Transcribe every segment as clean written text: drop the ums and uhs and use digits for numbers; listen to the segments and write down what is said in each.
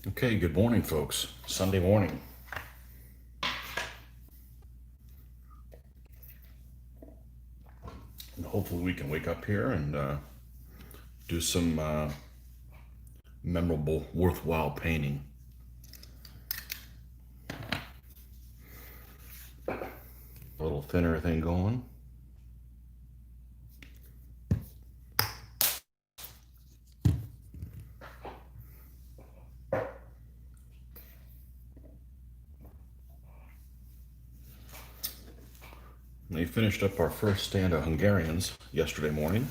Okay, good morning, folks. Sunday morning. And hopefully, we can wake up here and do some memorable, worthwhile painting. A little thinner thing going. We finished up our first stand of Hungarians yesterday morning.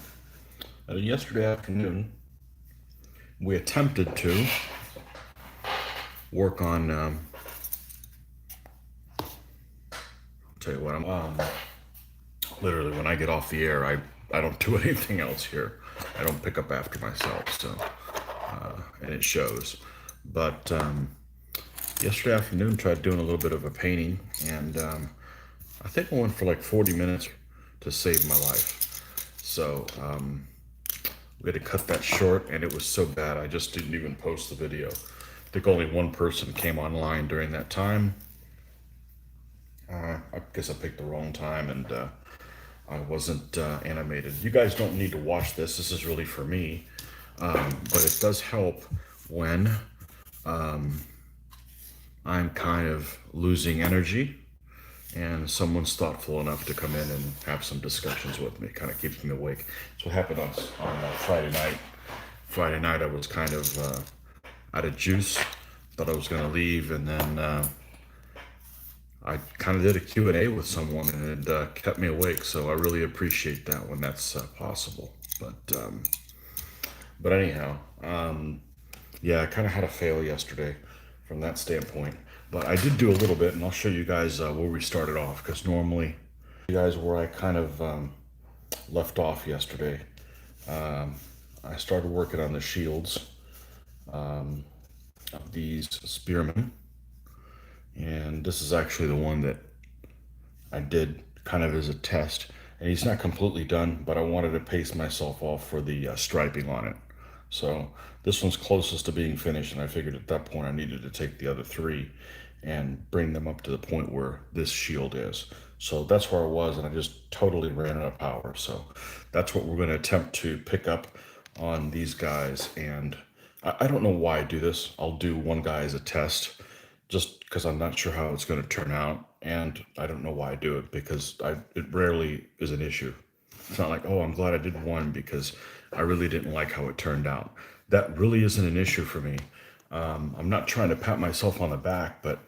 And yesterday afternoon, we attempted to work on. Tell you what, I'm literally when I get off the air, I don't do anything else here. I don't pick up after myself, so and it shows. But yesterday afternoon, tried doing a little bit of a painting, and I think I went for like 40 minutes to save my life. So we had to cut that short, and it was so bad I just didn't even post the video. I think only one person came online during that time. I guess I picked the wrong time, and I wasn't animated. You guys don't need to watch this. This is really for me, but it does help when I'm kind of losing energy and someone's thoughtful enough to come in and have some discussions with me. Kind of keeps me awake. That's what happened on Friday night. Friday night I was kind of out of juice. Thought I was going to leave, and then I kind of did a Q&A with someone, and it kept me awake. So I really appreciate that when that's possible. But anyhow, yeah, I kind of had a fail yesterday from that standpoint. But I did do a little bit, and I'll show you guys where we started off, because normally, you guys where I kind of left off yesterday. I started working on the shields of these Spearmen, and this is actually the one that I did kind of as a test. And he's not completely done, but I wanted to pace myself off for the striping on it. So this one's closest to being finished, and I figured at that point I needed to take the other three and bring them up to the point where this shield is. So that's where I was, and I just totally ran out of power. So that's what we're going to attempt to pick up on these guys. And I don't know why I do this. I'll do one guy as a test just because I'm not sure how it's going to turn out. And I don't know why I do it, because it rarely is an issue. It's not like, oh, I'm glad I did one because I really didn't like how it turned out. That really isn't an issue for me. I'm not trying to pat myself on the back, but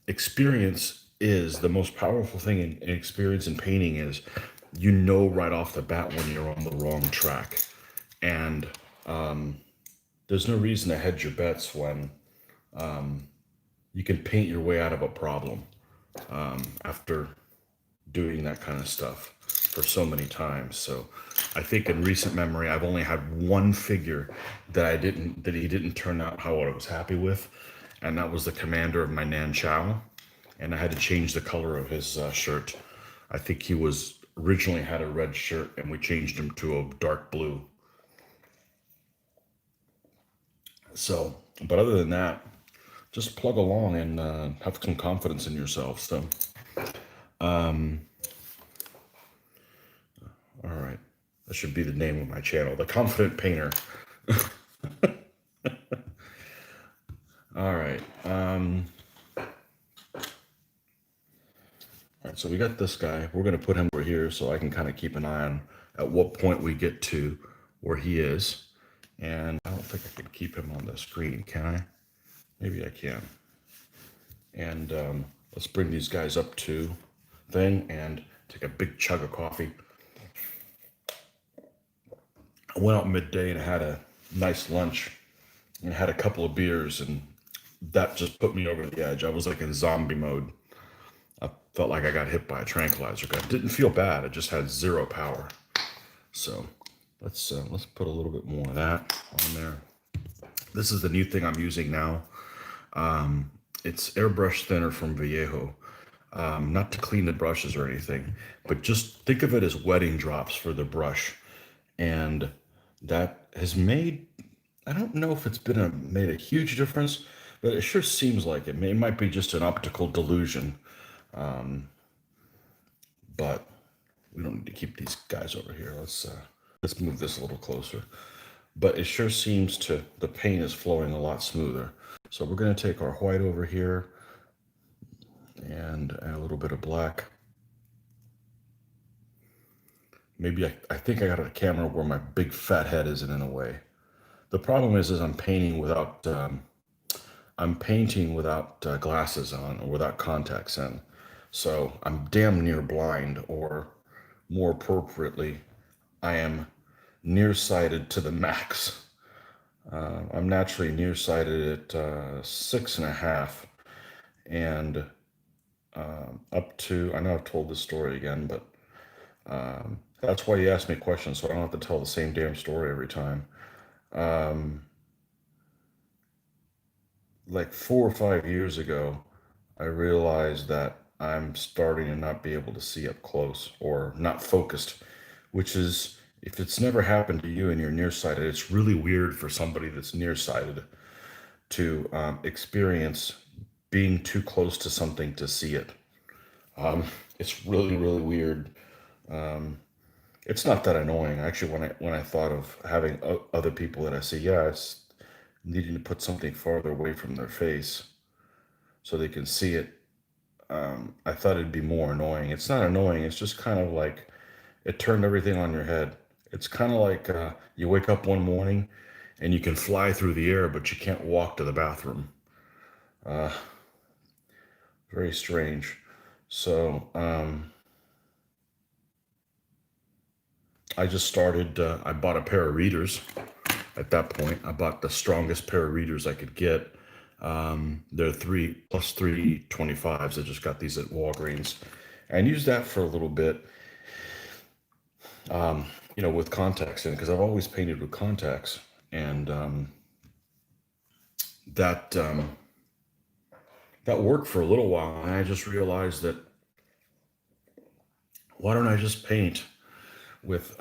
experience is the most powerful thing in experience in painting. Is you know right off the bat when you're on the wrong track. And there's no reason to hedge your bets when you can paint your way out of a problem after doing that kind of stuff for so many times. So I think in recent memory, I've only had one figure that he didn't turn out how I was happy with, and that was the commander of my Nan Chow. And I had to change the color of his shirt. I think he was originally had a red shirt, and we changed him to a dark blue. So, but other than that, just plug along and have some confidence in yourself. So, all right, that should be the name of my channel, The Confident Painter. All right. All right, so we got this guy. We're going to put him over here so I can kind of keep an eye on at what point we get to where he is. And I don't think I can keep him on the screen, can I? Maybe I can. And let's bring these guys up to thing and take a big chug of coffee. I went out midday and had a nice lunch and had a couple of beers, and that just put me over the edge. I was like in zombie mode. I felt like I got hit by a tranquilizer gun. Didn't feel bad. I just had zero power. So let's put a little bit more of that on there. This is the new thing I'm using now. It's airbrush thinner from Vallejo. Not to clean the brushes or anything, but just think of it as wetting drops for the brush. And that has made, I don't know if it's made a huge difference, but it sure seems like it. It might be just an optical delusion, but we don't need to keep these guys over here. Let's move this a little closer. But it sure seems the paint is flowing a lot smoother. So we're going to take our white over here and add a little bit of black. Maybe I think I got a camera where my big fat head isn't in the way. The problem is I'm painting without glasses on or without contacts in. So I'm damn near blind, or more appropriately, I am nearsighted to the max. I'm naturally nearsighted at 6.5, and up to, I know I've told this story again, but that's why you ask me questions, so I don't have to tell the same damn story every time. Like 4 or 5 years ago, I realized that I'm starting to not be able to see up close or not focused, which is, if it's never happened to you and you're nearsighted, it's really weird for somebody that's nearsighted to experience being too close to something to see it. It's really, really weird. It's not that annoying. Actually, when I thought of having other people that I see, yeah, it's needing to put something farther away from their face so they can see it. I thought it'd be more annoying. It's not annoying. It's just kind of like it turned everything on your head. It's kind of like you wake up one morning and you can fly through the air, but you can't walk to the bathroom. Very strange. So I just started, I bought a pair of readers. At that point, I bought the strongest pair of readers I could get. They're 3+3 25s. I just got these at Walgreens and used that for a little bit, with contacts in, because I've always painted with contacts. And that that worked for a little while. And I just realized that, why don't I just paint with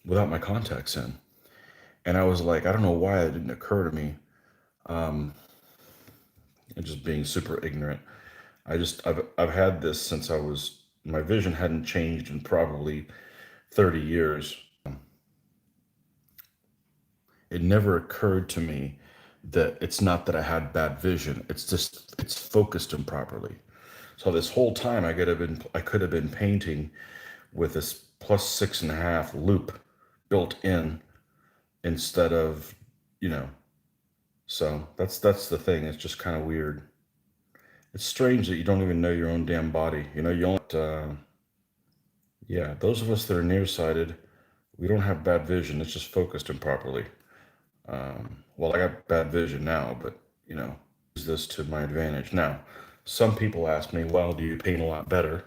without my contacts in? And I was like, I don't know why it didn't occur to me. And just being super ignorant. I've had this since my vision hadn't changed in probably 30 years. It never occurred to me that it's not that I had bad vision. It's just it's focused improperly. So this whole time I could have been painting with this +6.5 loop built in instead of, you know. So that's the thing. It's just kind of weird. It's strange that you don't even know your own damn body. You only, yeah, those of us that are nearsighted, we don't have bad vision. It's just focused improperly. Well, I got bad vision now, but use this to my advantage. Now, some people ask me, well, do you paint a lot better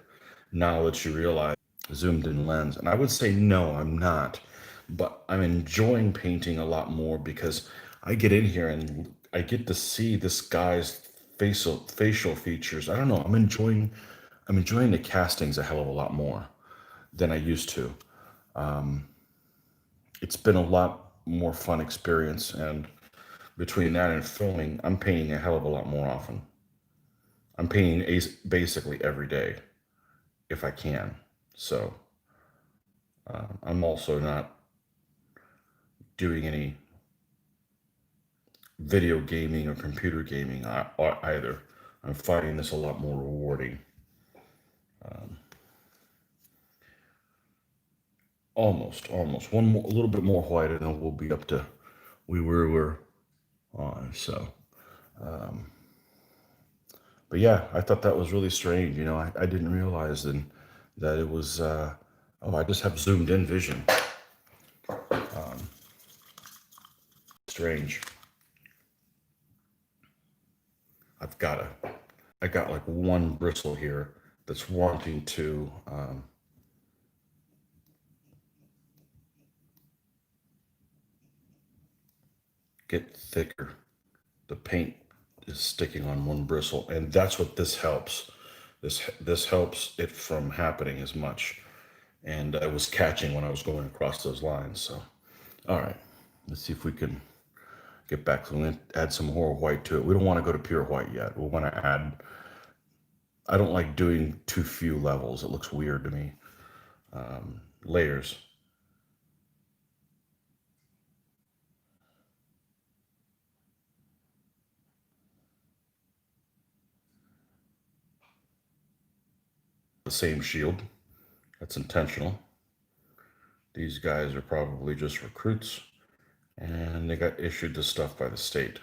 now that you realize zoomed in lens? And I would say, no, I'm not. But I'm enjoying painting a lot more because I get in here and I get to see this guy's facial features. I don't know. I'm enjoying the castings a hell of a lot more than I used to. It's been a lot more fun experience, and between that and filming, I'm painting a hell of a lot more often. I'm painting basically every day if I can. So I'm also not doing any video gaming or computer gaming either. I'm finding this a lot more rewarding. Almost. A little bit more white, and then we'll be up to we're on. So, but yeah, I thought that was really strange. I didn't realize then that it was. I just have zoomed in vision. Strange. I've got a. I got like one bristle here that's wanting to. Get thicker. The paint is sticking on one bristle, and that's what this helps. This helps it from happening as much, and I was catching when I was going across those lines. So, all right, let's see if we can get back, so I'm going to add some more white to it. We don't want to go to pure white yet. We want to add, I don't like doing too few levels. It looks weird to me. Layers. The same shield. That's intentional. These guys are probably just recruits, and they got issued this stuff by the state.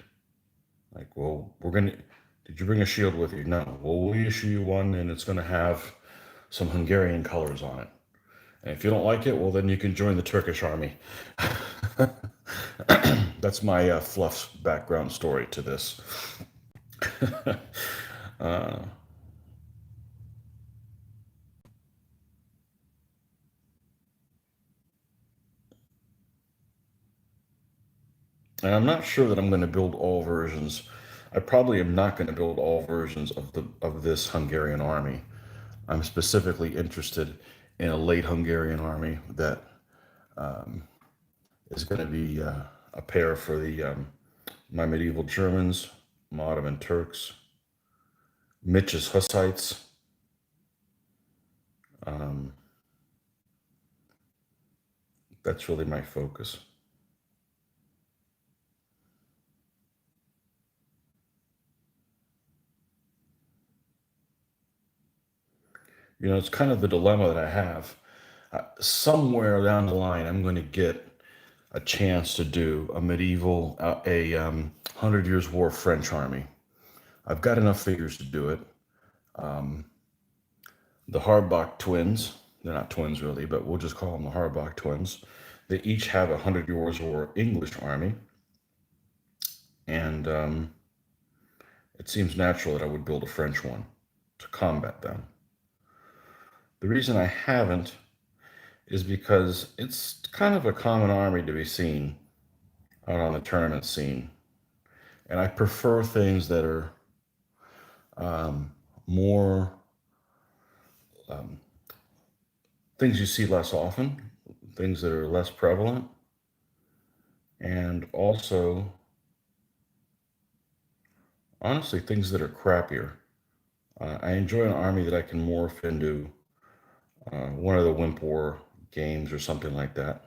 Like, well, did you bring a shield with you? No. Well, we'll issue you one, and it's gonna have some Hungarian colors on it. And if you don't like it, well, then you can join the Turkish army. That's my fluff background story to this. uh, and I'm not sure that I'm going to build all versions. I probably am not going to build all versions of this Hungarian army. I'm specifically interested in a late Hungarian army that is going to be a pair for the my medieval Germans, my Ottoman Turks, Mitch's Hussites. Um, that's really my focus. You know, it's kind of the dilemma that I have. Somewhere down the line, I'm going to get a chance to do a medieval, a 100 Years' War French army. I've got enough figures to do it. The Harbach twins, they're not twins really, but we'll just call them the Harbach twins. They each have a 100 Years' War English army, and it seems natural that I would build a French one to combat them. The reason I haven't is because it's kind of a common army to be seen out on the tournament scene. And I prefer things that are more things you see less often, things that are less prevalent, and also, honestly, things that are crappier. I enjoy an army that I can morph into one of the Wimp War games or something like that.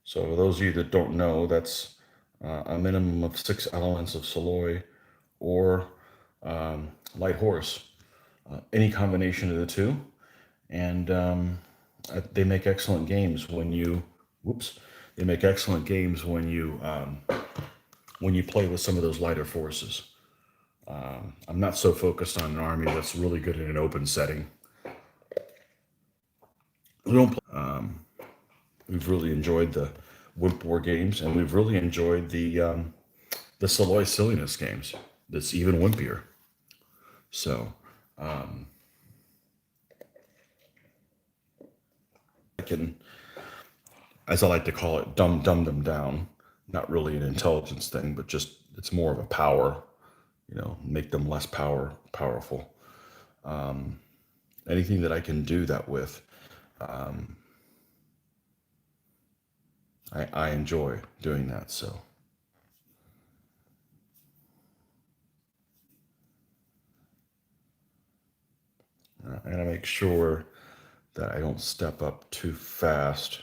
So, those of you that don't know, that's a minimum of 6 elements of Saloy or light horse, any combination of the two. And they make excellent games whoops, they make excellent games when you play with some of those lighter forces. I'm not so focused on an army that's really good in an open setting. We don't play, we've really enjoyed the Wimp War games, and we've really enjoyed the Saloy Silliness games. That's even wimpier. So I can, as I like to call it, dumb them down. Not really an intelligence thing, but just it's more of a power. Make them less powerful. Anything that I can do that with, I enjoy doing that. So I gotta make sure that I don't step up too fast.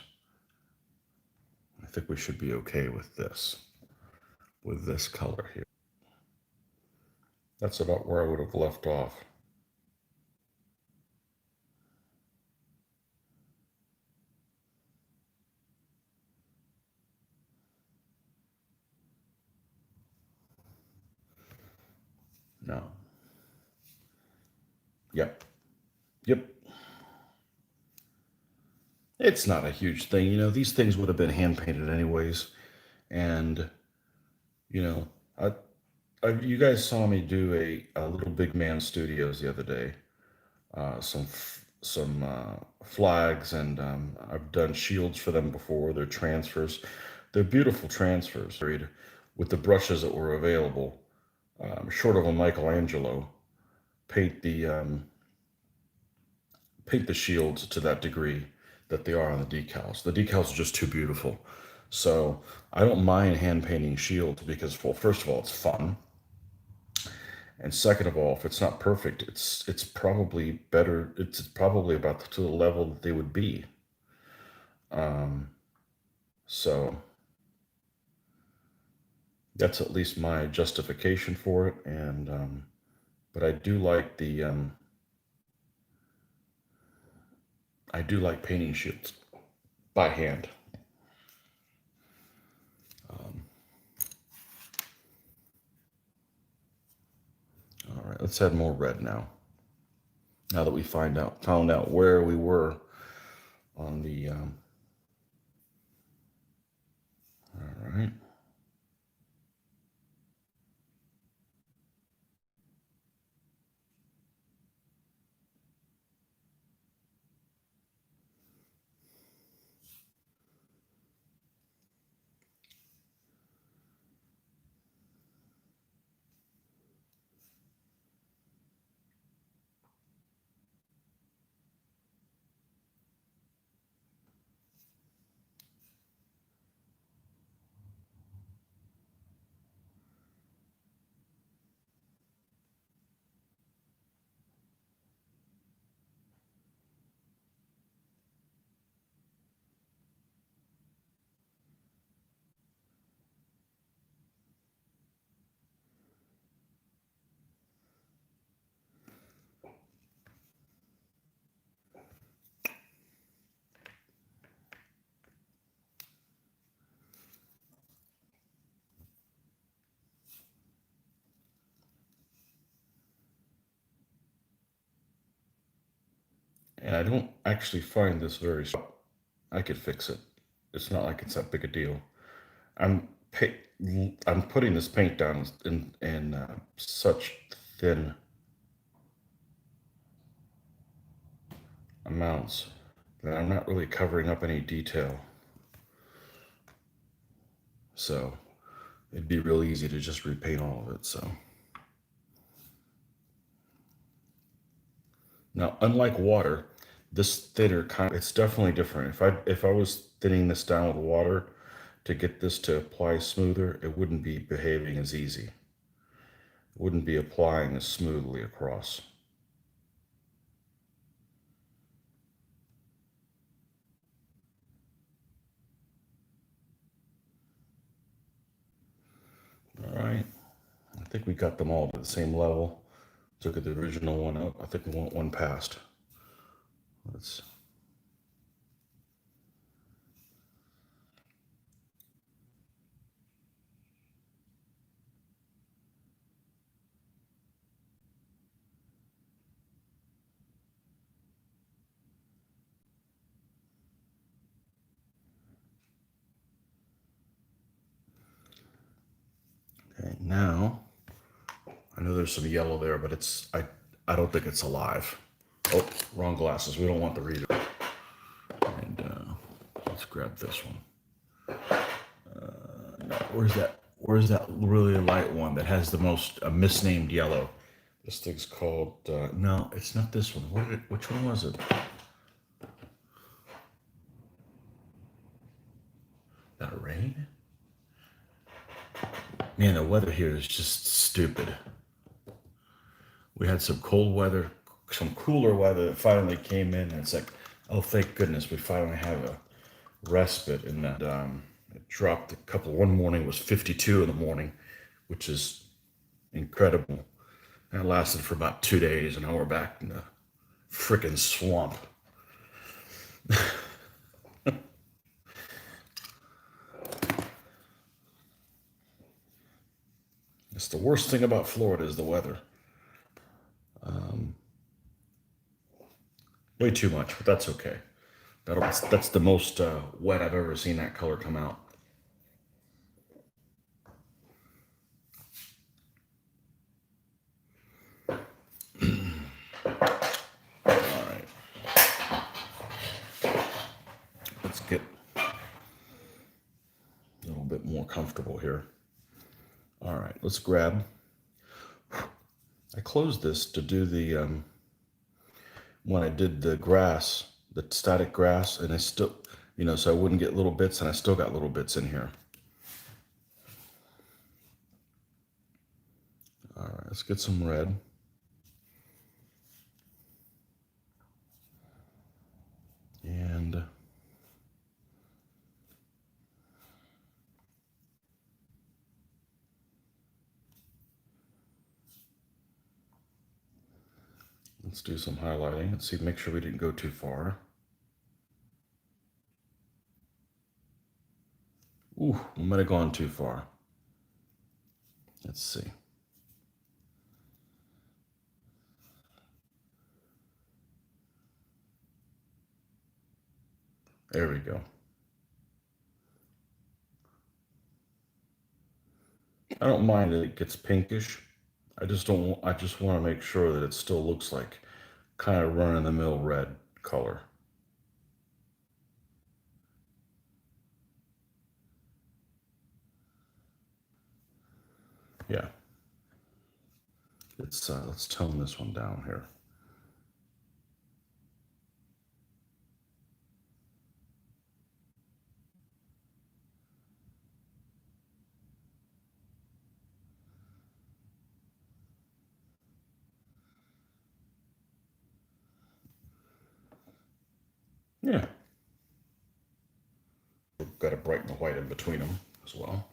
I think we should be okay with this color here. That's about where I would have left off. No. Yep. Yep. It's not a huge thing. These things would have been hand painted anyways. And, you know, you guys saw me do a little Big Man Studios the other day. Some flags, and I've done shields for them before. They're transfers. They're beautiful transfers. With the brushes that were available, short of a Michelangelo, paint the paint the shields to that degree that they are on the decals. The decals are just too beautiful. So I don't mind hand painting shields because, well, first of all, it's fun. And second of all, if it's not perfect, it's probably better. It's probably about to the level that they would be. Um, so that's at least my justification for it. And but I do like painting shields by hand. Um, all right, let's add more red now. Now that we found out where we were on the. All right. And I don't actually find this very. I could fix it. It's not like it's that big a deal. I'm I'm putting this paint down in such thin amounts that I'm not really covering up any detail. So it'd be real easy to just repaint all of it. So now, unlike water, this thinner kind it's definitely different. If I was thinning this down with water to get this to apply smoother, it wouldn't be behaving as easy. It wouldn't be applying as smoothly across. All right. I think we got them all to the same level. Took the original one up. I think we want one past. Let's. Okay, now I know there's some yellow there, but I don't think it's alive. Oh, wrong glasses. We don't want the reader. And let's grab this one. No, where's that? Where's that really light one that has the most misnamed yellow? This thing's called. No, it's not this one. Which one was it? That rain? Man, the weather here is just stupid. We had some cold weather, some cooler weather that finally came in, and it's like, oh, thank goodness, we finally have a respite. And that it dropped a couple. One morning was 52 in the morning, which is incredible. That lasted for about 2 days, and now we're back in the frickin' swamp. It's the worst thing about Florida is the weather. Um, Way too much, but that's okay. That's the most wet I've ever seen that color come out. All right, let's get a little bit more comfortable here. All right, let's grab. I closed this to do the when I did the grass, the static grass, and I still you know, so I wouldn't get little bits, and I still got little bits in here. All right, let's get some red. And let's do some highlighting. Let's see, make sure we didn't go too far. Ooh, we might have gone too far. Let's see. There we go. I don't mind that it gets pinkish. I just don't. I just want to make sure that it still looks like kind of run-of-the-mill red color. Yeah. Let's tone this one down here. Yeah. We've got to brighten the white in between them as well.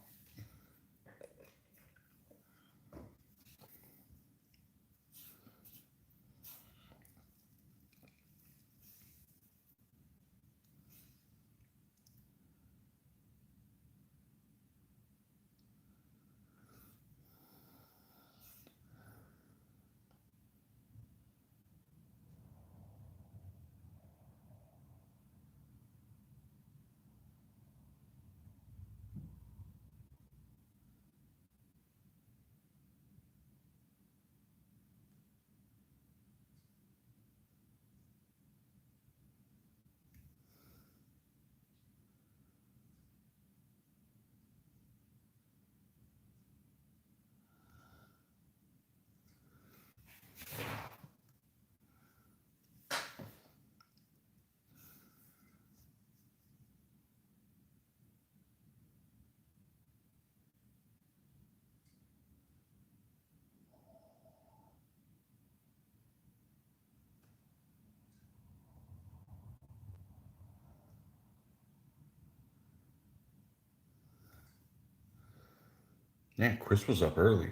Yeah, Chris was up early.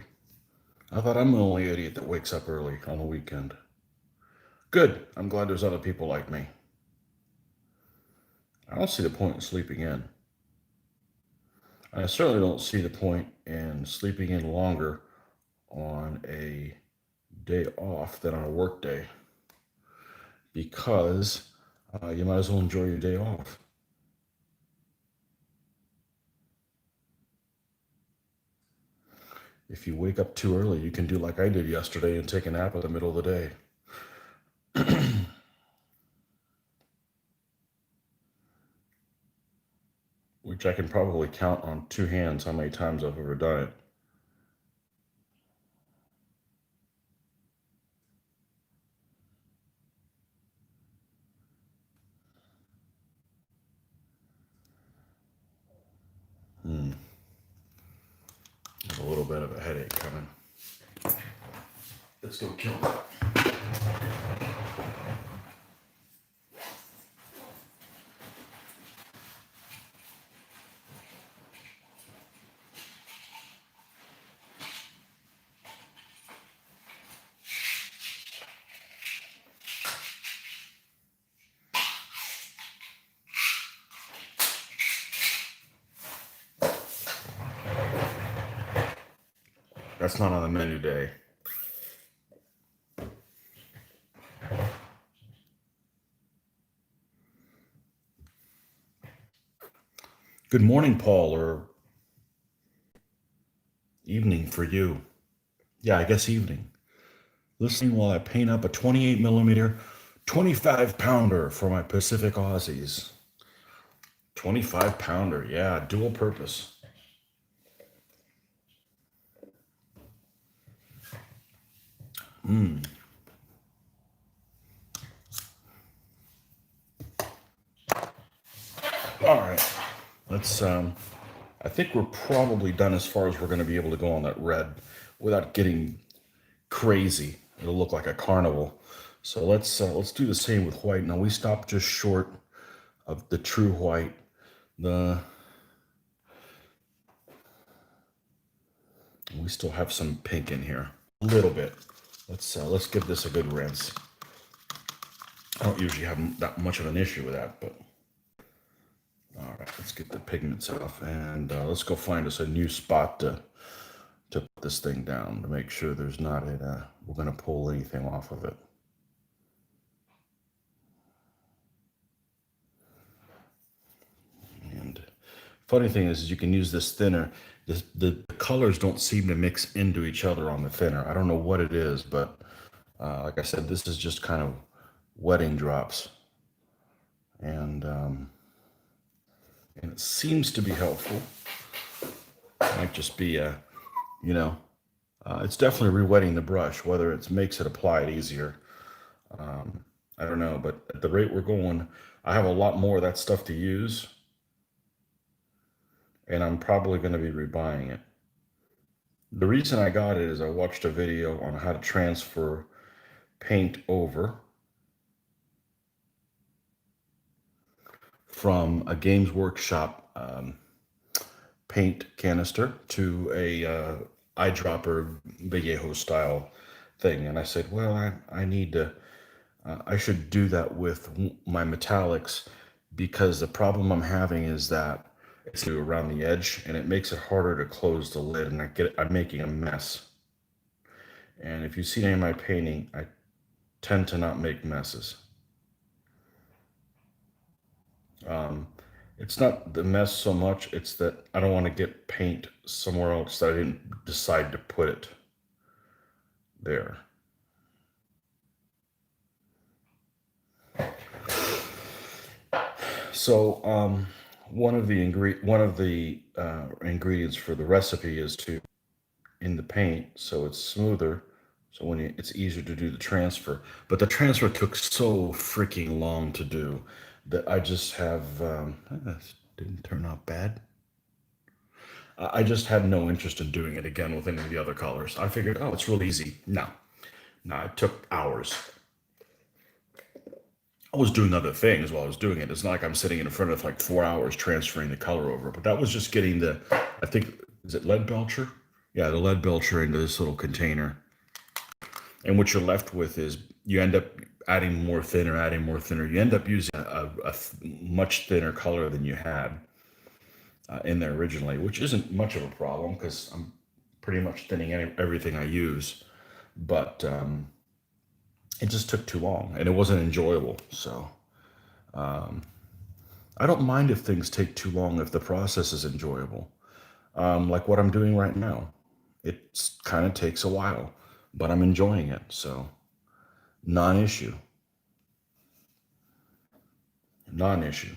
I thought I'm the only idiot that wakes up early on the weekend. Good. I'm glad there's other people like me. I don't see the point in sleeping in. I certainly don't see the point in sleeping in longer on a day off than on a work day because you might as well enjoy your day off. If you wake up too early, you can do like I did yesterday and take a nap in the middle of the day. Which I can probably count on two hands how many times I've ever done it. Hmm. There's a little bit of a headache coming. Let's go kill that. That's not on the menu day. Good morning, Paul, or evening for you. Yeah, I guess evening. Listening while I paint up a 28 millimeter, 25 pounder for my Pacific Aussies. 25 pounder, yeah, dual purpose. Mmm. All right, let's. I think we're probably done as far as we're going to be able to go on that red without getting crazy. It'll look like a carnival. So let's do the same with white. Now we stopped just short of the true white. The We still have some pink in here, a little bit. Let's give this a good rinse. I don't usually have that much of an issue with that, but all right, let's get the pigments off and let's go find us a new spot to put this thing down to make sure there's not we're gonna pull anything off of it. And funny thing is you can use this thinner. The colors don't seem to mix into each other on the thinner. I don't know what it is, but like I said, this is just kind of wetting drops, and it seems to be helpful. It might just be you know, it's definitely re-wetting the brush. Whether it makes it apply it easier, I don't know. But at the rate we're going, I have a lot more of that stuff to use, and I'm probably going to be rebuying it. The reason I got it is I watched a video on how to transfer paint over from a Games Workshop paint canister to a eyedropper Vallejo style thing. And I said, well, I need to, I should do that with my metallics, because the problem I'm having is that it's around the edge and it makes it harder to close the lid, and I'm making a mess. And if you see any of my painting, I tend to not make messes. Um, it's not the mess so much, it's that I don't want to get paint somewhere else that I didn't decide to put it there. So one of the ingredients for the recipe is to in the paint so it's smoother. So it's easier to do the transfer. But the transfer took so freaking long to do that I just have this didn't turn out bad. I just had no interest in doing it again with any of the other colors. I figured, oh, it's real easy. No, it took hours. I was doing other things while I was doing it. It's not like I'm sitting in front of like 4 hours transferring the color over, but that was just getting I think, is it lead belcher? Yeah, the lead belcher into this little container. And what you're left with is you end up adding more thinner, adding more thinner. You end up using a much thinner color than you had in there originally, which isn't much of a problem because I'm pretty much thinning everything I use. But it just took too long and it wasn't enjoyable. So I don't mind if things take too long if the process is enjoyable. Like what I'm doing right now. It kind of takes a while, but I'm enjoying it. So non-issue, non-issue.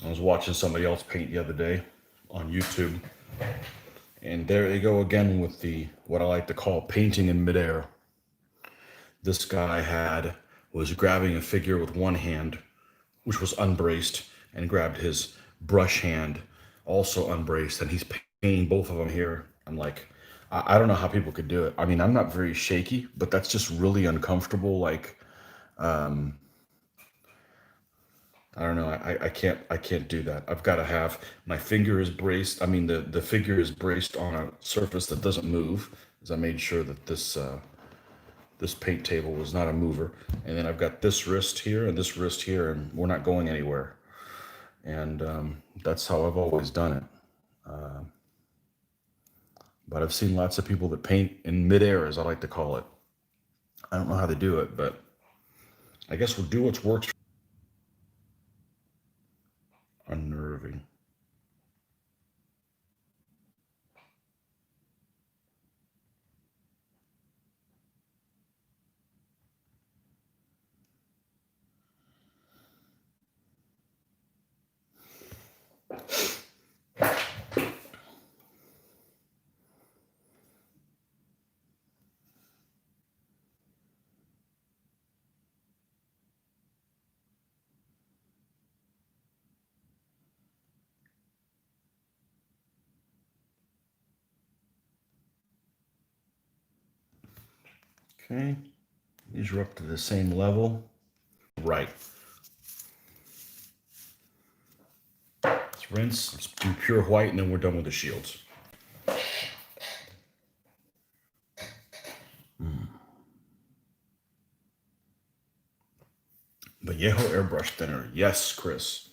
I was watching somebody else paint the other day on YouTube, and there they go again with the what I like to call painting in midair. This guy was grabbing a figure with one hand, which was unbraced, and grabbed his brush hand, also unbraced, and he's painting both of them here. I'm like, I don't know how people could do it. I mean, I'm not very shaky, but that's just really uncomfortable. Like, I don't know. I can't do that. I've got to have my finger is braced. I mean, the figure is braced on a surface that doesn't move, as I made sure that this paint table was not a mover. And then I've got this wrist here and this wrist here, and we're not going anywhere. And that's how I've always done it. But I've seen lots of people that paint in midair, as I like to call it. I don't know how they do it, but I guess we'll do what works. Unnerving. Okay, these are up to the same level. Right. Let's rinse, let's do pure white, and then we're done with the shields. Vallejo airbrush thinner. Yes, Chris.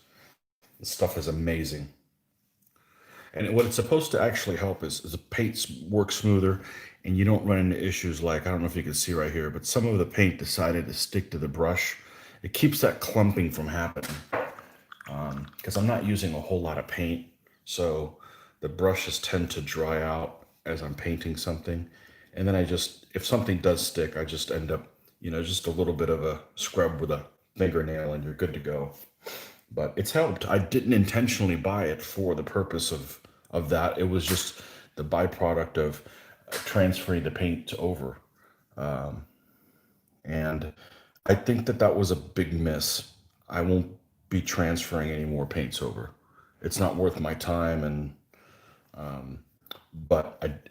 This stuff is amazing. And what it's supposed to actually help is the paints work smoother and you don't run into issues like, I don't know if you can see right here, but some of the paint decided to stick to the brush. It keeps that clumping from happening because I'm not using a whole lot of paint. So the brushes tend to dry out as I'm painting something. And then if something does stick, I just end up, just a little bit of a scrub with a fingernail and you're good to go. But it's helped. I didn't intentionally buy it for the purpose of that. It was just the byproduct of transferring the paint over. And I think that was a big miss. I won't be transferring any more paints over. It's not worth my time.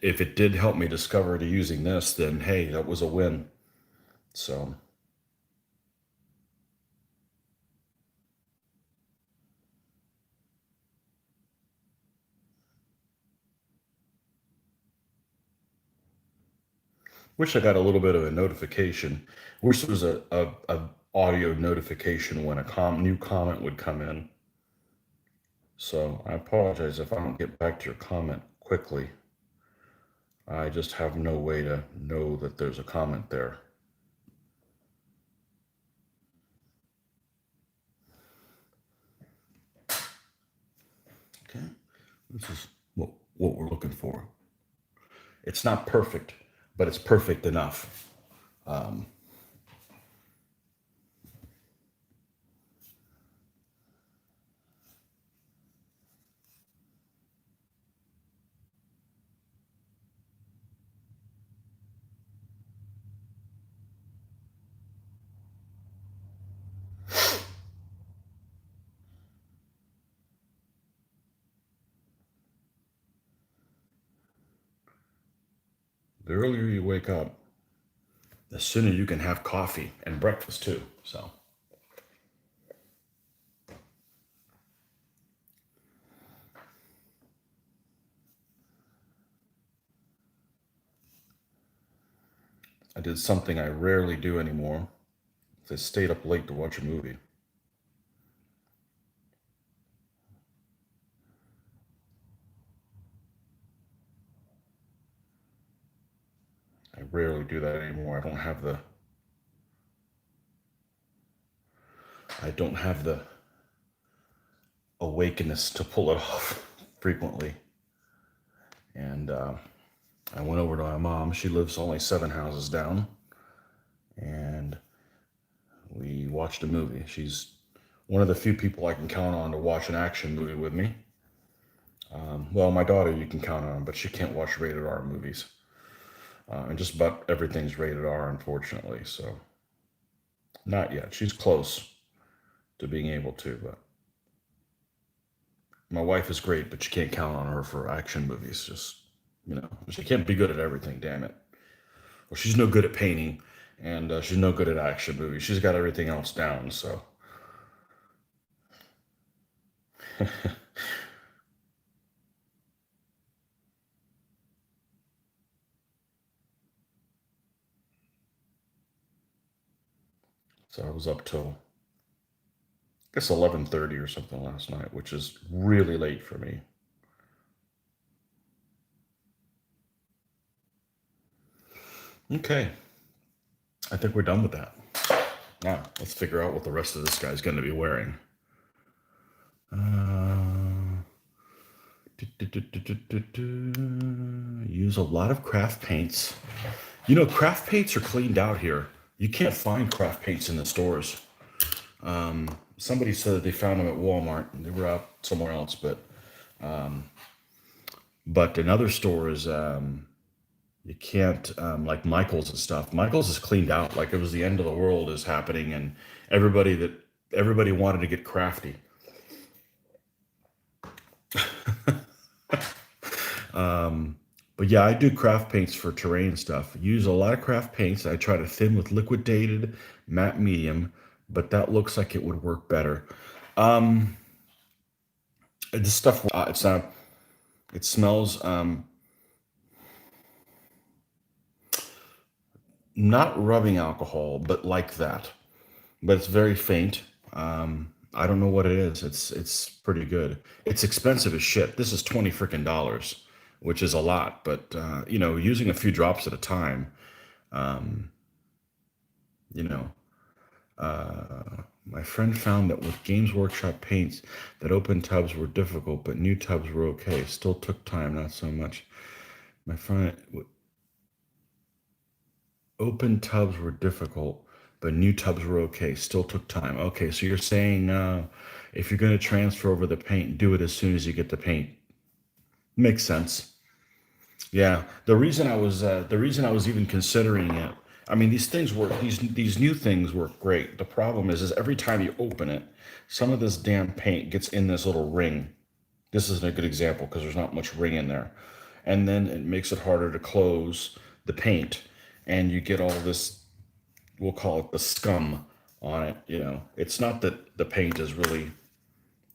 If it did help me discover to using this, then hey, that was a win. So wish I got a little bit of a notification. Wish there was a audio notification when new comment would come in. So I apologize if I don't get back to your comment quickly. I just have no way to know that there's a comment there. Okay, this is what we're looking for. It's not perfect, but it's perfect enough. The earlier you wake up, the sooner you can have coffee and breakfast too. So I did something I rarely do anymore. I stayed up late to watch a movie. I rarely do that anymore. I don't have the awakeness to pull it off frequently. And I went over to my mom. She lives only 7 houses down. And we watched a movie. She's one of the few people I can count on to watch an action movie with me. Well, my daughter you can count on, but she can't watch rated R movies. And just about everything's rated R, unfortunately. So, not yet. She's close to being able to, but my wife is great, but you can't count on her for action movies. Just, she can't be good at everything, damn it. Well, she's no good at painting, and she's no good at action movies. She's got everything else down, so. So I was up till, I guess, 11:30 or something last night, which is really late for me. Okay, I think we're done with that. Now, let's figure out what the rest of this guy's going to be wearing. Uh, Use a lot of craft paints. You know, craft paints are cleaned out here. You can't find craft paints in the stores. Somebody said that they found them at Walmart. They were out somewhere else, but in other stores, you can't, like Michael's and stuff. Michael's is cleaned out, like it was the end of the world is happening, and everybody wanted to get crafty. But yeah, I do craft paints for terrain stuff. Use a lot of craft paints. I try to thin with liquidated matte medium, but that looks like it would work better. Um, this stuff, it's not. It smells not rubbing alcohol, but like that. But it's very faint. I don't know what it is. It's pretty good. It's expensive as shit. This is 20 freaking dollars, which is a lot. But you know, using a few drops at a time, um, you know. My friend found that with Games Workshop paints, that open tubs were difficult, but new tubs were okay. Still took time, not so much. My friend, open tubs were difficult, but new tubs were okay. Still took time. Okay, so you're saying if you're going to transfer over the paint, do it as soon as you get the paint. Makes sense. Yeah, the reason I was even considering it. I mean, these things work. These new things work great. The problem is every time you open it, some of this damn paint gets in this little ring. This isn't a good example because there's not much ring in there, and then it makes it harder to close the paint, and you get all this. We'll call it the scum on it. You know, it's not that the paint is really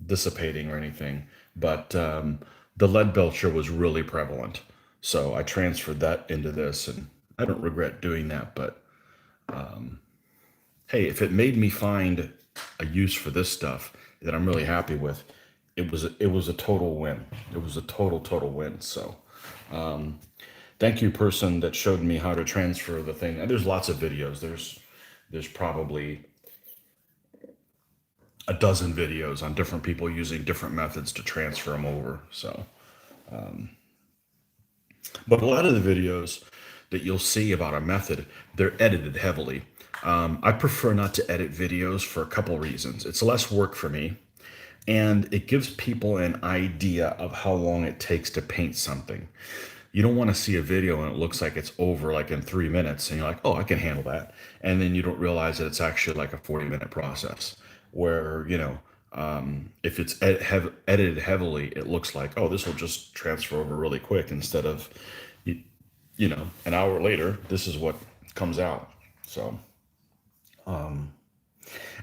dissipating or anything, but the lead belcher was really prevalent. So I transferred that into this, and I don't regret doing that. But hey, if it made me find a use for this stuff that I'm really happy with, it was a total win. It was a total win. So thank you, person that showed me how to transfer the thing. And there's lots of videos. There's probably a dozen videos on different people using different methods to transfer them over. So, but a lot of the videos that you'll see about a method, they're edited heavily. I prefer not to edit videos for a couple reasons. It's less work for me, and it gives people an idea of how long it takes to paint something. You don't want to see a video and it looks like it's over like in 3 minutes, and you're like, oh, I can handle that. And then you don't realize that it's actually like a 40-minute process where, you know, if it's edited heavily, it looks like, oh, this will just transfer over really quick instead of, you, you know, an hour later, this is what comes out. So, and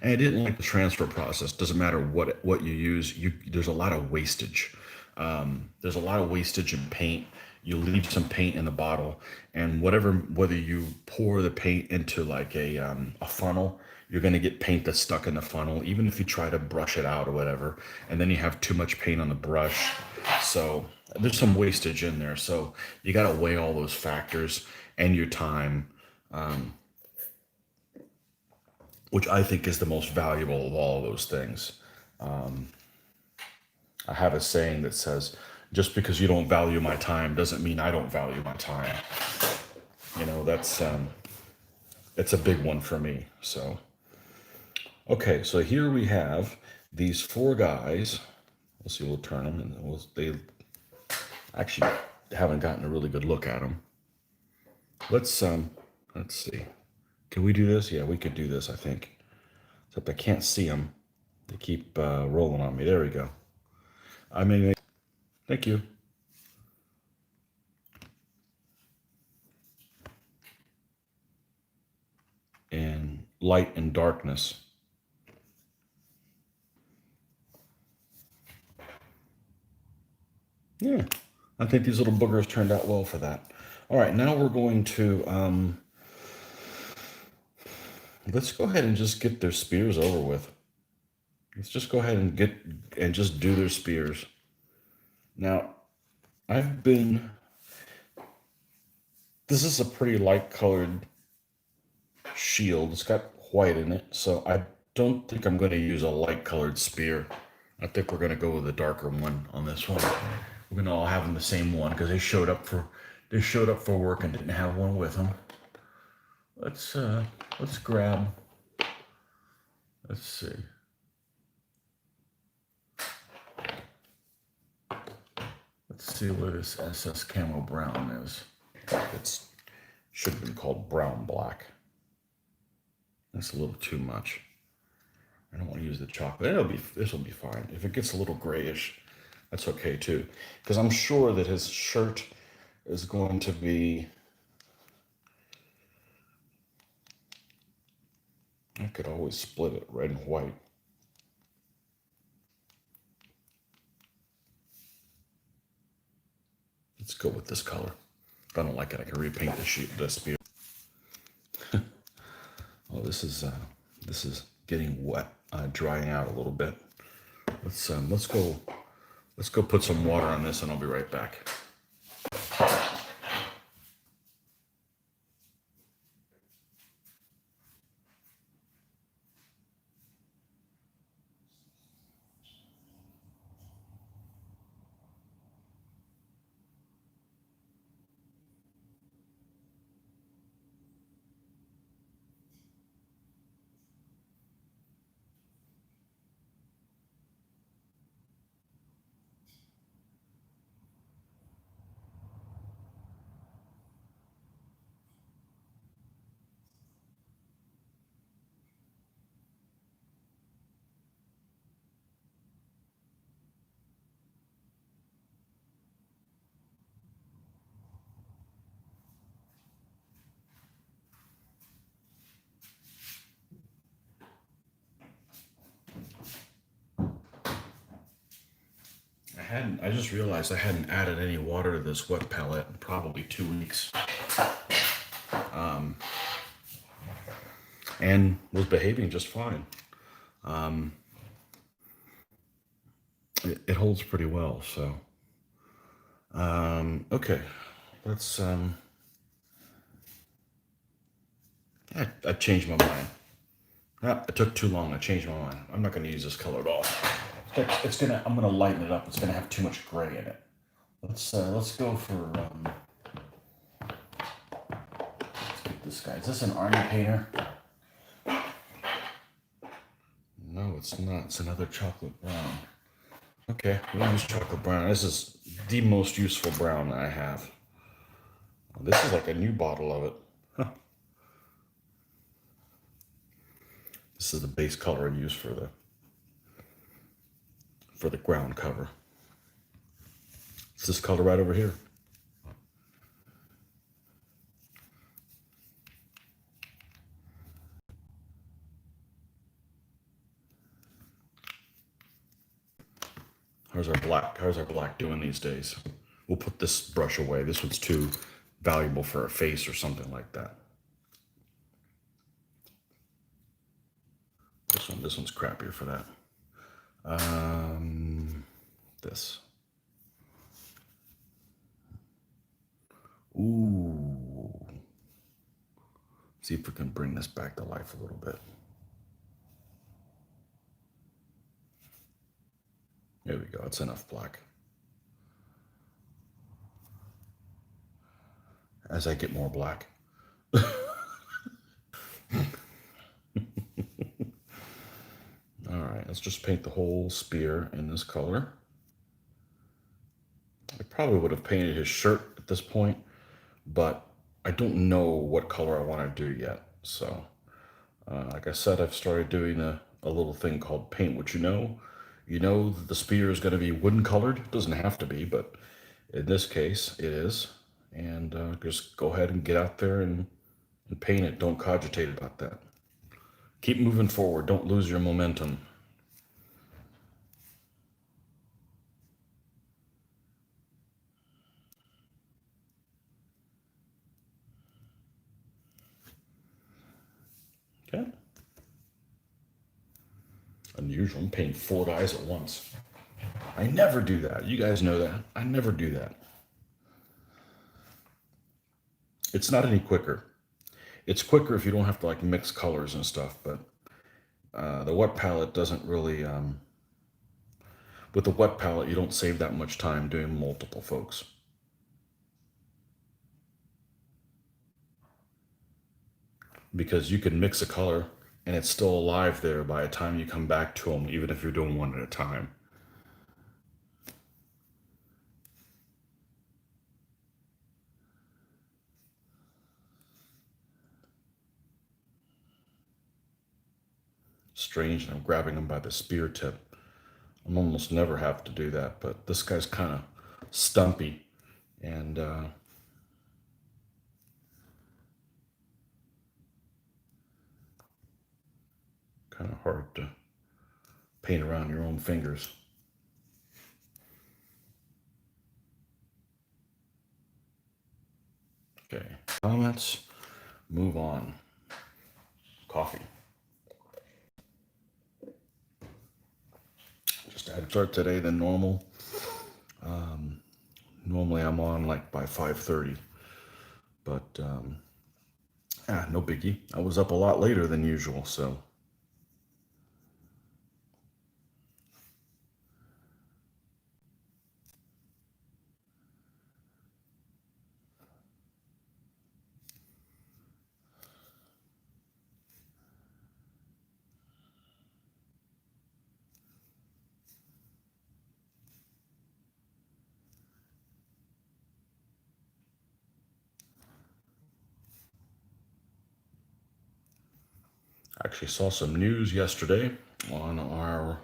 I didn't like the transfer process. Doesn't matter what you use. There's a lot of wastage. There's a lot of wastage in paint. You leave some paint in the bottle, and whether you pour the paint into like a funnel, you're going to get paint that's stuck in the funnel. Even if you try to brush it out or whatever, and then you have too much paint on the brush. So there's some wastage in there. So you got to weigh all those factors and your time, which I think is the most valuable of all of those things. I have a saying that says, just because you don't value my time doesn't mean I don't value my time. You know, it's a big one for me. So, okay, so here we have these four guys. Let's see, we'll turn them, and they actually haven't gotten a really good look at them. Let's see. Can we do this? Yeah, we could do this, I think. Except I can't see them. They keep rolling on me. There we go. I mean, thank you. And light and darkness. Yeah, I think these little boogers turned out well for that. All right, now we're going to, let's go ahead and just get their spears over with. Let's just go ahead and just do their spears. Now, I've been, this is a pretty light colored shield. It's got white in it, so I don't think I'm going to use a light colored spear. I think we're going to go with a darker one on this one. We're going to all have them the same one because they showed up for work and didn't have one with them. Let's grab. Let's see. Let's see where this SS Camo Brown is. It should have been called Brown Black. That's a little too much. I don't want to use the chocolate. This will be fine. If it gets a little grayish, that's okay too. Because I'm sure that his shirt is going to be. I could always split it red and white. Let's go with this color. If I don't like it, I can repaint the spear. Oh, this is getting wet, drying out a little bit. Let's go put some water on this, and I'll be right back. I just realized I hadn't added any water to this wet palette in probably 2 weeks. And was behaving just fine. It holds pretty well, so. Okay, let's, I changed my mind. It took too long. I changed my mind. I'm not going to use this color at all. I'm going to lighten it up. It's going to have too much gray in it. Let's go for, let's get this guy. Is this an army painter? No, it's not. It's another chocolate brown. Okay, we'll use chocolate brown. This is the most useful brown that I have. This is like a new bottle of it. Huh. This is the base color I use for the ground cover. It's this color right over here. How's our black doing these days? We'll put this brush away. This one's too valuable for a face or something like that. This one's crappier for that. This. Ooh. See if we can bring this back to life a little bit. There we go. It's enough black. As I get more black. All right, let's just paint the whole spear in this color. I probably would have painted his shirt at this point, but I don't know what color I want to do yet. So, like I said, I've started doing a little thing called paint what you know. You know that the spear is going to be wooden colored. It doesn't have to be, but in this case, it is. And just go ahead and get out there and paint it. Don't cogitate about that. Keep moving forward. Don't lose your momentum. Okay. Unusual. I'm painting 4 guys at once. I never do that. You guys know that. I never do that. It's not any quicker. It's quicker if you don't have to like mix colors and stuff, but the wet palette doesn't really, with the wet palette, you don't save that much time doing multiple folks. Because you can mix a color and it's still alive there by the time you come back to them, even if you're doing one at a time. Strange, and I'm grabbing them by the spear tip. I'm almost never have to do that, but this guy's kind of stumpy and kind of hard to paint around your own fingers. Okay, comments, move on. Coffee. Just had to start today than normal. Normally I'm on like by 5:30, but no biggie. I was up a lot later than usual, so I actually saw some news yesterday on our,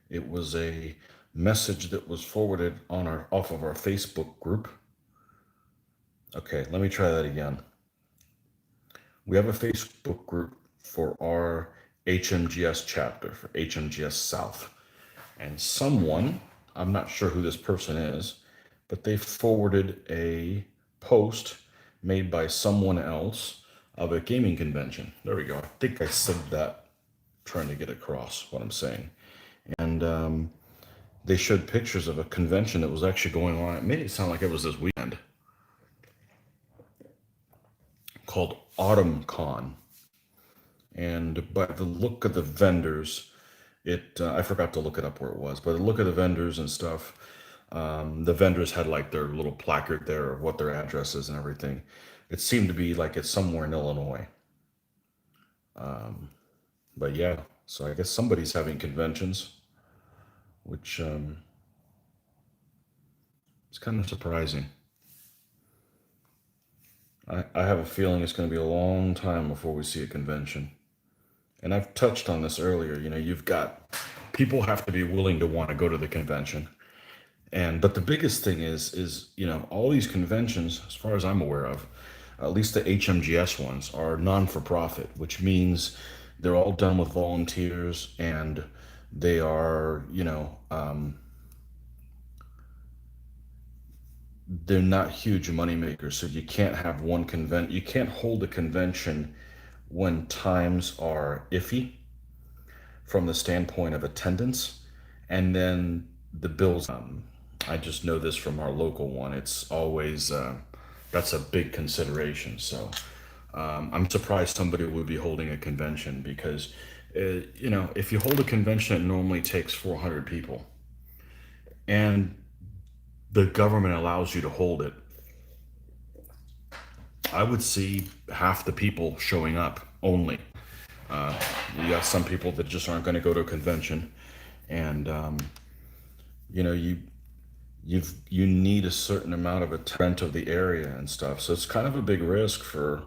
it was a message that was forwarded on our off of our Facebook group. Okay, let me try that again. We have a Facebook group for our HMGS chapter, for HMGS South. And someone, I'm not sure who this person is, but they forwarded a post made by someone else of a gaming convention. There we go. I think I said that trying to get across what I'm saying. And they showed pictures of a convention that was actually going on. It made it sound like it was this weekend, called Autumn Con. And by the look of the vendors, I forgot to look it up where it was, but the look of the vendors and stuff, the vendors had like their little placard there of what their address is and everything. It seemed to be like it's somewhere in Illinois. But yeah, so I guess somebody's having conventions, which is kind of surprising. I have a feeling it's going to be a long time before we see a convention. And I've touched on this earlier. You know, you've got people have to be willing to want to go to the convention. And but the biggest thing is all these conventions, as far as I'm aware of, at least the HMGS ones, are non-for-profit, which means they're all done with volunteers, and they are they're not huge money makers. So you can't have one convent. You can't hold a convention when times are iffy from the standpoint of attendance, and then the bills. I just know this from our local one. It's always that's a big consideration. So I'm surprised somebody would be holding a convention because if you hold a convention, it normally takes 400 people, and the government allows you to hold it. I would see half the people showing up only. You got some people that just aren't going to go to a convention, and you know you you need a certain amount of a rent of the area and stuff. So it's kind of a big risk for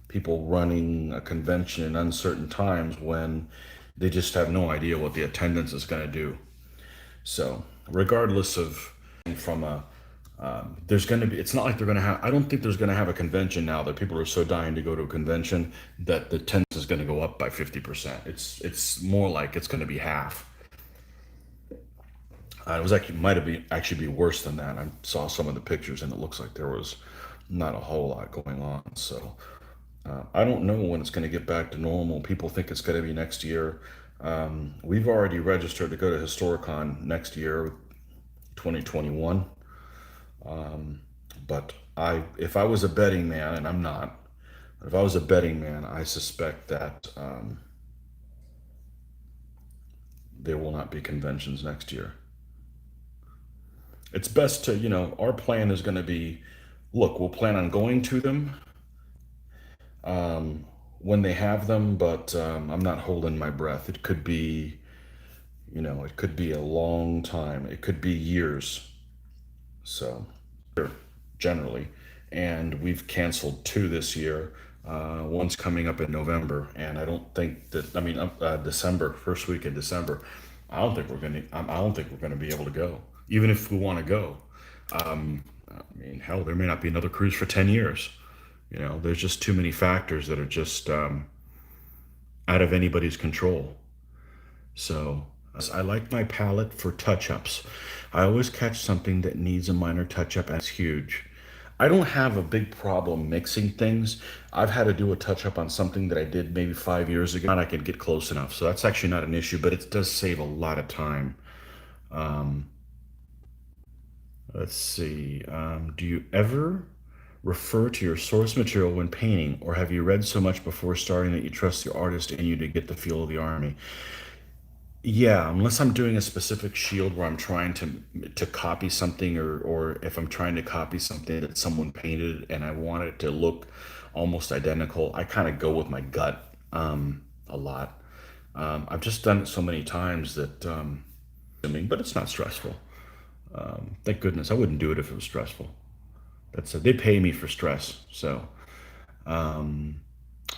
people running a convention in uncertain times when they just have no idea what the attendance is going to do. So regardless of from a there's going to be, it's not like they're going to have, I don't think there's going to have a convention now that people are so dying to go to a convention that the attendance is going to go up by 50%. It's more like it's going to be half. It was actually might have been actually be worse than that. I saw some of the pictures and it looks like there was not a whole lot going on. So I don't know when it's going to get back to normal. People think it's going to be next year. We've already registered to go to Historicon next year, 2021. But if I was a betting man, and I'm not, If I was a betting man, I suspect that there will not be conventions next year. It's best to, our plan is going to be, look, we'll plan on going to them um, when they have them, but I'm not holding my breath. It could be, it could be a long time. It could be years. So, generally, and we've canceled two this year. One's coming up in November, and I don't think that. I mean, December, first week in December. I don't think we're gonna. I don't think we're gonna be able to go, even if we want to go. I mean, hell, there may not be another cruise for 10 years. There's just too many factors that are just out of anybody's control. So I like my palette for touch-ups. I always catch something that needs a minor touch-up and it's huge. I don't have a big problem mixing things. I've had to do a touch-up on something that I did maybe 5 years ago, and I can get close enough. So that's actually not an issue, but it does save a lot of time. Let's see. Do you ever refer to your source material when painting, or have you read so much before starting that you trust the artist in you to get the feel of the army? Yeah, unless I'm doing a specific shield where I'm trying to copy something, or if I'm trying to copy something that someone painted and I want it to look almost identical, I kind of go with my gut a lot. I've just done it so many times that I mean, but it's not stressful. Thank goodness. I wouldn't do it if it was stressful. They pay me for stress. So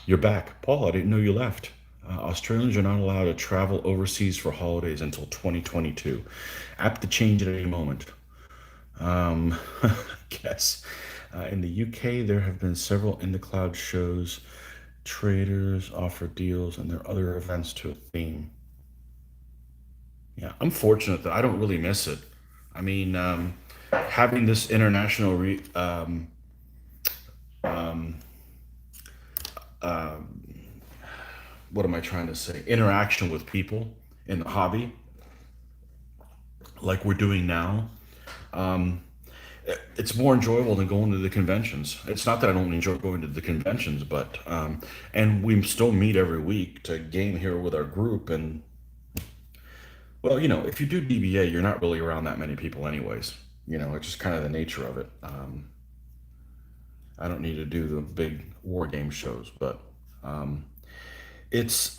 you're back, Paul. I didn't know you left. Australians are not allowed to travel overseas for holidays until 2022. Apt to change at any moment. I guess. In the UK, there have been several in the cloud shows. Traders offer deals, and there are other events to a theme. Yeah, I'm fortunate that I don't really miss it. I mean, having this international what am I trying to say? Interaction with people in the hobby, like we're doing now. It's more enjoyable than going to the conventions. It's not that I don't enjoy going to the conventions, but and we still meet every week to game here with our group. And well, if you do DBA, you're not really around that many people, anyways. It's just kind of the nature of it. I don't need to do the big war game shows, but it's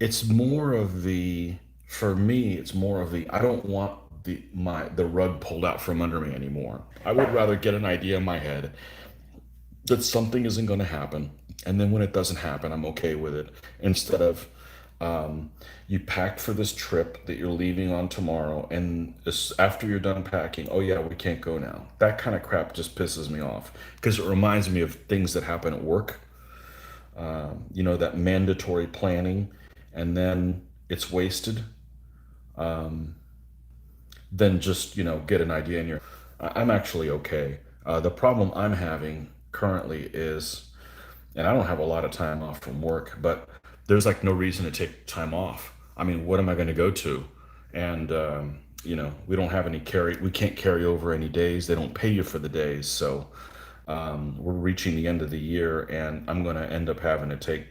it's more of the for me. It's more of the I don't want the rug pulled out from under me anymore. I would rather get an idea in my head that something isn't going to happen, and then when it doesn't happen, I'm okay with it. Instead of you packed for this trip that you're leaving on tomorrow, and after you're done packing, oh yeah, we can't go now. That kind of crap just pisses me off because it reminds me of things that happen at work. That mandatory planning, and then it's wasted. Then just get an idea in your. I'm actually okay. The problem I'm having currently is, and I don't have a lot of time off from work, but there's like no reason to take time off. I mean, what am I going to go to? And we don't have any carry. We can't carry over any days. They don't pay you for the days, so we're reaching the end of the year, and I'm going to end up having to take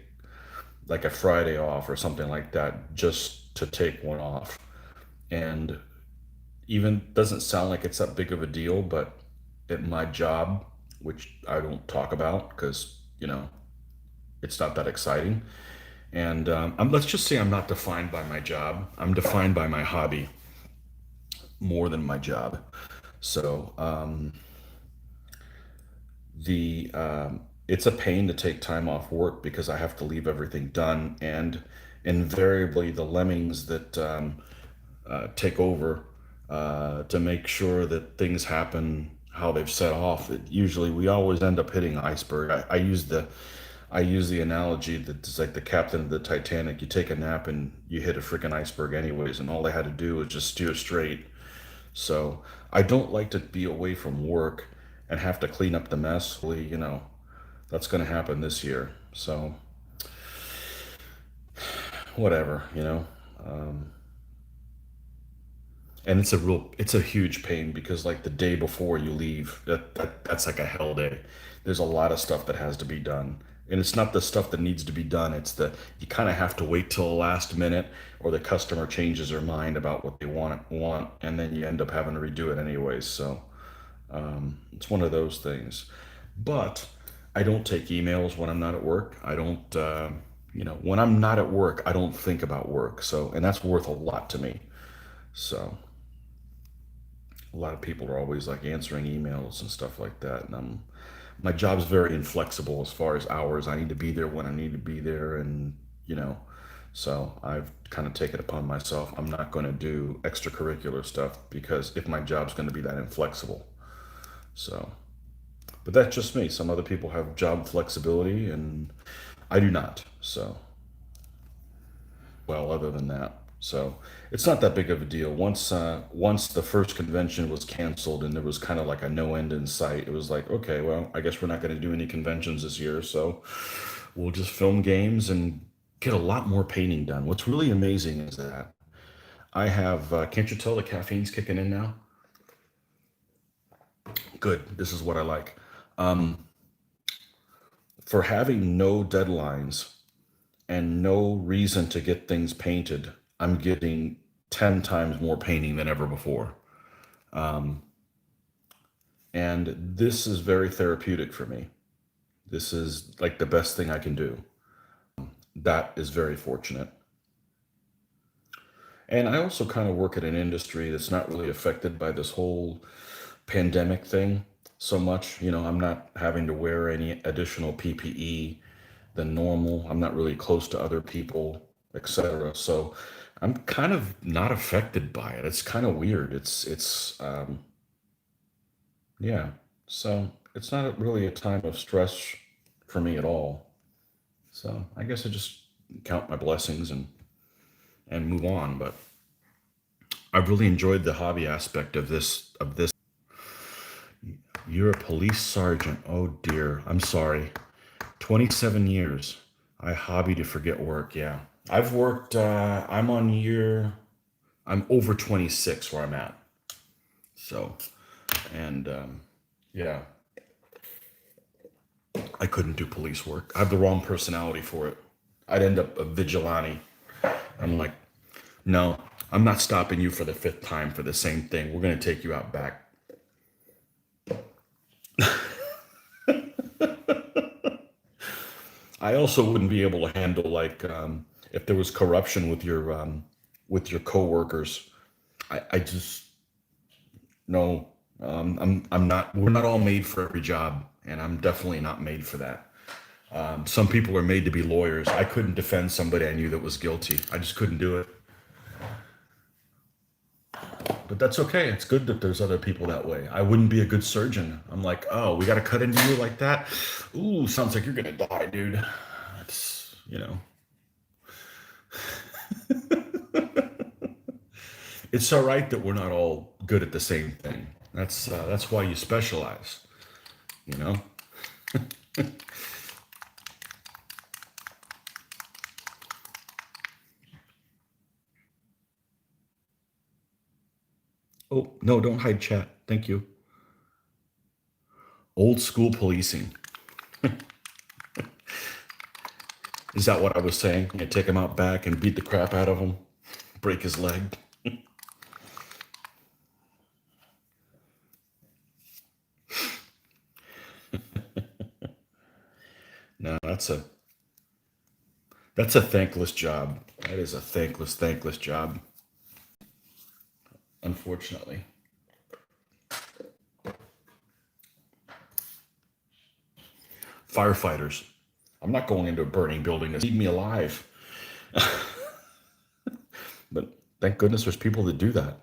like a Friday off or something like that just to take one off. And even doesn't sound like it's that big of a deal, but at my job, which I don't talk about because it's not that exciting. And let's just say I'm not defined by my job. I'm defined by my hobby more than my job. So the it's a pain to take time off work because I have to leave everything done, and invariably the lemmings that take over to make sure that things happen how they've set off. Usually, we always end up hitting an iceberg. I use the analogy that it's like the captain of the Titanic. You take a nap and you hit a freaking iceberg anyways, and all they had to do was just steer straight. So I don't like to be away from work and have to clean up the mess. That's going to happen this year. So whatever. And it's a huge pain because like the day before you leave, that's like a hell day. there's a lot of stuff that has to be done. And it's not the stuff that needs to be done. It's the, you kind of have to wait till the last minute or the customer changes their mind about what they want, and then you end up having to redo it anyways. So it's one of those things. But I don't take emails when I'm not at work. I don't, when I'm not at work, I don't think about work. So, and that's worth a lot to me. So a lot of people are always like answering emails and stuff like that. And my job's very inflexible as far as hours. I need to be there when I need to be there. And, you know, so I've kind of taken it upon myself. I'm not going to do extracurricular stuff because if my job's going to be that inflexible. So, but that's just me. Some other people have job flexibility and I do not. So, well, other than that. So it's not that big of a deal. Once the first convention was canceled and there was kind of like a no end in sight, it was like, okay, well, I guess we're not going to do any conventions this year, so we'll just film games and get a lot more painting done. What's really amazing is that I have, can't you tell the caffeine's kicking in now? Good. This is what I like. For having no deadlines and no reason to get things painted, I'm getting 10 times more painting than ever before. And this is very therapeutic for me. This is like the best thing I can do. That is very fortunate. And I also kind of work in an industry that's not really affected by this whole pandemic thing so much. You know, I'm not having to wear any additional PPE than normal. I'm not really close to other people, etc. So I'm kind of not affected by it. It's kind of weird. Yeah. So it's not really a time of stress for me at all. So I guess I just count my blessings and move on. But I've really enjoyed the hobby aspect of this. You're a police sergeant. Oh dear. I'm sorry. 27 years. I hobby to forget work. Yeah. I've worked, I'm over 26 where I'm at. So, and yeah, I couldn't do police work. I have the wrong personality for it. I'd end up a vigilante. I'm like, no, I'm not stopping you for the fifth time for the same thing. We're going to take you out back. I also wouldn't be able to handle like if there was corruption with your coworkers. I just no. I'm not. We're not all made for every job, and I'm definitely not made for that. Some people are made to be lawyers. I couldn't defend somebody I knew that was guilty. I just couldn't do it. But that's okay. It's good that there's other people that way. I wouldn't be a good surgeon. I'm like, oh, we got to cut into you like that. Ooh, sounds like you're gonna die, dude. It's it's all right that we're not all good at the same thing. That's why you specialize. You know. Oh no, don't hide chat. Thank you. Old school policing. Is that what I was saying? You take him out back and beat the crap out of him, break his leg. No, that's a thankless job. That is a thankless job. Unfortunately, firefighters. I'm not going into a burning building to keep me alive. But thank goodness there's people that do that.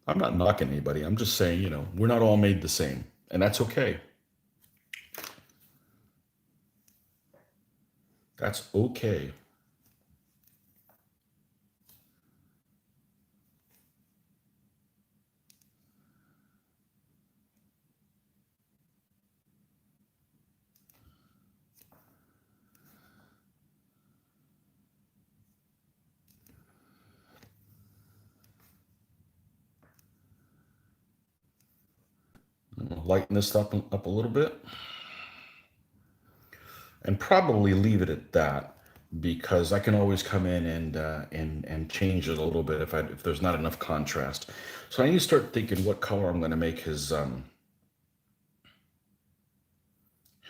I'm not knocking anybody. I'm just saying, we're not all made the same, and that's okay. That's okay. lighten this up a little bit and probably leave it at that because I can always come in and change it a little bit if there's not enough contrast. So I need to start thinking what color I'm going to make his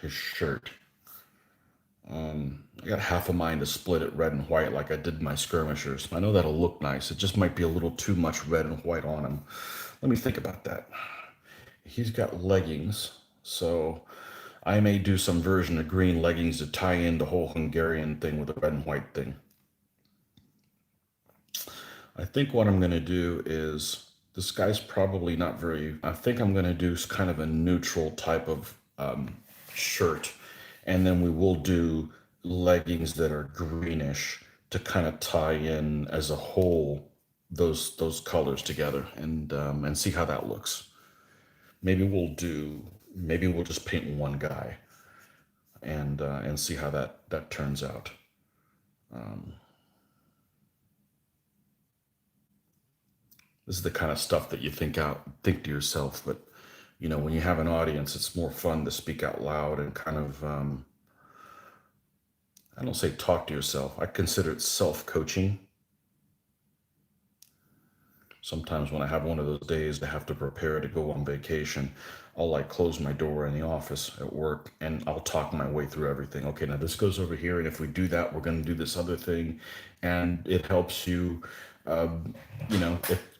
shirt. I got half a mind to split it red and white like I did my skirmishers. I know that'll look nice. It just might be a little too much red and white on him. Let me think about that. He's got leggings, so I may do some version of green leggings to tie in the whole Hungarian thing with the red and white thing. I think what I'm going to do is this guy's probably not very. I think I'm going to do kind of a neutral type of shirt, and then we will do leggings that are greenish to kind of tie in as a whole those colors together and see how that looks. Maybe we'll just paint one guy and see how that turns out. This is the kind of stuff that you think to yourself, but when you have an audience, it's more fun to speak out loud and kind of I don't say talk to yourself. I consider it self-coaching. Sometimes when I have one of those days I have to prepare to go on vacation, I'll like close my door in the office at work and I'll talk my way through everything. Okay, now this goes over here, and if we do that, we're going to do this other thing, and it helps you,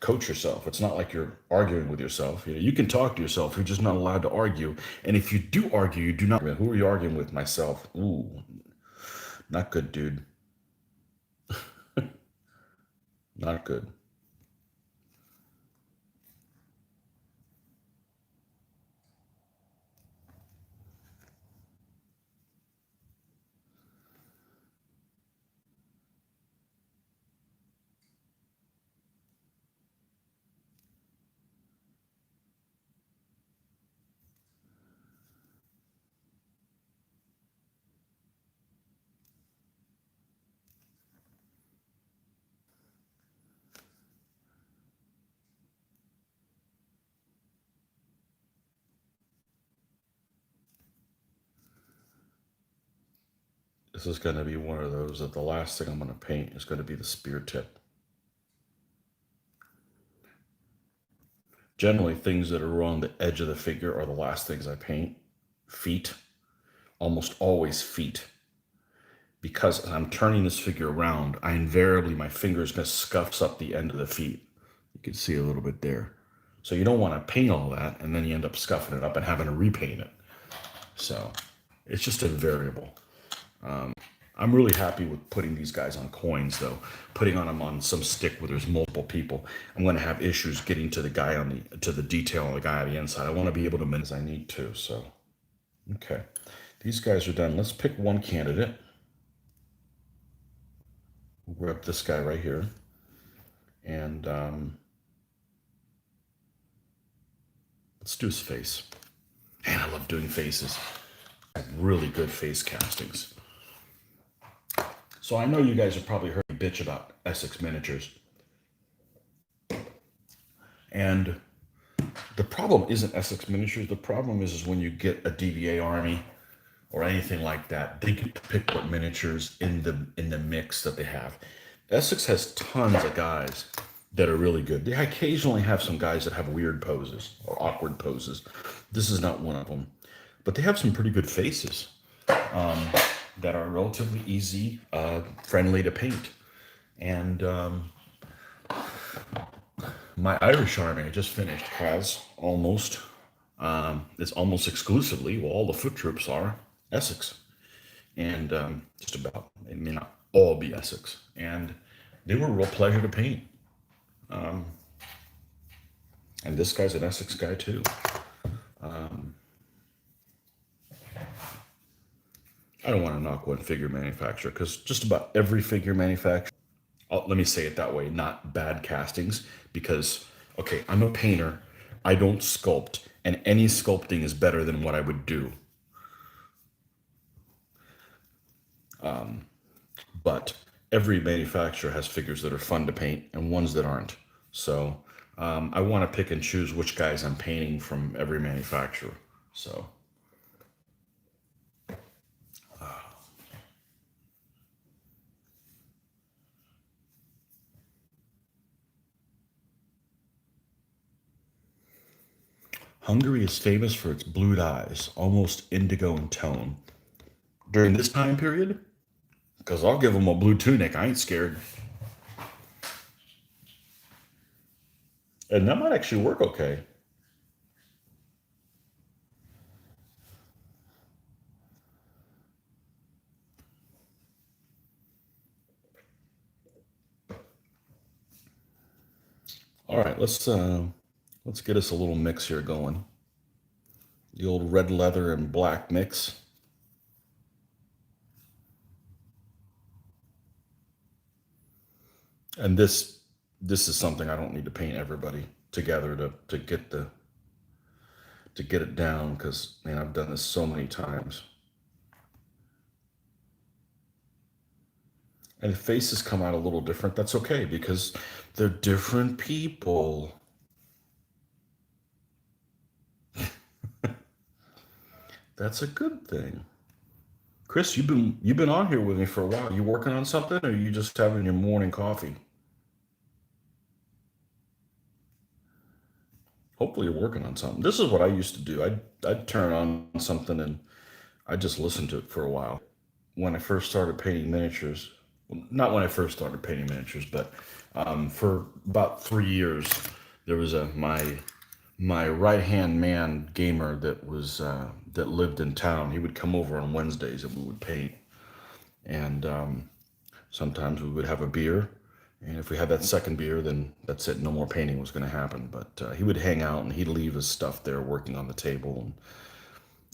coach yourself. It's not like you're arguing with yourself. You can talk to yourself. You're just not allowed to argue. And if you do argue, you do not. Who are you arguing with? Myself. Ooh, not good, dude. Not good. This is going to be one of those that the last thing I'm going to paint is going to be the spear tip. Generally, things that are on the edge of the figure are the last things I paint. Feet, almost always feet. Because as I'm turning this figure around, my finger's going to scuffs up the end of the feet. You can see a little bit there. So you don't want to paint all that, and then you end up scuffing it up and having to repaint it. So it's just a variable. I'm really happy with putting these guys on coins, though. Putting on them on some stick where there's multiple people, I'm going to have issues getting to the detail on the guy on the inside. I want to be able to minimize as I need to. So, okay, these guys are done. Let's pick one candidate. We'll grab this guy right here, and let's do his face. Man, I love doing faces. Really good face castings. So I know you guys have probably heard me bitch about Essex miniatures. And the problem isn't Essex miniatures. The problem is when you get a DVA army or anything like that, they get to pick what miniatures in the mix that they have. Essex has tons of guys that are really good. They occasionally have some guys that have weird poses or awkward poses. This is not one of them. But they have some pretty good faces that are relatively easy, friendly to paint. And my Irish army I just finished has it's almost exclusively, well, all the foot troops are Essex. And just about, they may not all be Essex. And they were a real pleasure to paint. And this guy's an Essex guy too. I don't want to knock one figure manufacturer because just about every figure manufacturer, let me say it that way, not bad castings, because, okay, I'm a painter, I don't sculpt, and any sculpting is better than what I would do. But every manufacturer has figures that are fun to paint and ones that aren't. So I want to pick and choose which guys I'm painting from every manufacturer. So Hungary is famous for its blue dyes, almost indigo in tone. During this time period, because I'll give them a blue tunic. I ain't scared. And that might actually work okay. All right, let's get us a little mix here going. The old red leather and black mix. And this is something I don't need to paint everybody together to get it down because man, I've done this so many times. And if faces come out a little different, that's okay because they're different people. That's a good thing. Chris, you've been on here with me for a while. You working on something or are you just having your morning coffee? Hopefully you're working on something. This is what I used to do. I'd turn on something and I just listened to it for a while. When I first started painting miniatures, well, not when I first started painting miniatures, but for about 3 years, there was my right hand man gamer that lived in town. He would come over on Wednesdays and we would paint, and sometimes we would have a beer. And if we had that second beer, then that's it. No more painting was going to happen. But he would hang out and he'd leave his stuff there working on the table. And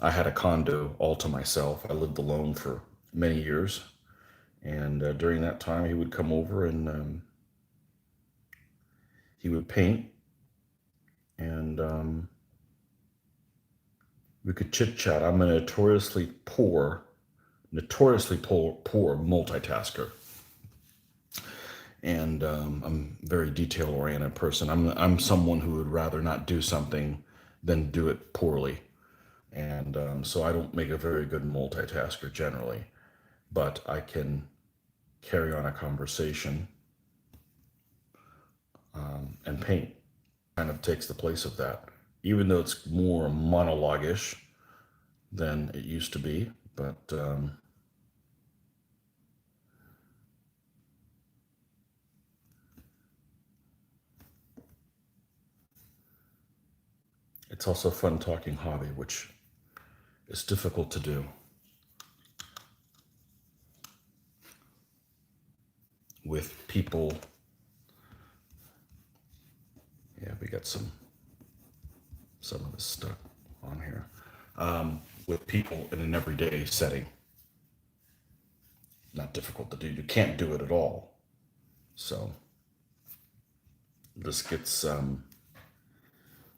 I had a condo all to myself. I lived alone for many years. And during that time, he would come over and he would paint, and we could chit chat. I'm a notoriously poor multitasker, and I'm a very detail oriented person. I'm someone who would rather not do something than do it poorly, and so I don't make a very good multitasker generally, but I can carry on a conversation and paint. Kind of takes the place of that, even though it's more monologue-ish than it used to be. But it's also fun talking hobby, which is difficult to do with people. Yeah, we got some of this stuff on here with people in an everyday setting. Not difficult to do. You can't do it at all. So this gets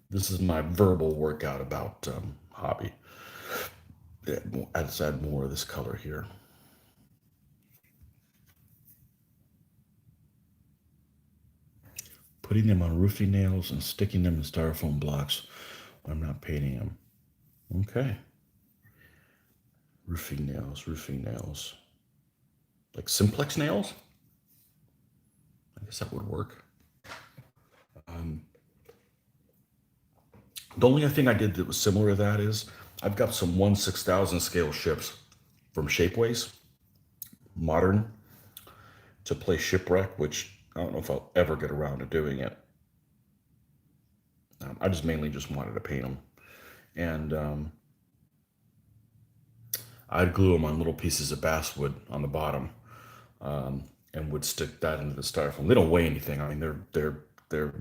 this is my verbal workout about hobby. Yeah, let's add more of this color here. Putting them on roofing nails and sticking them in styrofoam blocks. I'm not painting them. Okay. Roofing nails, roofing nails. Like simplex nails? I guess that would work. The only thing I did that was similar to that is I've got some 1/6000 scale ships from Shapeways, modern, to play Shipwreck, which I don't know if I'll ever get around to doing it. I just mainly just wanted to paint them. And I'd glue them on little pieces of basswood on the bottom, and would stick that into the styrofoam. They don't weigh anything. I mean, they're they're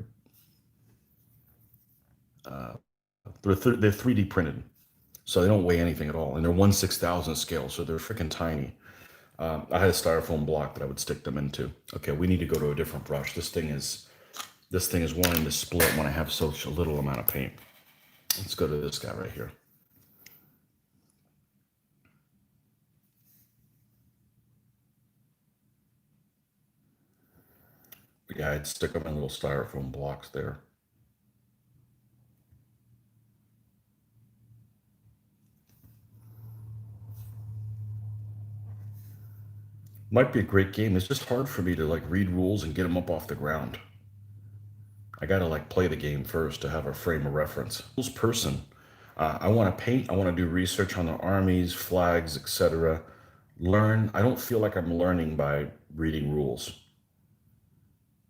3D printed, so they don't weigh anything at all, and they're 1/6000 scale, so they're freaking tiny. I had a styrofoam block that I would stick them into. Okay, we need to go to a different brush. This thing is wanting to split when I have such a little amount of paint. Let's go to this guy right here. Yeah, I'd stick them in little styrofoam blocks there. Might be a great game. It's just hard for me to like read rules and get them up off the ground. I gotta like play the game first to have a frame of reference. Rules person. I want to paint. I want to do research on the armies, flags, etc. Learn. I don't feel like I'm learning by reading rules.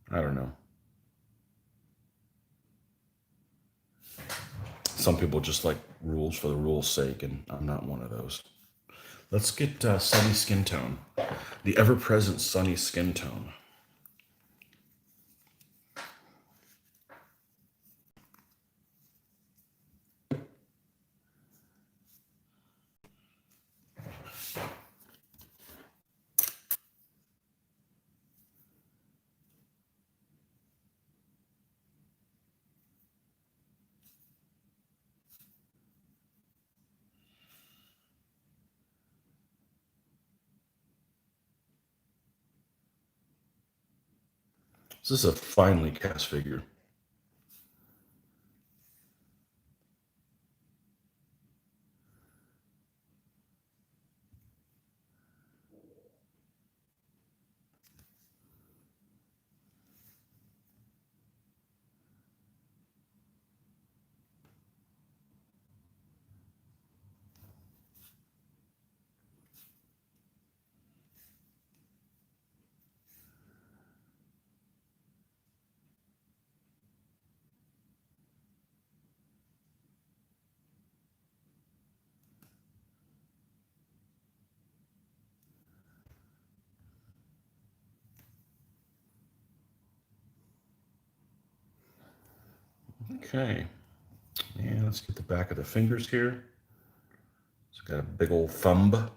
I don't know. Some people just like rules for the rules' sake, and I'm not one of those. Let's get sunny skin tone. The ever-present sunny skin tone. This is a finely cast figure. Okay. And let's get the back of the fingers here. It's got a big old thumb.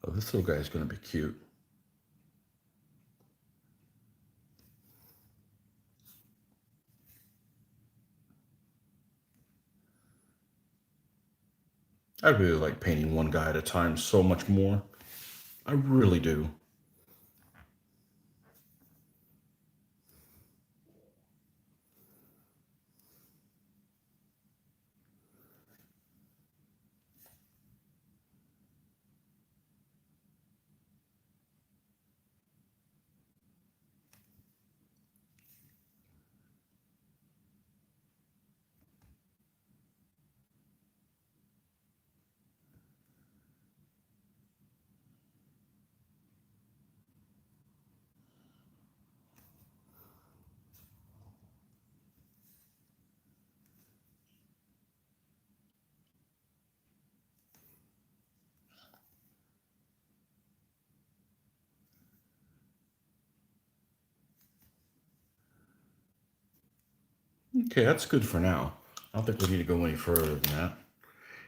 Oh, this little guy is going to be cute. I really like painting one guy at a time so much more. I really do. Okay, that's good for now. I don't think we need to go any further than that.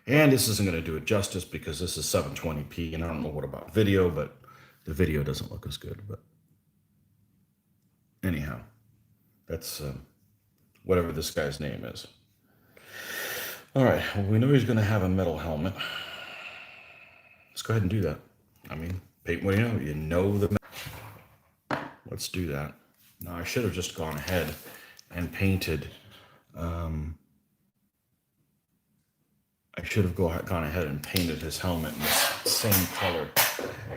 And this isn't going to do it justice because this is 720p, and I don't know what about video, but the video doesn't look as good. But anyhow, that's whatever this guy's name is. All right, well, we know he's going to have a metal helmet. Let's go ahead and do that. I mean, paint what you know. You know the. Let's do that. Now, I should have just gone ahead and painted. I should have gone ahead and painted his helmet in the same color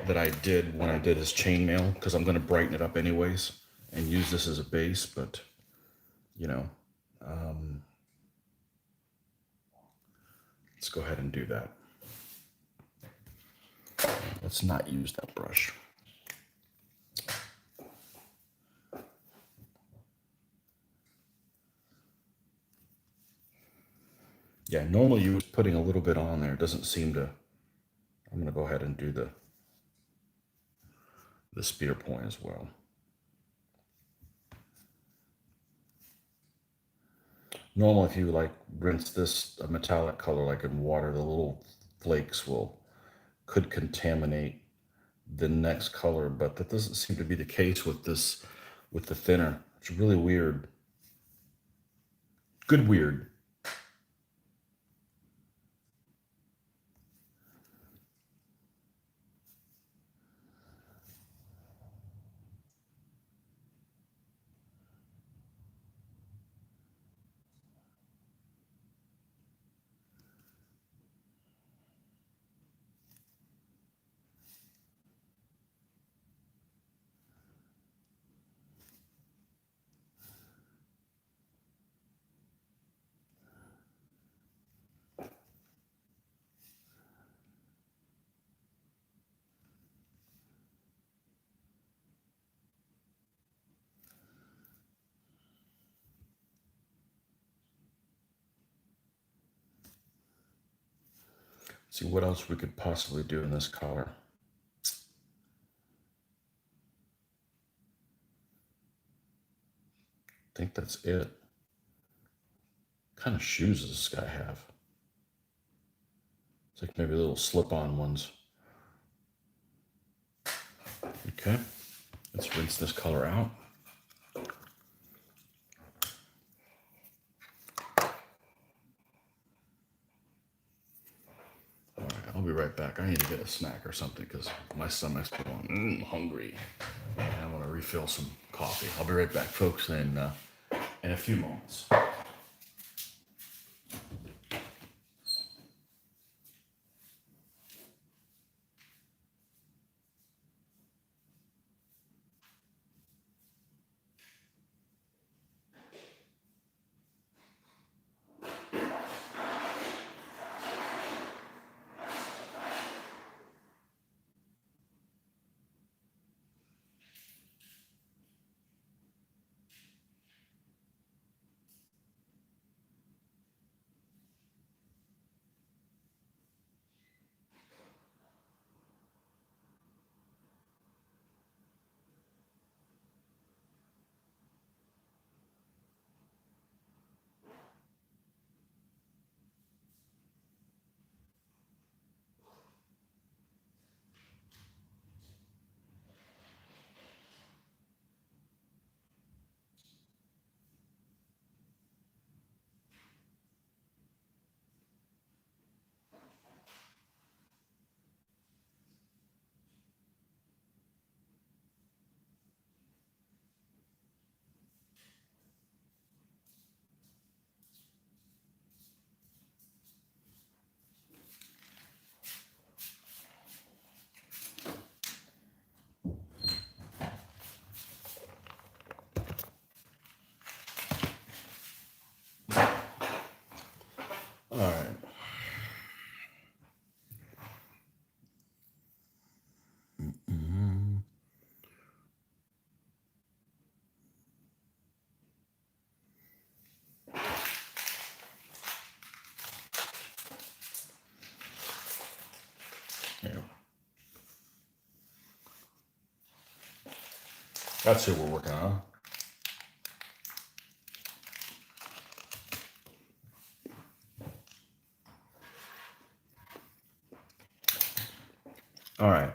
that I did when I did his chainmail, because I'm going to brighten it up anyways and use this as a base, but, you know, let's go ahead and do that. Let's not use that brush. Yeah, normally you was putting a little bit on there. It doesn't seem to. I'm going to go ahead and do the spear point as well. Normally, if you like rinse this a metallic color like in water, the little flakes could contaminate the next color, but that doesn't seem to be the case with this, with the thinner. It's really weird. Good weird. See what else we could possibly do in this color. I think that's it. What kind of shoes does this guy have? It's like maybe little slip-on ones. Okay, let's rinse this color out. All right, I'll be right back. I need to get a snack or something because my stomach's going hungry. And I want to refill some coffee. I'll be right back, folks, in a few moments. All right. Yeah. That's who we're working on. All right.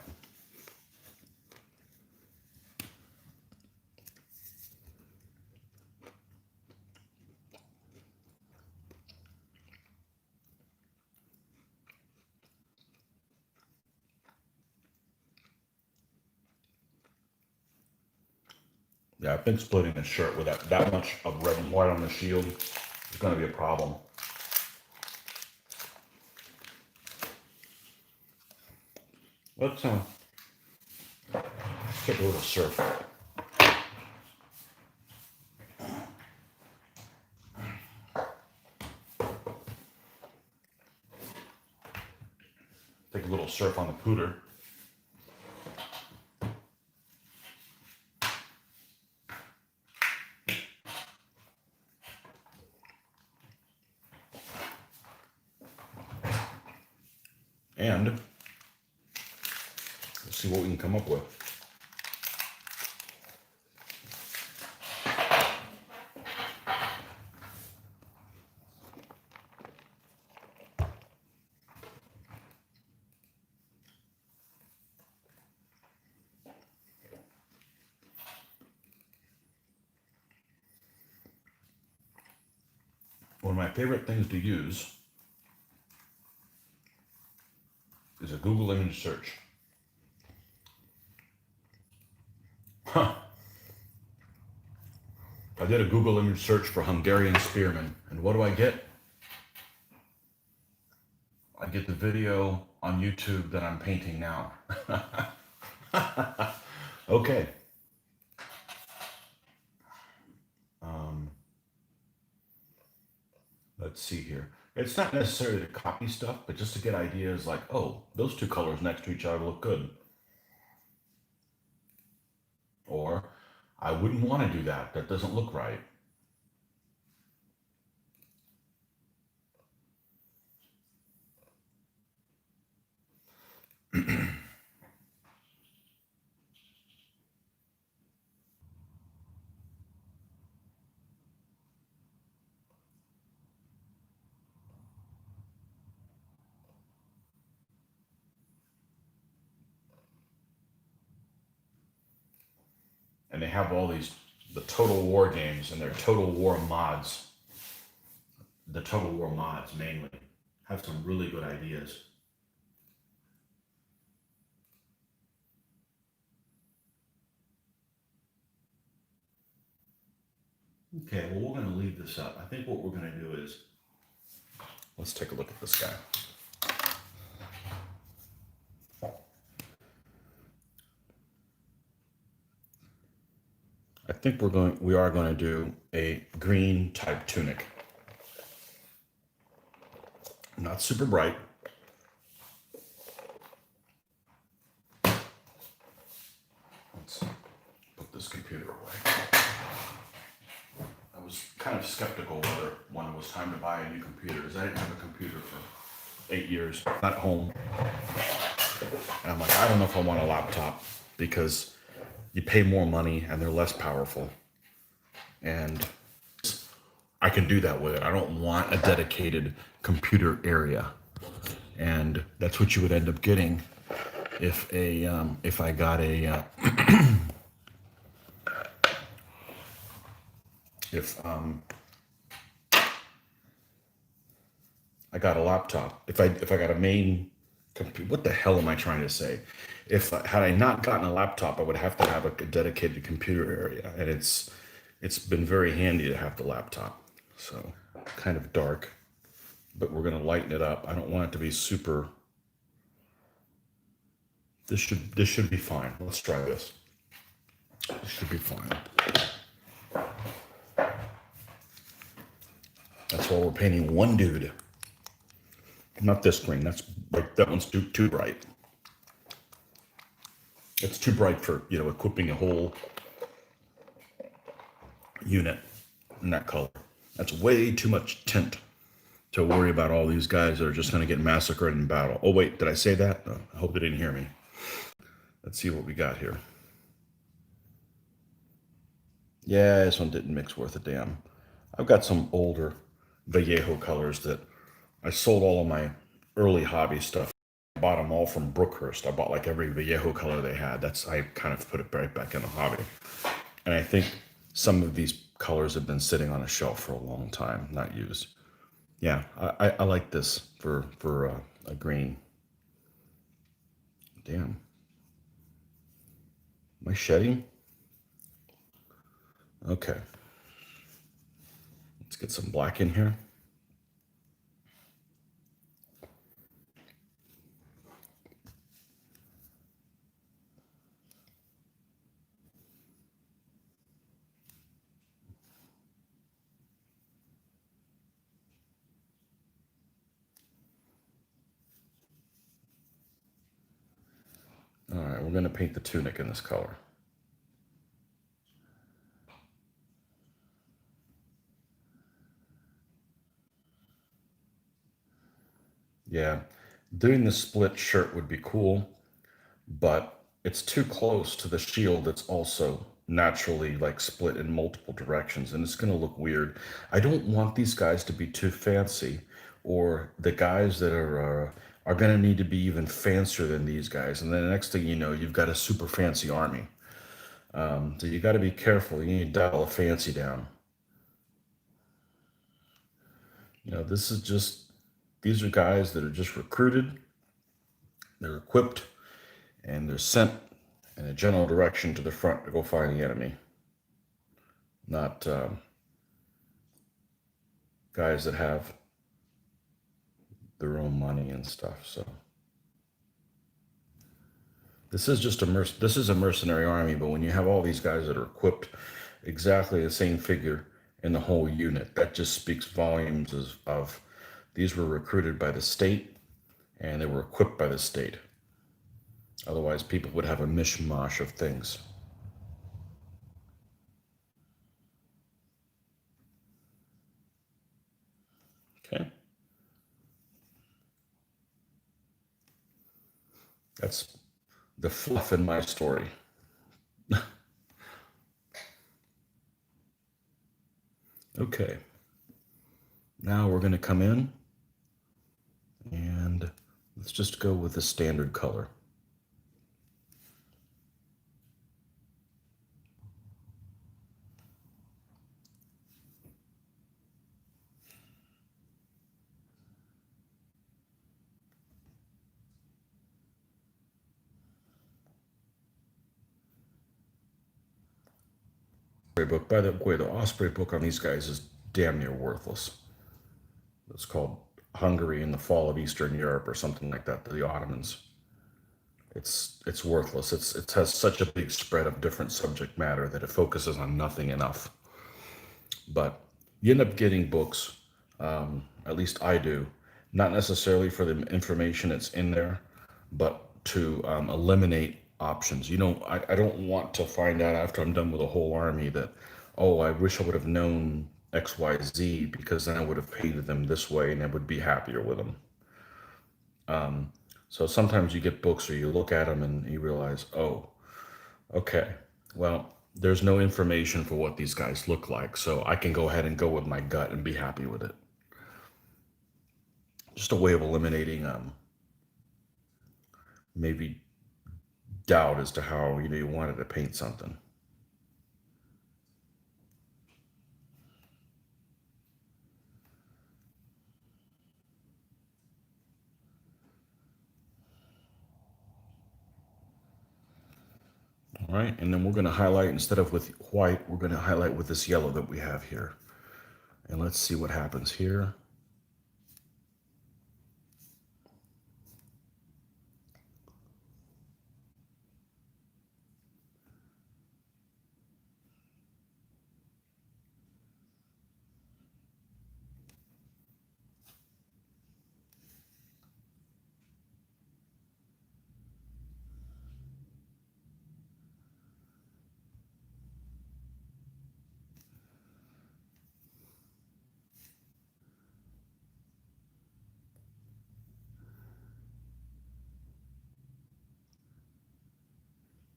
Yeah, I think splitting a shirt with that much of red and white on the shield is going to be a problem. Let's take a little surf. Take a little surf on the pooter. And let's see what we can come up with. One of my favorite things to use is a Google image search. Huh. I did a Google image search for Hungarian Spearmen, and what do I get? I get the video on YouTube that I'm painting now. Okay. Let's see here. It's not necessarily to copy stuff, but just to get ideas like, oh, those two colors next to each other look good. Or, I wouldn't want to do that. That doesn't look right. And they have all these, the Total War games and their Total War mods. The Total War mods mainly have some really good ideas. Okay, well, we're going to leave this up. I think what we're going to do is, let's take a look at this guy. I think we are going to do a green type tunic. Not super bright. Let's put this computer away. I was kind of skeptical whether when it was time to buy a new computer, because I didn't have a computer for 8 years at home. And I'm like, I don't know if I want a laptop because you pay more money and they're less powerful. And I can do that with it. I don't want a dedicated computer area. And that's what you would end up getting if I got a I got a laptop. If I got a main computer, what the hell am I trying to say? Had I not gotten a laptop, I would have to have a dedicated computer area, and it's been very handy to have the laptop. So kind of dark, but we're gonna lighten it up. I don't want it to be super. This should be fine. Let's try this. This should be fine. That's why we're painting one dude. Not this green. That's like that one's too bright. It's too bright for equipping a whole unit in that color. That's way too much tint to worry about all these guys that are just going to get massacred in battle. Oh wait, did I say that? No, I hope they didn't hear me. Let's see what we got here. Yeah, this one didn't mix worth a damn. I've got some older Vallejo colors that I sold all of my early hobby stuff. I bought them all from Brookhurst. I bought like every Vallejo color they had. I kind of put it right back in the hobby. And I think some of these colors have been sitting on a shelf for a long time, not used. Yeah, I like this for a green. Damn. Am I shedding? Okay. Let's get some black in here. All right, we're going to paint the tunic in this color. Yeah, Doing the split shirt would be cool, but it's too close to the shield that's also naturally like split in multiple directions, and it's going to look weird. I don't want these guys to be too fancy, or the guys that are going to need to be even fancier than these guys, and then the next thing you know, you've got a super fancy army. So you got to be careful. You need to dial the fancy down. This is just, these are guys that are just recruited, they're equipped, and they're sent in a general direction to the front to go find the enemy. Not guys that have their own money and stuff. So this is just this is a mercenary army, but when you have all these guys that are equipped exactly the same figure in the whole unit, that just speaks volumes of these were recruited by the state and they were equipped by the state. Otherwise, people would have a mishmash of things. Okay. That's the fluff in my story. Okay. Now we're going to come in and let's just go with the standard color. Book. By the way, the Osprey book on these guys is damn near worthless. It's called Hungary in the Fall of Eastern Europe or something like that, the Ottomans. It's worthless. It has such a big spread of different subject matter that it focuses on nothing enough. But you end up getting books, at least I do, not necessarily for the information that's in there, but to eliminate options. I don't want to find out after I'm done with a whole army that, oh, I wish I would have known XYZ because then I would have painted them this way and I would be happier with them. So sometimes you get books or you look at them and you realize, oh, okay, well, there's no information for what these guys look like, so I can go ahead and go with my gut and be happy with it. Just a way of eliminating maybe doubt as to how you wanted to paint something. All right, and then we're going to highlight, instead of with white, we're going to highlight with this yellow that we have here. And let's see what happens here.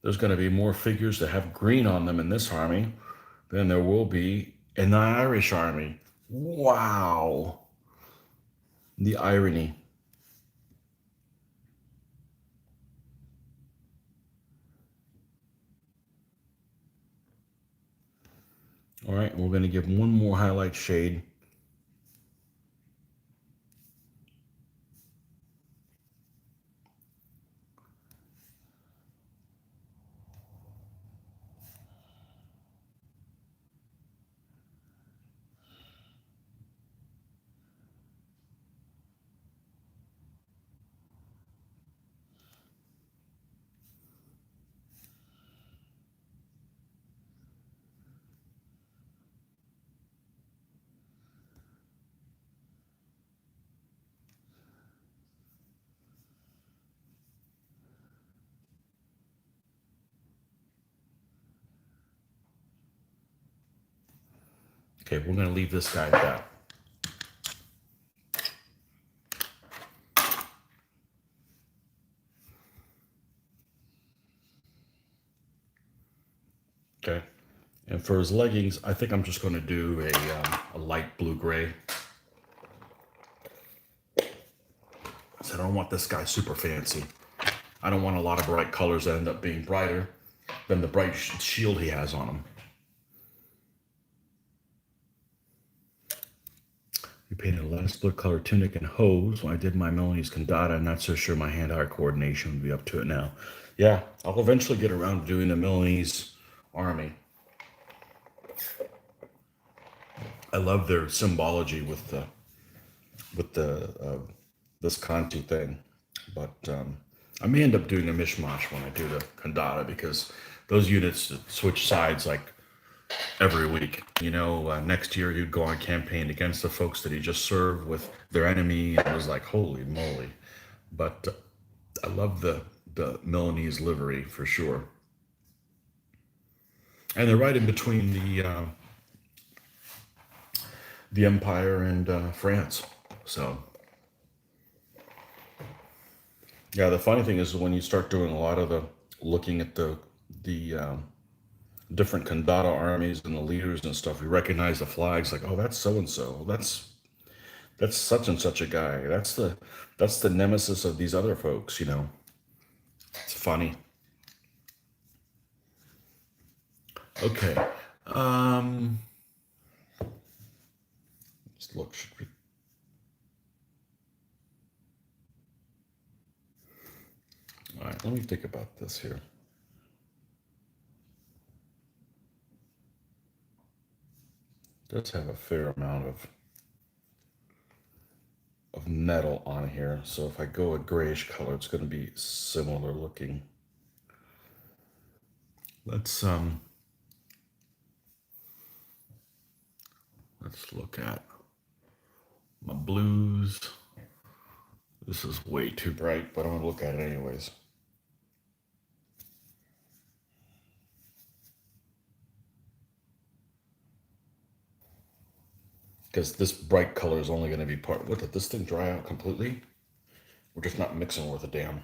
There's going to be more figures that have green on them in this army than there will be in the Irish army. Wow. The irony. All right, we're going to give one more highlight shade. Okay, we're going to leave this guy at that. Okay. And for his leggings, I think I'm just going to do a light blue-gray. So I don't want this guy super fancy. I don't want a lot of bright colors that end up being brighter than the bright shield he has on him. We painted a light split color tunic and hose. When I did my Milanese Condata, I'm not so sure my hand-eye coordination would be up to it now. Yeah, I'll eventually get around to doing the Milanese army. I love their symbology with the this Kantu thing, but I may end up doing a mishmash when I do the Condata because those units switch sides like every week. You know, next year he'd go on campaign against the folks that he just served with their enemy, and it was like, holy moly. But I love the Milanese livery for sure. And they're right in between the Empire and France. So, yeah, the funny thing is when you start doing a lot of the looking at the different Condata armies and the leaders and stuff, you recognize the flags like, oh, that's so and so. That's such and such a guy. That's the nemesis of these other folks. You know, it's funny. Okay, let's look. Should we? All right, let me think about this here. Does have a fair amount of metal on here, so if I go a grayish color, it's going to be similar looking. Let's look at my blues. This is way too bright, but I'm gonna look at it anyways. Because this bright color is only going to be part. What, did this thing dry out completely? We're just not mixing worth a damn.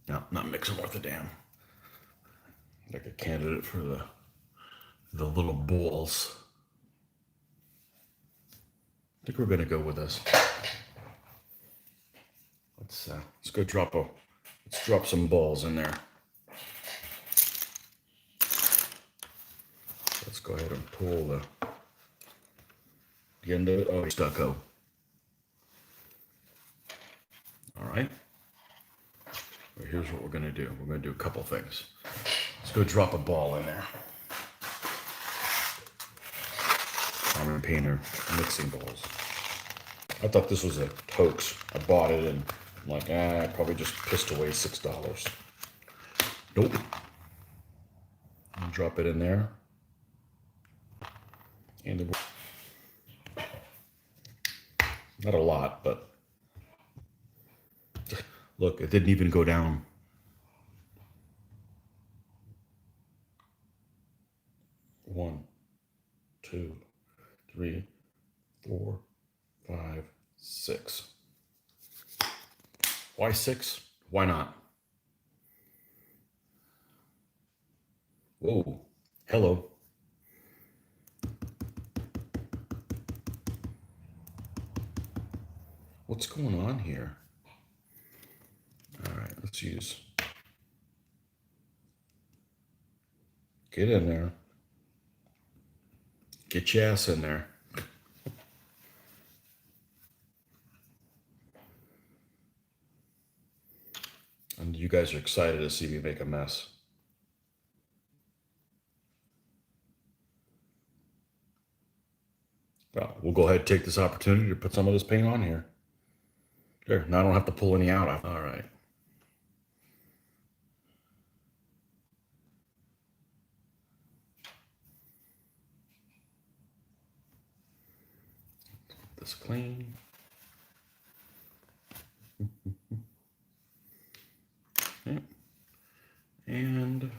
No, not mixing worth a damn. Like a candidate for the little balls. I think we're gonna go with this. Let's go let's drop some balls in there. Let's go ahead and pull the end of it. Oh, stucco. All right. Well, here's what we're gonna do. We're gonna do a couple things. Let's go drop a ball in there. Common painter mixing balls. I thought this was a hoax. I bought it and I'm like, I probably just pissed away $6. Nope. Drop it in there. And not a lot, but look, it didn't even go down. One, two, three, four, five, six. Why six? Why not? Whoa. Hello. What's going on here? All right, let's use. Get in there. Get your ass in there. And you guys are excited to see me make a mess. Well, we'll go ahead and take this opportunity to put some of this paint on here. There, now I don't have to pull any out. All right. This clean. Okay. And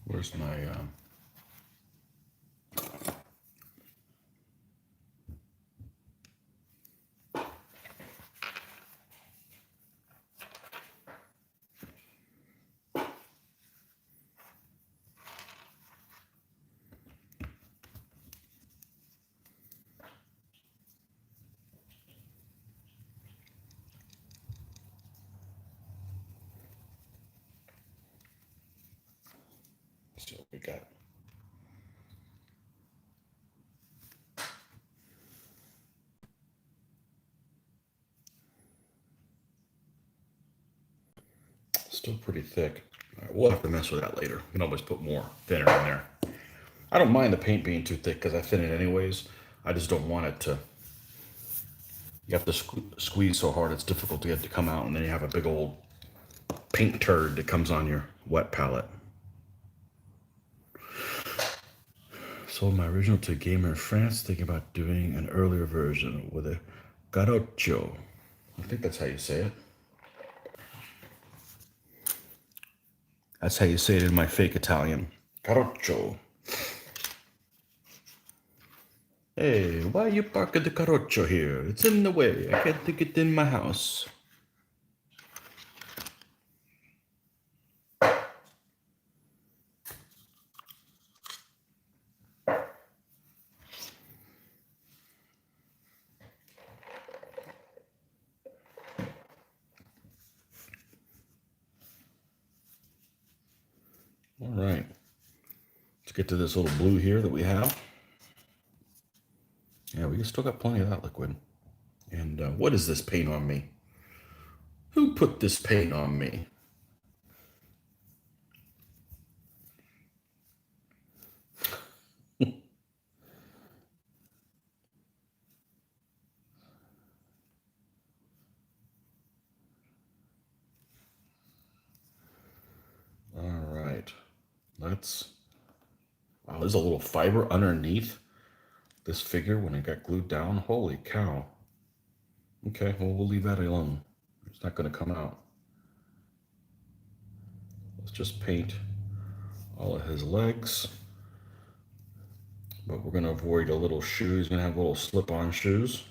where's my Let's see what we got. Still pretty thick. All right, we'll have to mess with that later. We can always put more thinner in there. I don't mind the paint being too thick because I thin it anyways. I just don't want it to. You have to squeeze so hard it's difficult to get it to come out, and then you have a big old paint turd that comes on your wet palette. Sold my original to a gamer in France, thinking about doing an earlier version with a garoccio. I think that's how you say it. That's how you say it in my fake Italian. Garoccio. Hey, why you parking the Caroccio here? It's in the way. I can't take it in my house. All right. Let's get to this little blue here that we have. Yeah, we still got plenty of that liquid. And what is this paint on me? Who put this paint on me? All right. Let's. Wow, there's a little fiber underneath this figure when it got glued down. Holy cow. Okay, well, we'll leave that alone. It's not going to come out. Let's just paint all of his legs. But we're going to avoid a little shoe. He's going to have little slip-on shoes.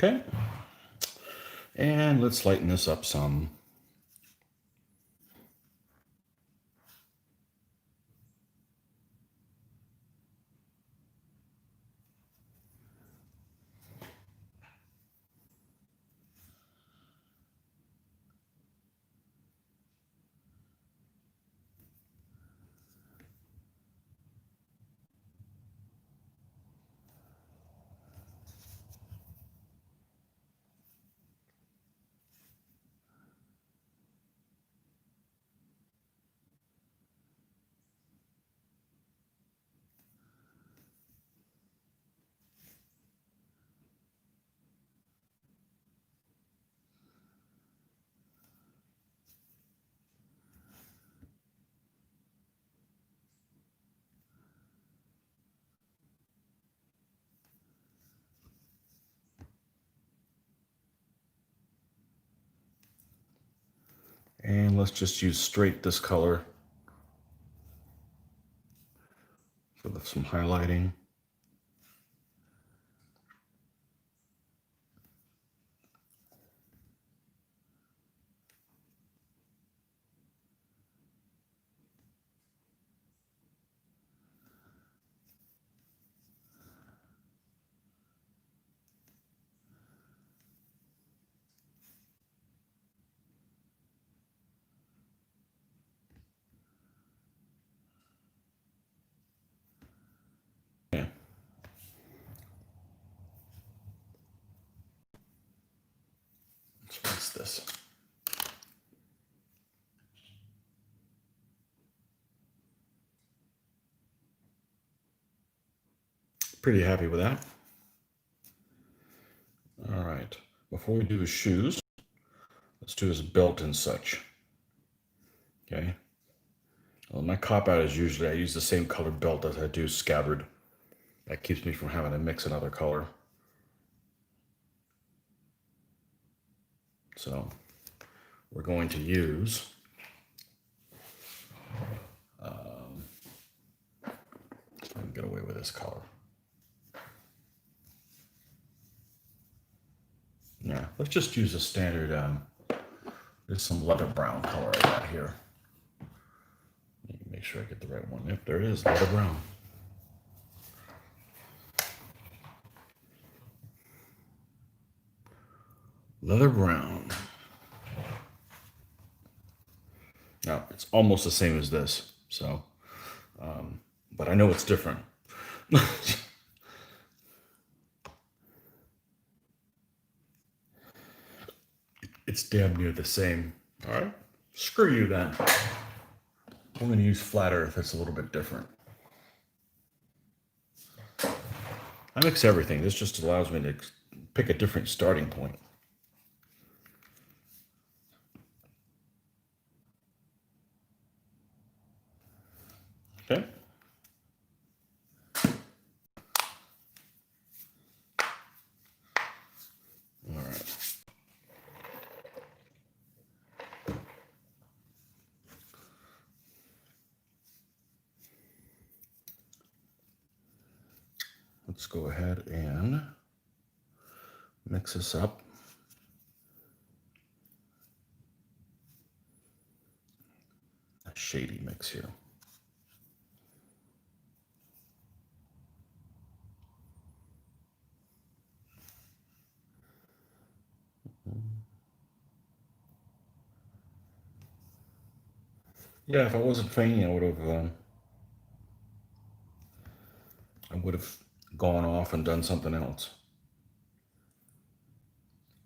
Okay. And let's lighten this up some. And let's just use straight this color for some highlighting. Yeah. What's this? Pretty happy with that. All right. Before we do his shoes, let's do his belt and such. Okay. Well, my cop out is usually I use the same color belt as I do scabbard. That keeps me from having to mix another color. So we're going to use I can get away with this color. Yeah, let's just use a standard, there's some leather brown color I got here. Make sure I get the right one. Yep, there it is, leather brown. Leather brown. Now, it's almost the same as this, so, but I know it's different. It's damn near the same. All right, screw you then. I'm going to use flat earth. It's a little bit different. I mix everything. This just allows me to pick a different starting point. Okay. All right. Let's go ahead and mix this up. A shady mix here. Yeah, if I wasn't fainting, I would have gone off and done something else.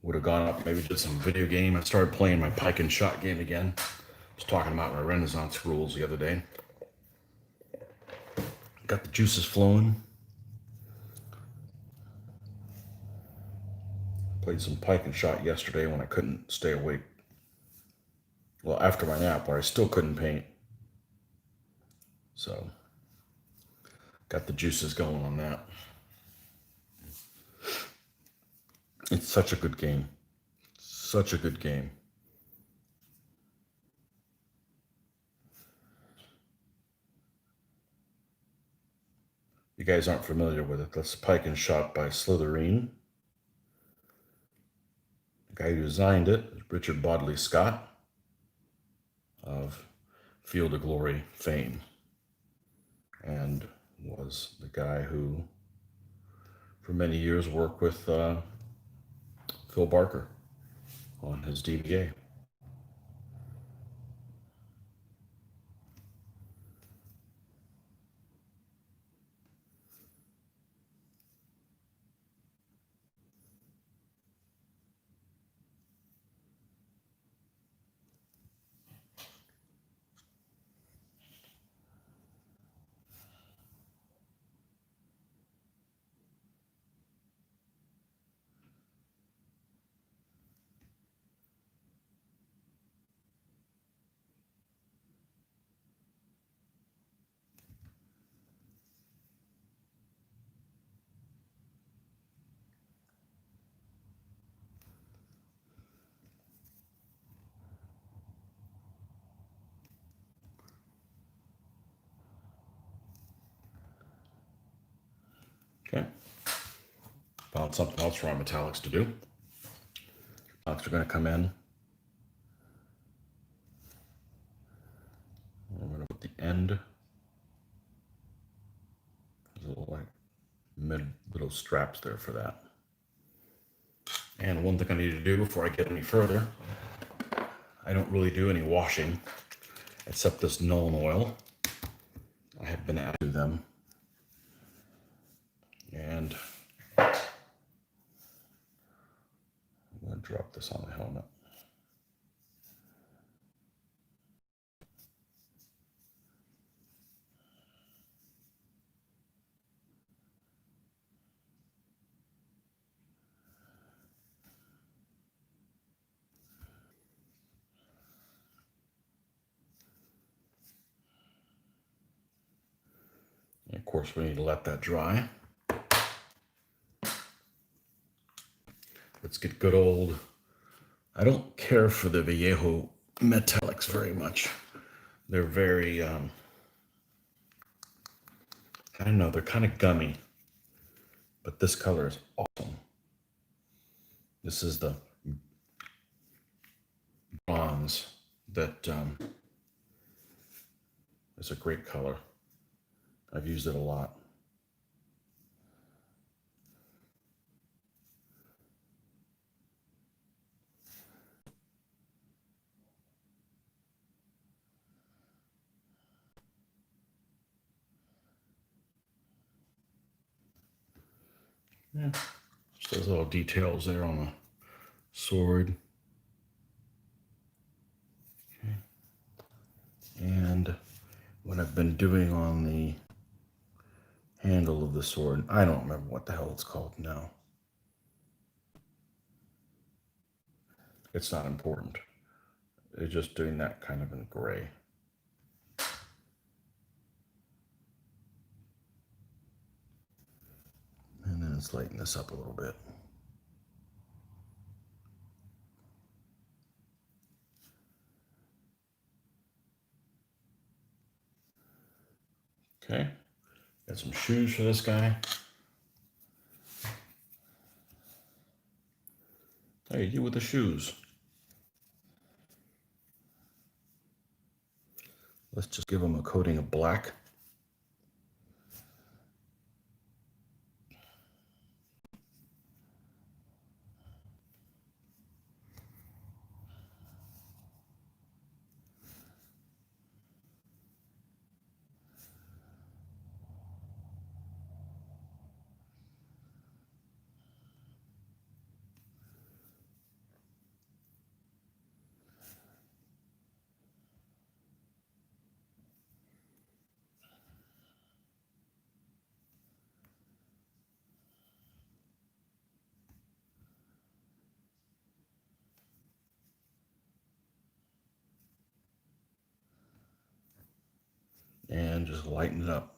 Would have gone up, maybe did some video game. I started playing my pike and shot game again. I was talking about my Renaissance rules the other day. Got the juices flowing. Played some pike and shot yesterday when I couldn't stay awake. Well, after my nap, where I still couldn't paint. So, got the juices going on that. It's such a good game. Such a good game. You guys aren't familiar with it. That's Pike and Shot by Slytherin. The guy who designed it is Richard Bodley Scott of Field of Glory fame, and was the guy who, for many years, worked with Phil Barker on his DBA. Okay. Found something else for our metallics to do. Metallics are going to come in. I'm going to put the end. There's a little like little straps there for that. And one thing I need to do before I get any further, I don't really do any washing except this Nuln oil. I have been adding them. And I'm going to drop this on the helmet. course, we need to let that dry. Let's get good old, I don't care for the Viejo metallics very much. They're very, I don't know, they're kind of gummy. But this color is awesome. This is the bronze that is a great color. I've used it a lot. Yeah, just those little details there on the sword. Okay. And what I've been doing on the handle of the sword, I don't remember what the hell it's called now. It's not important. It's just doing that kind of in gray. And then let's lighten this up a little bit. Okay, got some shoes for this guy. Hey, you with the shoes. Let's just give him a coating of black. And just lighten it up.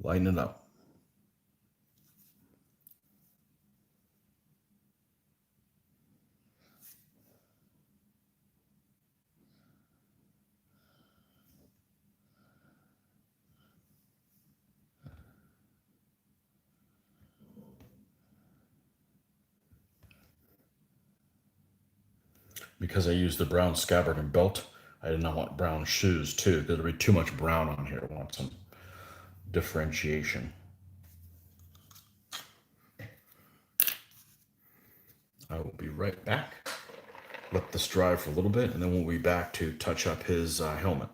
Lighten it up. Because I used the brown scabbard and belt, I did not want brown shoes too, because there'd be too much brown on here. I want some differentiation. I will be right back. Let this dry for a little bit, and then we'll be back to touch up his helmet.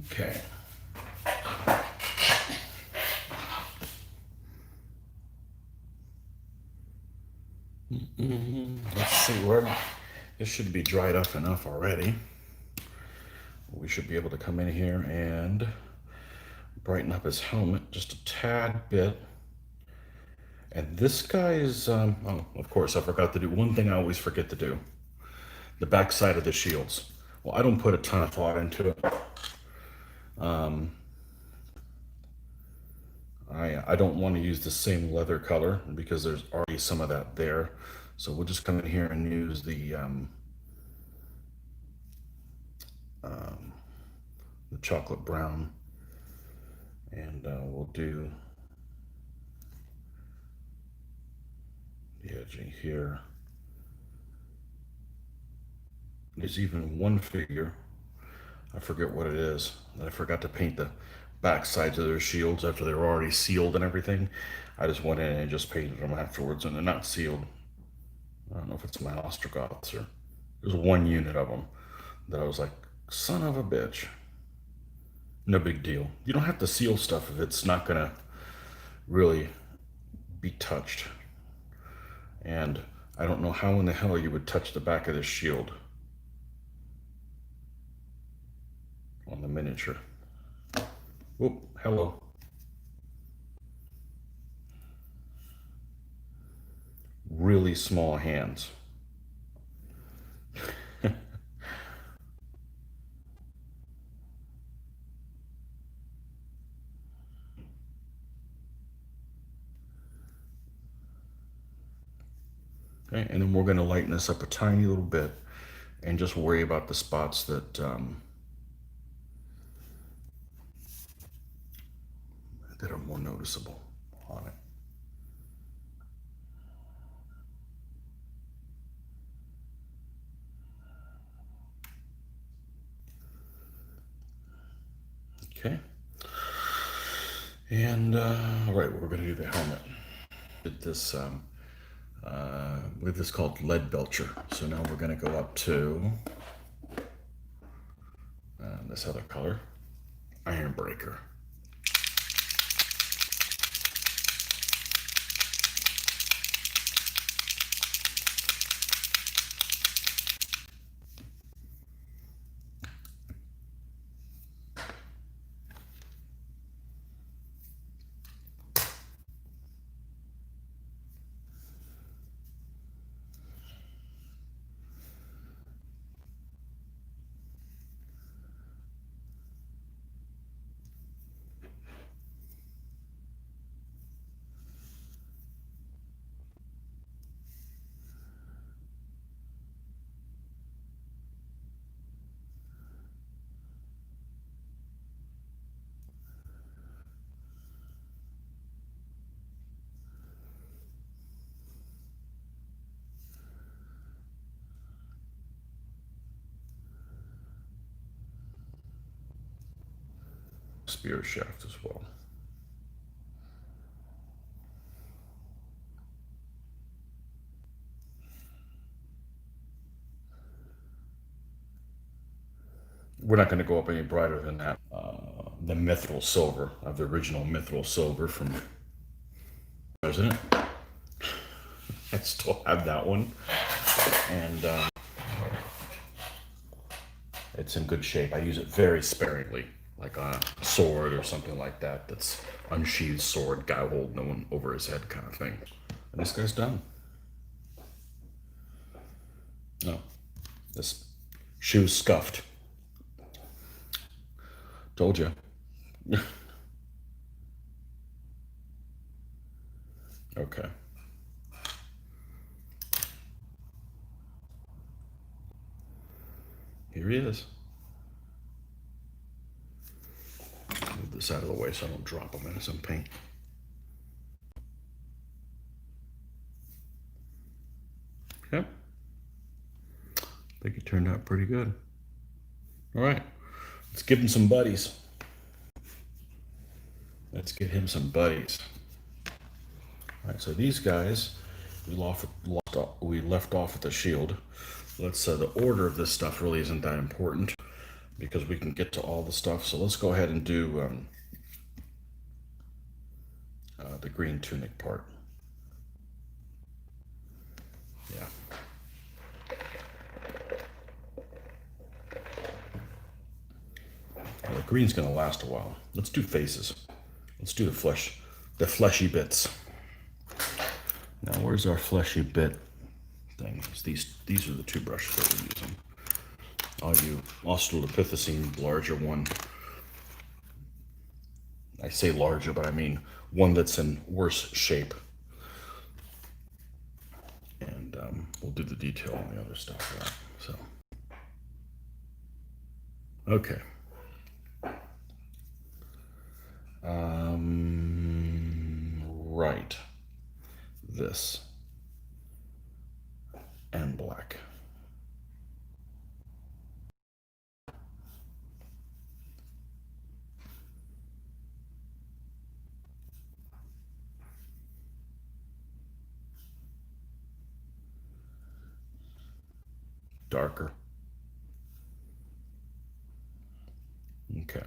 Okay. Let's see where this should be dried up enough already. We should be able to come in here and brighten up his helmet just a tad bit. And this guy is, oh, of course, I forgot to do one thing I always forget to do. The back side of the shields. Well, I don't put a ton of thought into it. I don't want to use the same leather color because there's already some of that there. So we'll just come in here and use the chocolate brown, and we'll do the edging here. There's even one figure, I forget what it is, that I forgot to paint the back sides of their shields after they were already sealed and everything. I just went in and just painted them afterwards, and they're not sealed. I don't know if it's my Ostrogoths or there's one unit of them that I was like, son of a bitch. No big deal. You don't have to seal stuff if it's not gonna really be touched. And I don't know how in the hell you would touch the back of this shield on the miniature. Whoop, hello. Really small hands. Okay, and then we're going to lighten this up a tiny little bit and just worry about the spots that that are more noticeable on it. Okay. And all right, we're going to do the helmet. Did this with this called Lead Belcher. So now we're going to go up to this other color, Iron Breaker. Spear shaft as well. We're not going to go up any brighter than that. The mithril silver, of the original mithril silver from, isn't it? I still have that one, and it's in good shape. I use it very sparingly, like on a sword or something like that. That's unsheathed sword, guy holding one over his head kind of thing. And this guy's done. No, this shoe's scuffed. Told you. Okay. Here he is. Move this out of the way so I don't drop him into some paint. Yep. I think it turned out pretty good. All right. Let's give him some buddies. Let's get him some buddies. All right, so these guys, we left off with the shield. The order of this stuff really isn't that important. because we can get to all the stuff. So let's go ahead and do the green tunic part. Yeah. Well, the green's gonna last a while. Let's do faces. Let's do the fleshy bits. Now, where's our fleshy bit thing? These are the two brushes that we're using. I'll use Australopithecine, larger one. I say larger, but I mean one that's in worse shape. And we'll do the detail on the other stuff. Right? So, okay. Right. This and black. Darker. Okay.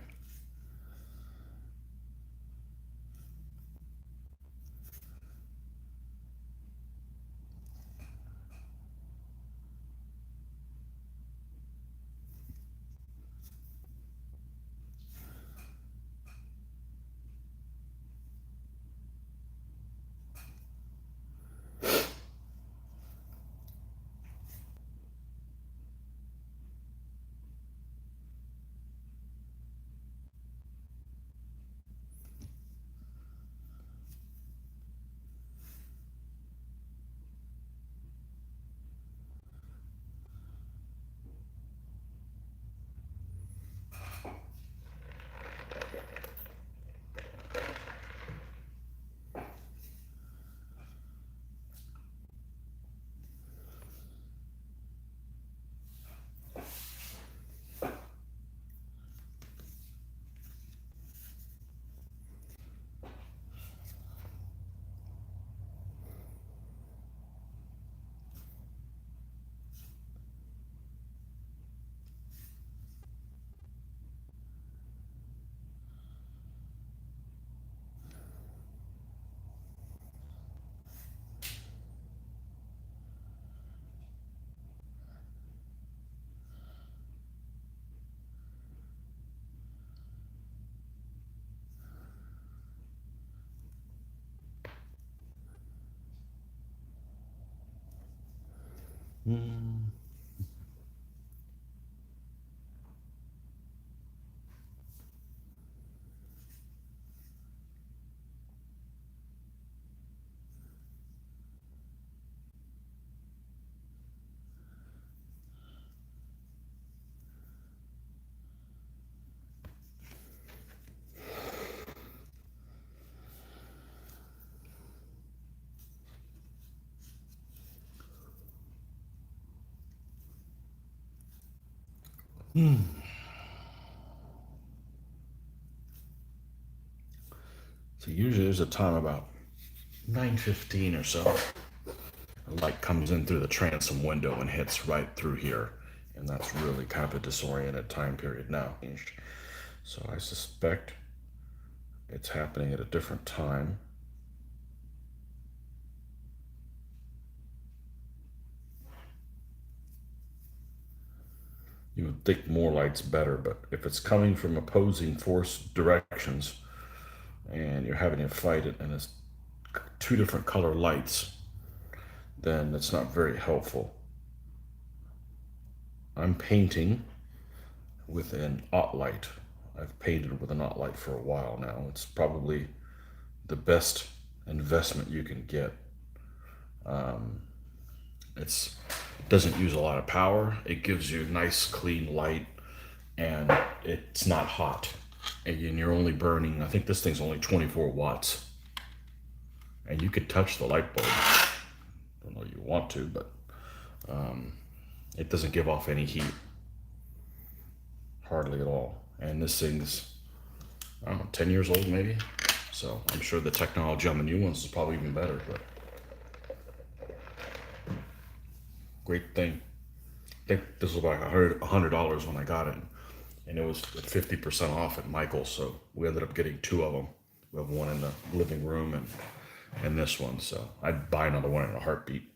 Mm. So usually there's a time about 9:15 or so. The light comes in through the transom window and hits right through here. And that's really kind of a disoriented time period now. So I suspect it's happening at a different time. You would think more light's better, but if it's coming from opposing force directions and you're having to fight it and it's two different color lights, then it's not very helpful. I'm painting with an aught light. I've painted with an aught light for a while now. It's probably the best investment you can get. It doesn't use a lot of power. It gives you nice clean light and it's not hot. And you're only burning, I think this thing's only 24 watts. And you could touch the light bulb. I don't know you want to, but it doesn't give off any heat. Hardly at all. And this thing's, I don't know, 10 years old maybe. So I'm sure the technology on the new ones is probably even better, but great thing. I think this was about $100 when I got it. and it was 50% off at Michael's, so we ended up getting two of them. We have one in the living room and this one, so I'd buy another one in a heartbeat.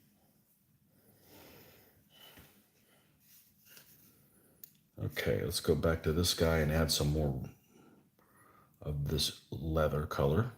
Okay, let's go back to this guy and add some more of this leather color.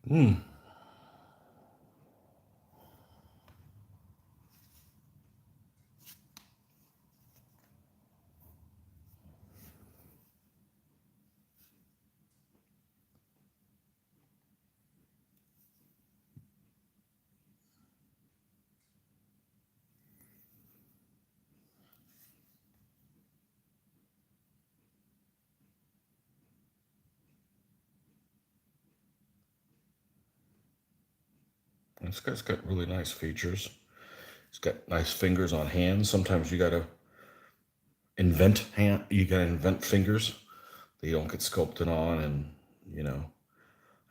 Hmm. This guy's got really nice features. He's got nice fingers on hands. Sometimes you gotta invent fingers that you don't get sculpted on, and you know,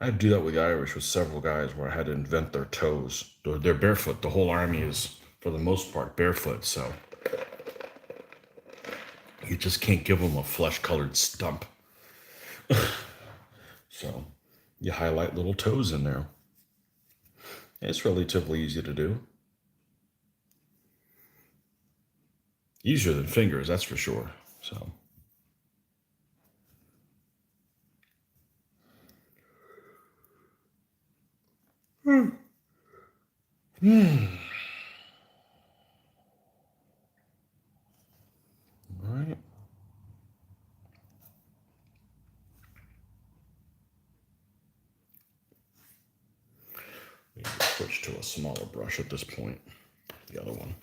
I had to do that with the Irish with several guys where I had to invent their toes. They're barefoot. The whole army is, for the most part, barefoot, so you just can't give them a flesh-colored stump. So you highlight little toes in there. It's relatively easy to do. Easier than fingers, that's for sure. So. All right. We switch to a smaller brush at this point. The other one.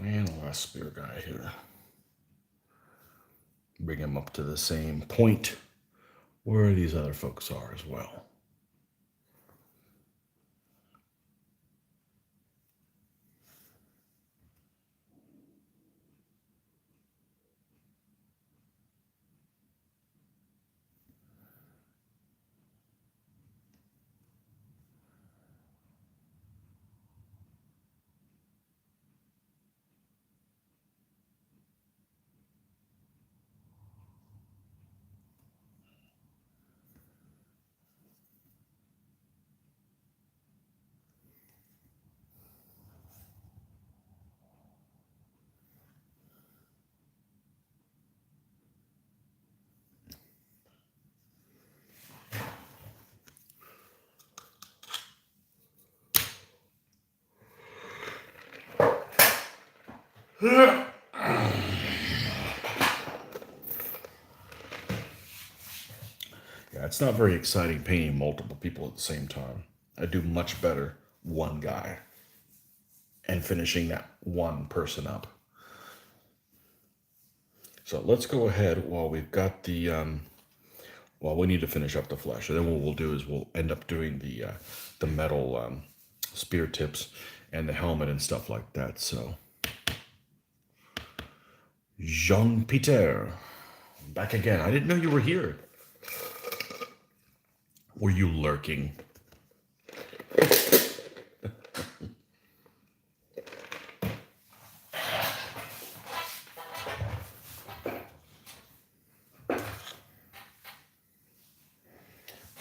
And the last spear guy here. Bring him up to the same point where these other folks are as well. Yeah, it's not very exciting painting multiple people at the same time. I do much better one guy and finishing that one person up. So let's go ahead while we've got well, we need to finish up the flesh, and then what we'll do is we'll end up doing the metal spear tips and the helmet and stuff like that. So, Jean-Peter, back again. I didn't know you were here. Were you lurking?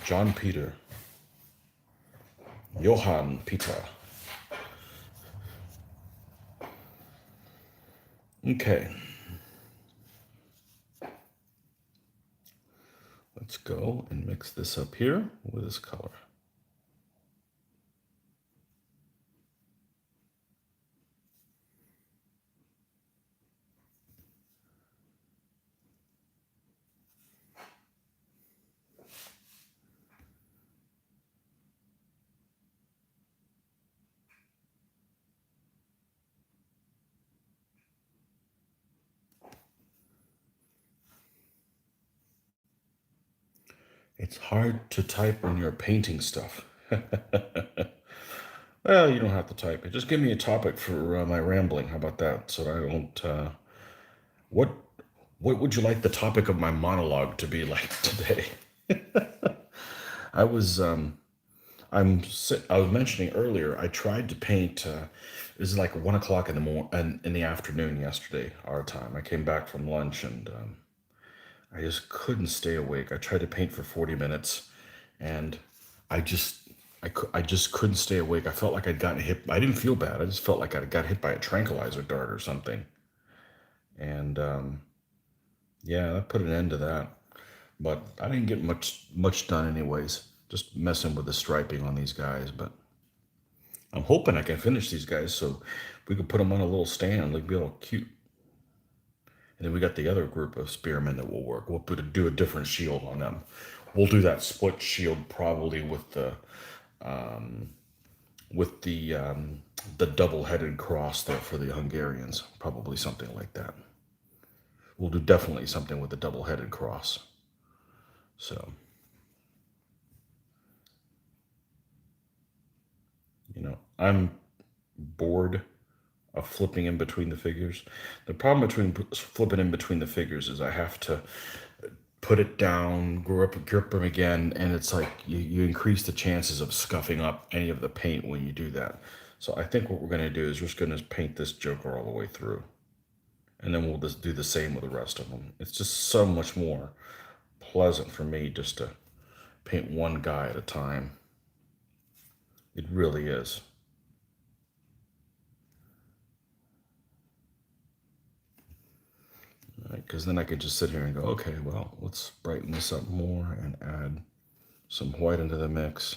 John Peter. Johann Peter. Okay. Let's go and mix this up here with this color. It's hard to type when you're painting stuff. Well, you don't have to type it. Just give me a topic for my rambling. How about that? So that I don't. What What would you like the topic of my monologue to be like today? I was I was mentioning earlier. I tried to paint. It was like 1 o'clock in the in the afternoon yesterday, our time. I came back from lunch and I just couldn't stay awake. I tried to paint for 40 minutes, and I just I just couldn't stay awake. I felt like I'd gotten hit. I didn't feel bad. I just felt like I got hit by a tranquilizer dart or something. And yeah, that put an end to that. But I didn't get much done anyways. Just messing with the striping on these guys. But I'm hoping I can finish these guys so we can put them on a little stand. They'd be all cute. And then we got the other group of spearmen that will work. We'll do a different shield on them. We'll do that split shield probably with the double-headed cross there for the Hungarians. Probably something like that. We'll do definitely something with the double-headed cross. So, I'm bored of flipping in between the figures. The problem between flipping in between the figures is I have to put it down, grip them again, and it's like you increase the chances of scuffing up any of the paint when you do that. So I think what we're going to do is we're just going to paint this Joker all the way through. And then we'll just do the same with the rest of them. It's just so much more pleasant for me just to paint one guy at a time. It really is. Because then I could just sit here and go, okay, well, let's brighten this up more and add some white into the mix.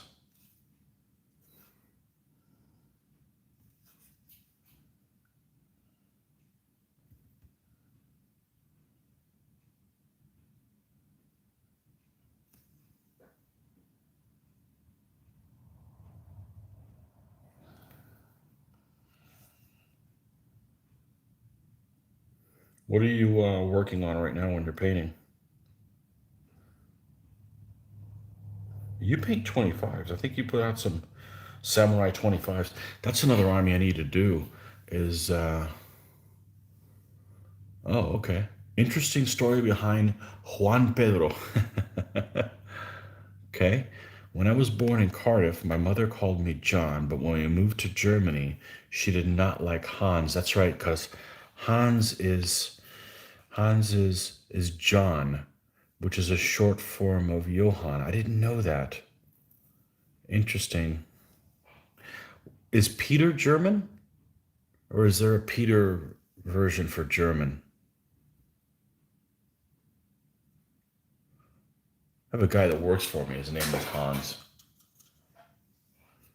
What are you working on right now when you're painting? You paint 25s. I think you put out some Samurai 25s. That's another army I need to do is, oh, okay. Interesting story behind Juan Pedro. Okay. When I was born in Cardiff, my mother called me John, but when we moved to Germany, she did not like Hans. That's right, because Hans is Hans is John, which is a short form of Johann. I didn't know that. Interesting. Is Peter German? Or is there a Peter version for German? I have a guy that works for me. His name is Hans.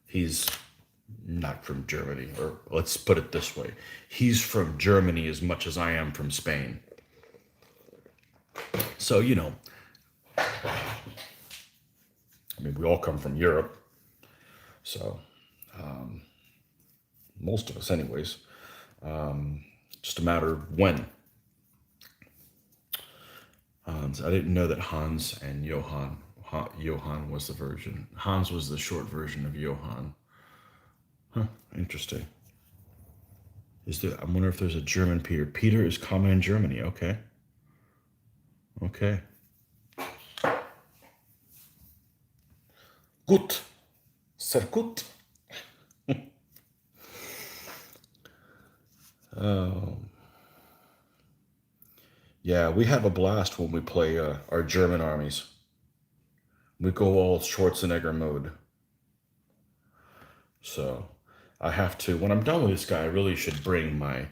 He's not from Germany, or let's put it this way. He's from Germany as much as I am from Spain. So, I mean, we all come from Europe. So, most of us, anyways. Just a matter of when. Hans. I didn't know that Hans and Johann was the version. Hans was the short version of Johann. Huh, interesting. I wonder if there's a German Peter. Peter is common in Germany. Okay. Okay. Gut. Sehr gut. Oh. Yeah, we have a blast when we play our German armies. We go all Schwarzenegger mode. So I have to. When I'm done with this guy, I really should bring my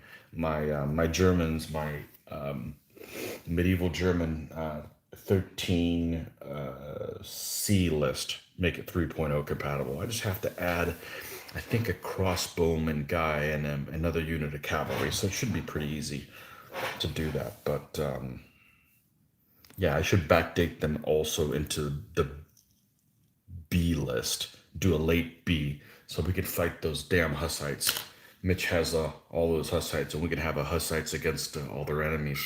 Germans, my medieval German 13 C list. Make it 3.0 compatible. I just have to add, I think, a crossbowman guy and another unit of cavalry. So it should be pretty easy to do that. But yeah, I should backdate them also into the B list. Do a late B so we can fight those damn Hussites. Mitch has all those Hussites, and we can have a Hussites against all their enemies.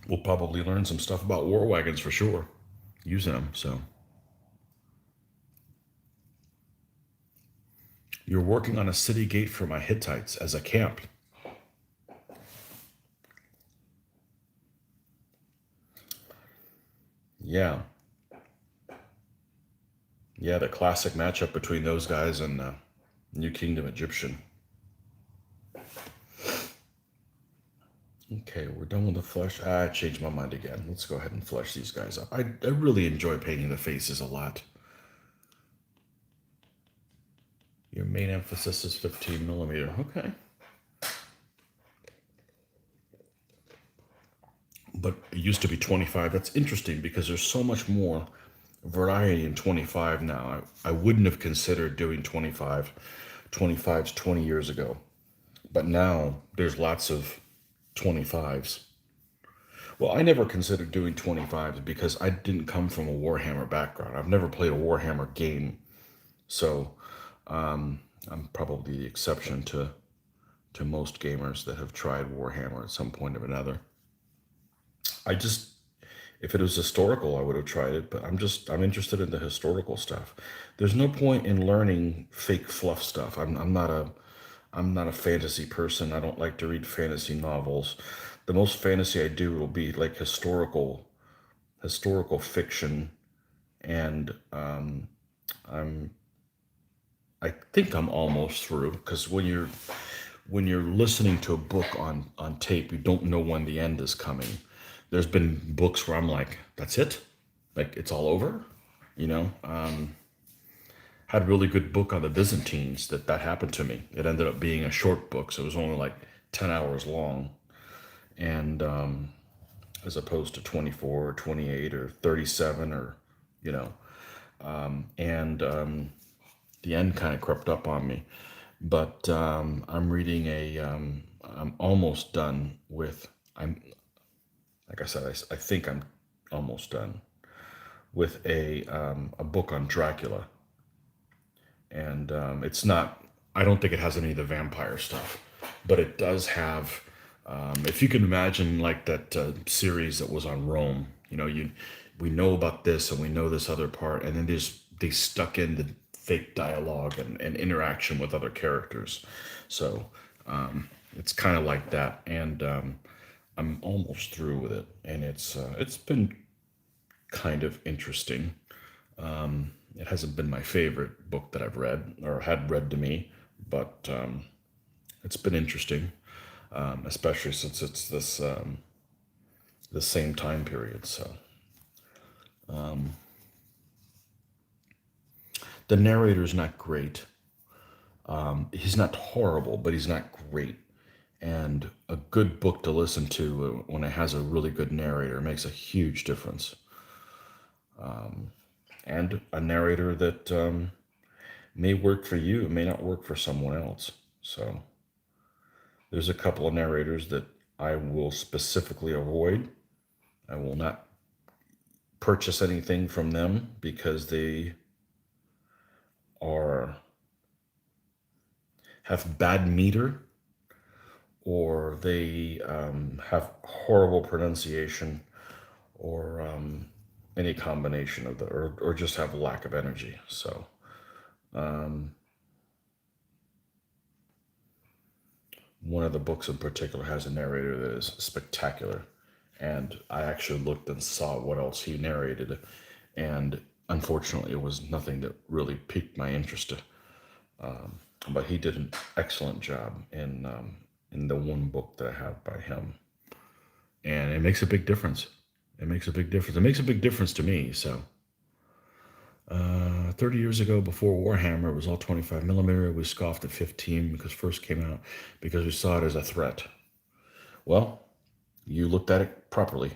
We'll probably learn some stuff about war wagons for sure, using them. So you're working on a city gate for my Hittites as a camp. Yeah. Yeah, the classic matchup between those guys and New Kingdom Egyptian. Okay, we're done with the flesh. I changed my mind again. Let's go ahead and flesh these guys up. I really enjoy painting the faces a lot. Your main emphasis is 15 millimeter. Okay. But it used to be 25. That's interesting because there's so much more variety in 25 now. I wouldn't have considered doing 25s 20 years ago. But now there's lots of 25s. Well, I never considered doing 25s because I didn't come from a Warhammer background. I've never played a Warhammer game. So I'm probably the exception to most gamers that have tried Warhammer at some point or another. I just, If it was historical, I would have tried it, but I'm interested in the historical stuff. There's no point in learning fake fluff stuff. I'm not a fantasy person. I don't like to read fantasy novels. The most fantasy I do will be like historical fiction, and I'm I think I'm almost through, because when you're listening to a book on tape, you don't know when the end is coming. There's been books where I'm like, that's it, like it's all over, you know. Had a really good book on the Byzantines that happened to me. It ended up being a short book, so it was only like 10 hours long, and as opposed to 24 or 28 or 37 or you know, and the end kind of crept up on me. But I'm reading I'm almost done with. I'm like I said, I think I'm almost done with a book on Dracula, and it's not. I don't think it has any of the vampire stuff, but it does have. If you can imagine, like that series that was on Rome, you know, we know about this and we know this other part, and then they stuck in the fake dialogue and interaction with other characters. So it's kind of like that, and I'm almost through with it, and it's been kind of interesting. It hasn't been my favorite book that I've read or had read to me, but it's been interesting, especially since it's the same time period. So the narrator's not great. He's not horrible, but he's not great. And a good book to listen to when it has a really good narrator makes a huge difference. And a narrator that may work for you, may not work for someone else. So there's a couple of narrators that I will specifically avoid. I will not purchase anything from them because they are have bad meter, or they have horrible pronunciation, or any combination of or just have a lack of energy. So one of the books in particular has a narrator that is spectacular, and I actually looked and saw what else he narrated, and unfortunately, it was nothing that really piqued my interest. But he did an excellent job in the one book that I have by him, and it makes a big difference. It makes a big difference. It makes a big difference to me. So 30 years ago, before Warhammer, it was all 25 millimeter. We scoffed at 15 because it first came out, because we saw it as a threat. Well, you looked at it properly.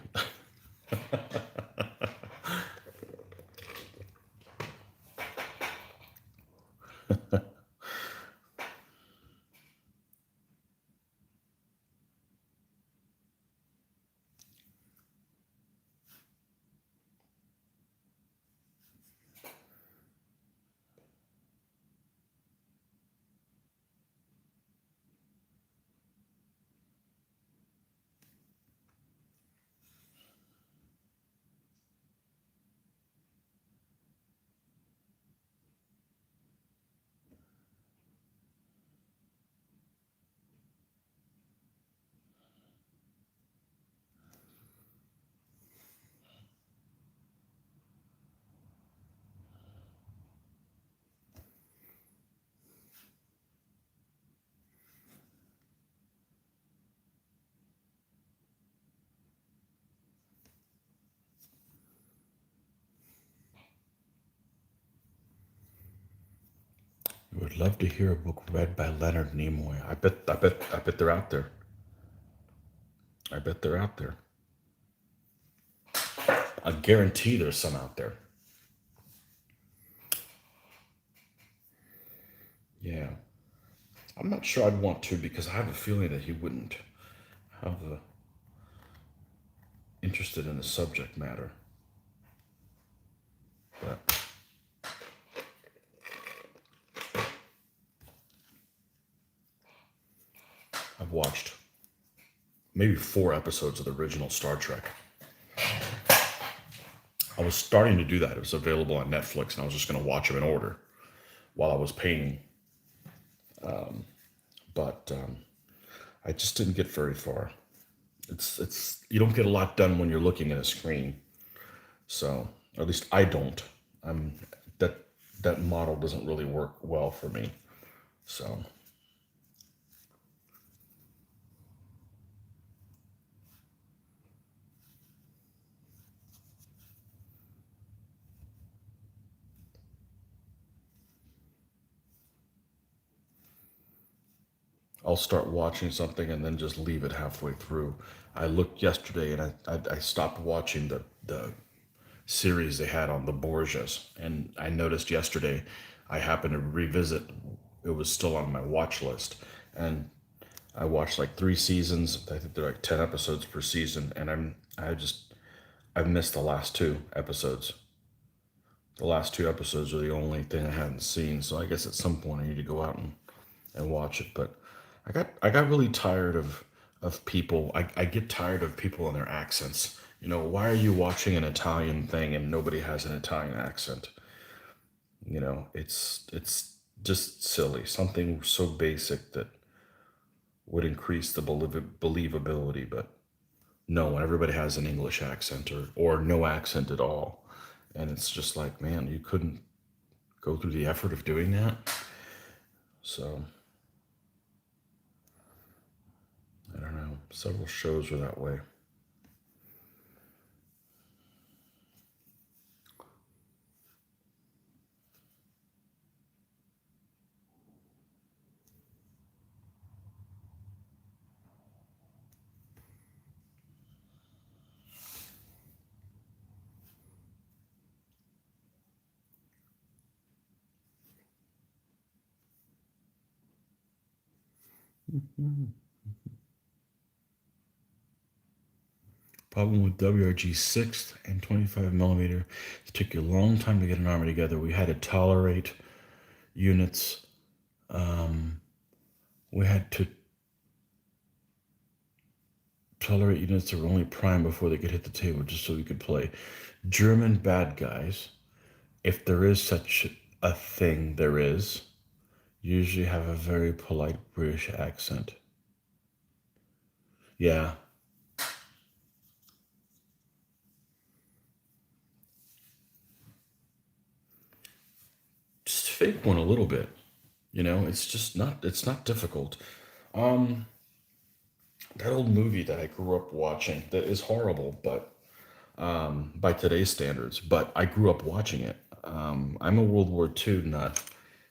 I would love to hear a book read by Leonard Nimoy. I bet they're out there. I bet they're out there. I guarantee there's some out there. Yeah. I'm not sure I'd want to, because I have a feeling that he wouldn't have the interested in the subject matter. But I've watched maybe 4 episodes of the original Star Trek. I was starting to do that. It was available on Netflix, and I was just going to watch them in order while I was painting. But I just didn't get very far. It's you don't get a lot done when you're looking at a screen. So, or at least I don't. I'm that that model doesn't really work well for me. So, I'll start watching something and then just leave it halfway through. I looked yesterday and I stopped watching the series they had on the Borgias, and I noticed yesterday I happened to revisit. It was still on my watch list, and I watched like 3 seasons. I think they're like 10 episodes per season, and I've missed the last 2 episodes. The last 2 episodes are the only thing I haven't seen, so I guess at some point I need to go out and watch it. But I got really tired of people. I get tired of people and their accents. Why are you watching an Italian thing and nobody has an Italian accent? It's just silly. Something so basic that would increase the believability, but no, everybody has an English accent or no accent at all. And it's just like, man, you couldn't go through the effort of doing that. So I don't know. Several shows are that way. Problem with WRG 6 and 25 millimeter, it took you a long time to get an armor together. We had to tolerate units. We had to tolerate units that were only primed before they could hit the table just so we could play. German bad guys, if there is such a thing, there is, usually have a very polite British accent. Yeah, just fake one a little bit. It's not difficult. Um, that old movie that I grew up watching that is horrible, but by today's standards, but I grew up watching it. I'm a World War II nut,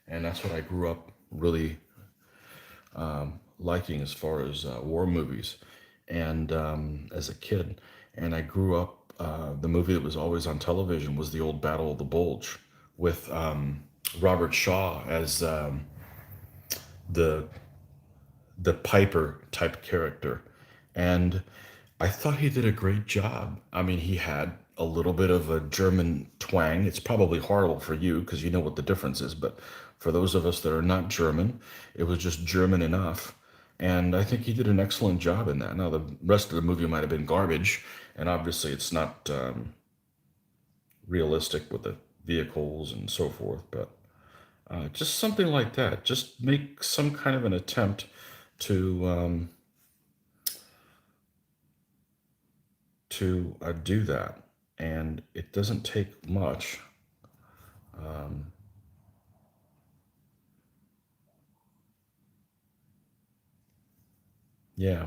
and that's what I grew up really liking as far as war movies, and as a kid. And I grew up. The movie that was always on television was the old Battle of the Bulge with Robert Shaw as the the Piper type character. And I thought he did a great job. I mean, he had a little bit of a German twang. It's probably horrible for you because you know what the difference is, but for those of us that are not German, it was just German enough. And I think he did an excellent job in that. Now, the rest of the movie might have been garbage, and obviously it's not realistic with the vehicles and so forth, but just something like that. Just make some kind of an attempt to do that, and it doesn't take much. Yeah,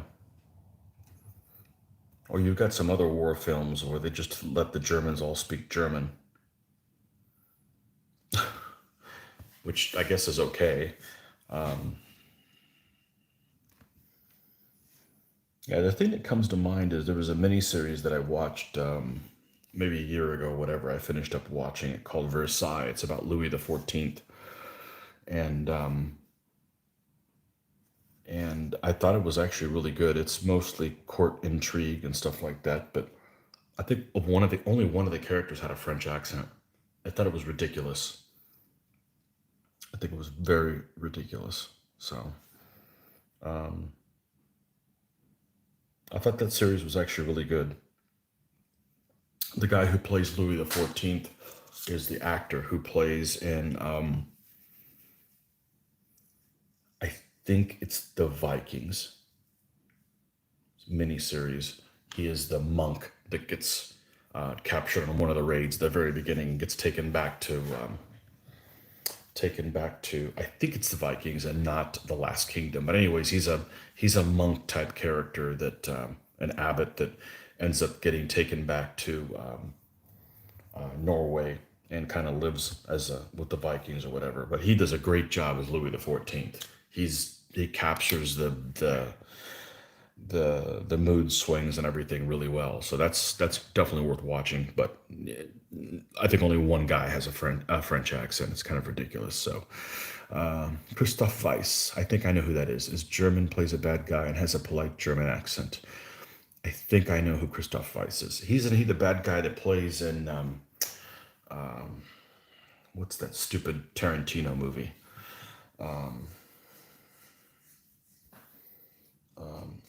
or you've got some other war films where they just let the Germans all speak German, which I guess is okay. Yeah, the thing that comes to mind is there was a miniseries that I watched maybe a year ago, whatever. I finished up watching it called Versailles. It's about Louis the 14th, and I thought it was actually really good. It's mostly court intrigue and stuff like that, but I think only one of the characters had a French accent. I thought it was ridiculous. I think it was very ridiculous. So I thought that series was actually really good. The guy who plays Louis the 14th is the actor who plays in, I think it's the Vikings miniseries. He is the monk that gets captured on one of the raids at the very beginning and gets taken back to, I think it's the Vikings and not the Last Kingdom. But anyways, he's a monk type character that an abbot that ends up getting taken back to Norway and kind of lives as with the Vikings or whatever. But he does a great job as Louis the 14th. He captures the mood swings and everything really well. So that's definitely worth watching. But I think only one guy has a French accent. It's kind of ridiculous. So Christoph Weiss, I think I know who that is. Is German, plays a bad guy, and has a polite German accent. I think I know who Christoph Weiss is. Isn't he the bad guy that plays in what's that stupid Tarantino movie?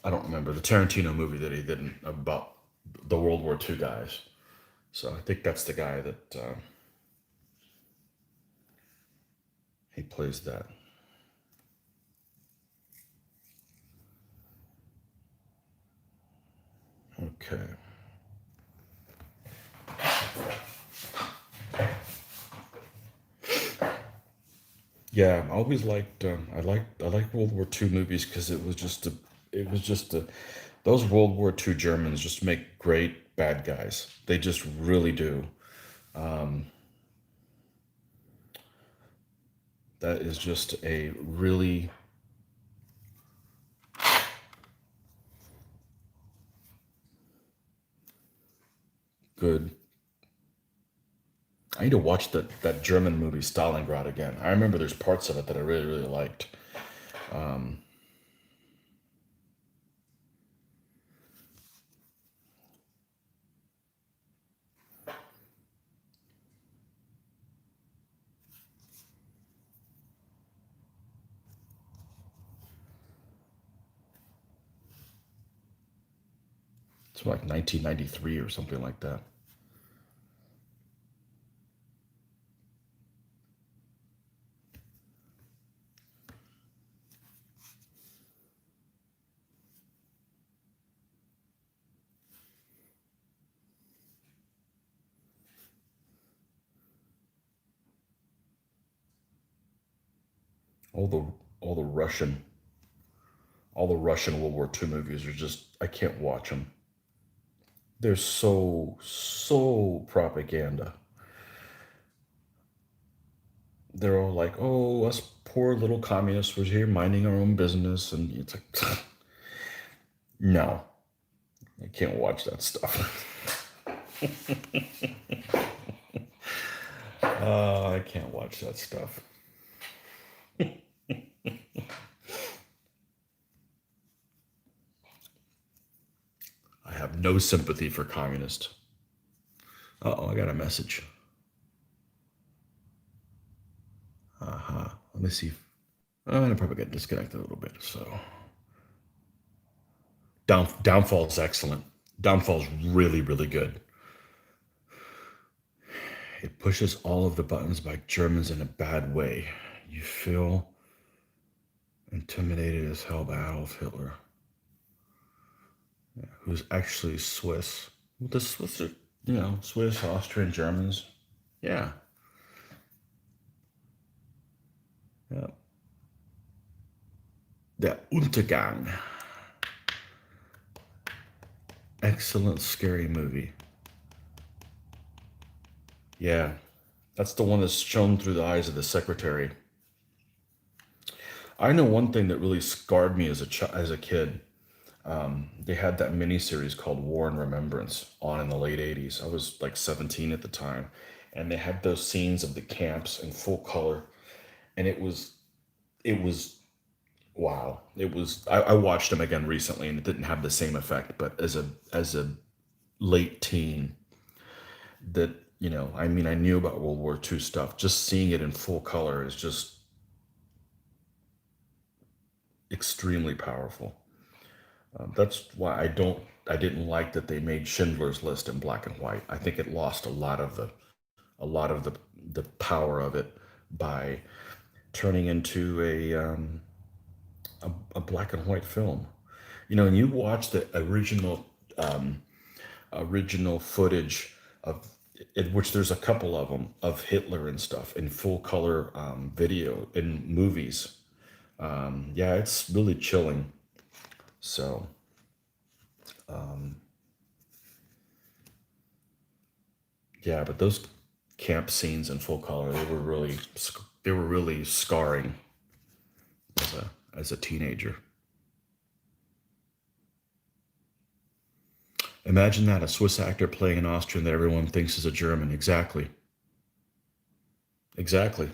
I don't remember the Tarantino movie that he did about the World War II guys. So I think that's the guy that he plays that. Okay. Yeah, I always liked I like World War II movies because it was just those World War II Germans just make great bad guys. They just really do. That is just a really good. I need to watch that German movie Stalingrad again. I remember there's parts of it that I really really liked. It's like 1993 or something like that. All the all the Russian all the Russian World War II movies are just I can't watch them. They're so propaganda. They're all like, "Oh, us poor little communists were here minding our own business," and it's like, no, I can't watch that stuff. I can't watch that stuff. I have no sympathy for communists. Oh, I got a message. Let me see. I'm gonna probably get disconnected a little bit. So Downfall is excellent. Downfall is really really good. It pushes all of the buttons by Germans in a bad way. You feel intimidated as hell by Adolf Hitler, who's actually Swiss. Well, the Swiss are, Swiss, Austrian, Germans. Yeah, yeah. Der Untergang. Excellent, scary movie. Yeah, that's the one that's shown through the eyes of the secretary. I know one thing that really scarred me as a kid. They had that miniseries called War and Remembrance on in the late '80s. I was like 17 at the time, and they had those scenes of the camps in full color, and it was wow. It was. I watched them again recently, and it didn't have the same effect. But as a late teen, that I mean, I knew about World War II stuff. Just seeing it in full color is just extremely powerful. That's why I don't. I didn't like that they made Schindler's List in black and white. I think it lost a lot of the power of it by turning into a black and white film. You know, and you watch the original footage of in which there's a couple of them of Hitler and stuff in full color video in movies. Yeah, it's really chilling. So yeah, but those camp scenes in full color, they were really scarring as a teenager. Imagine that, a Swiss actor playing an Austrian that everyone thinks is a German. Exactly. Exactly.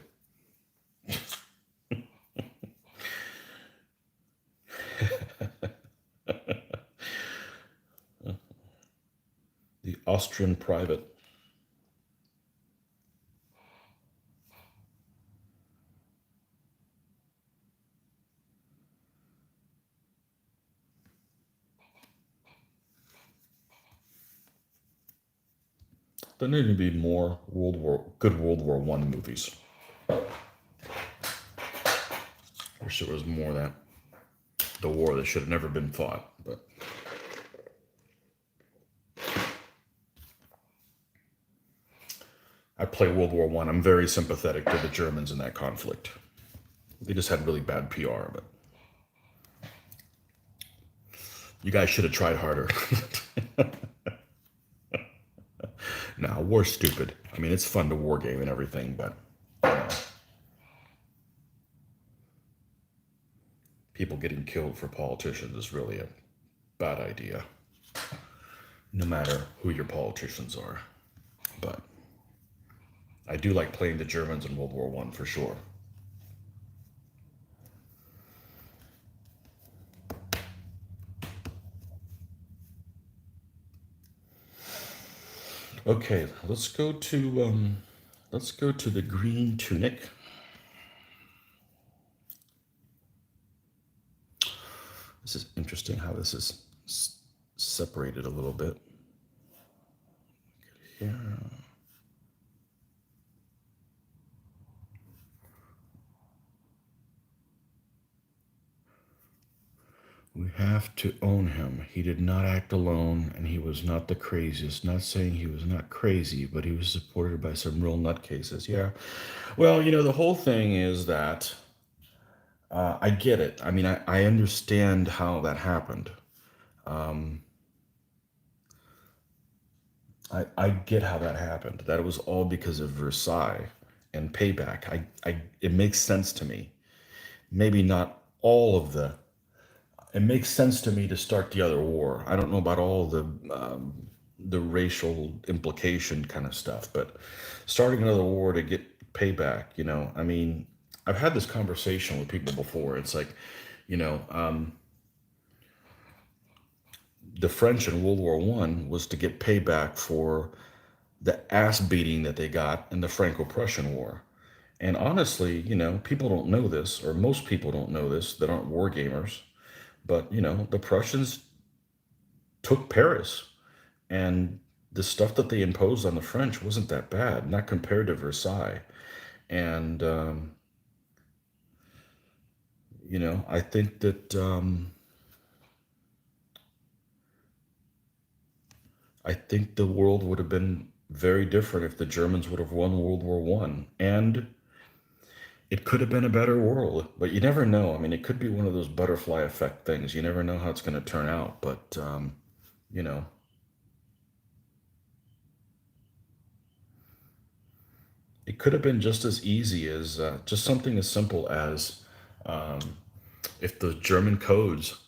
The Austrian private. There need to be more World War One movies. Wish there was more of that. The war that should have never been fought. But I play World War One. I'm very sympathetic to the Germans in that conflict. They just had really bad PR, but you guys should have tried harder. Nah, war's stupid. I mean, it's fun to war game and everything, but you know, people getting killed for politicians is really a bad idea, no matter who your politicians are. But I do like playing the Germans in World War One for sure. Okay, let's go to the green tunic. This is interesting how this is separated a little bit. Yeah. We have to own him. He did not act alone, and he was not the craziest. Not saying he was not crazy, but he was supported by some real nutcases. Yeah. Well, you know, the whole thing is that I get it. I mean, I understand how that happened. Um, I get how that happened. That it was all because of Versailles and payback. It makes sense to me. Maybe not all of the. It makes sense to me to start the other war. I don't know about all the racial implication kind of stuff, but starting another war to get payback. You know, I mean, I've had this conversation with people before. It's like, you know, the French in World War One was to get payback for the ass beating that they got in the Franco-Prussian War. And honestly, you know, people don't know this, or most people don't know this that aren't war gamers. But, you know, the Prussians took Paris, and the stuff that they imposed on the French wasn't that bad, not compared to Versailles. And, you know, I think that I think the world would have been very different if the Germans would have won World War One, and it could have been a better world. But you never know. I mean, it could be one of those butterfly effect things. You never know how it's going to turn out. But you know, it could have been just as easy as just something as simple as um, if the German codes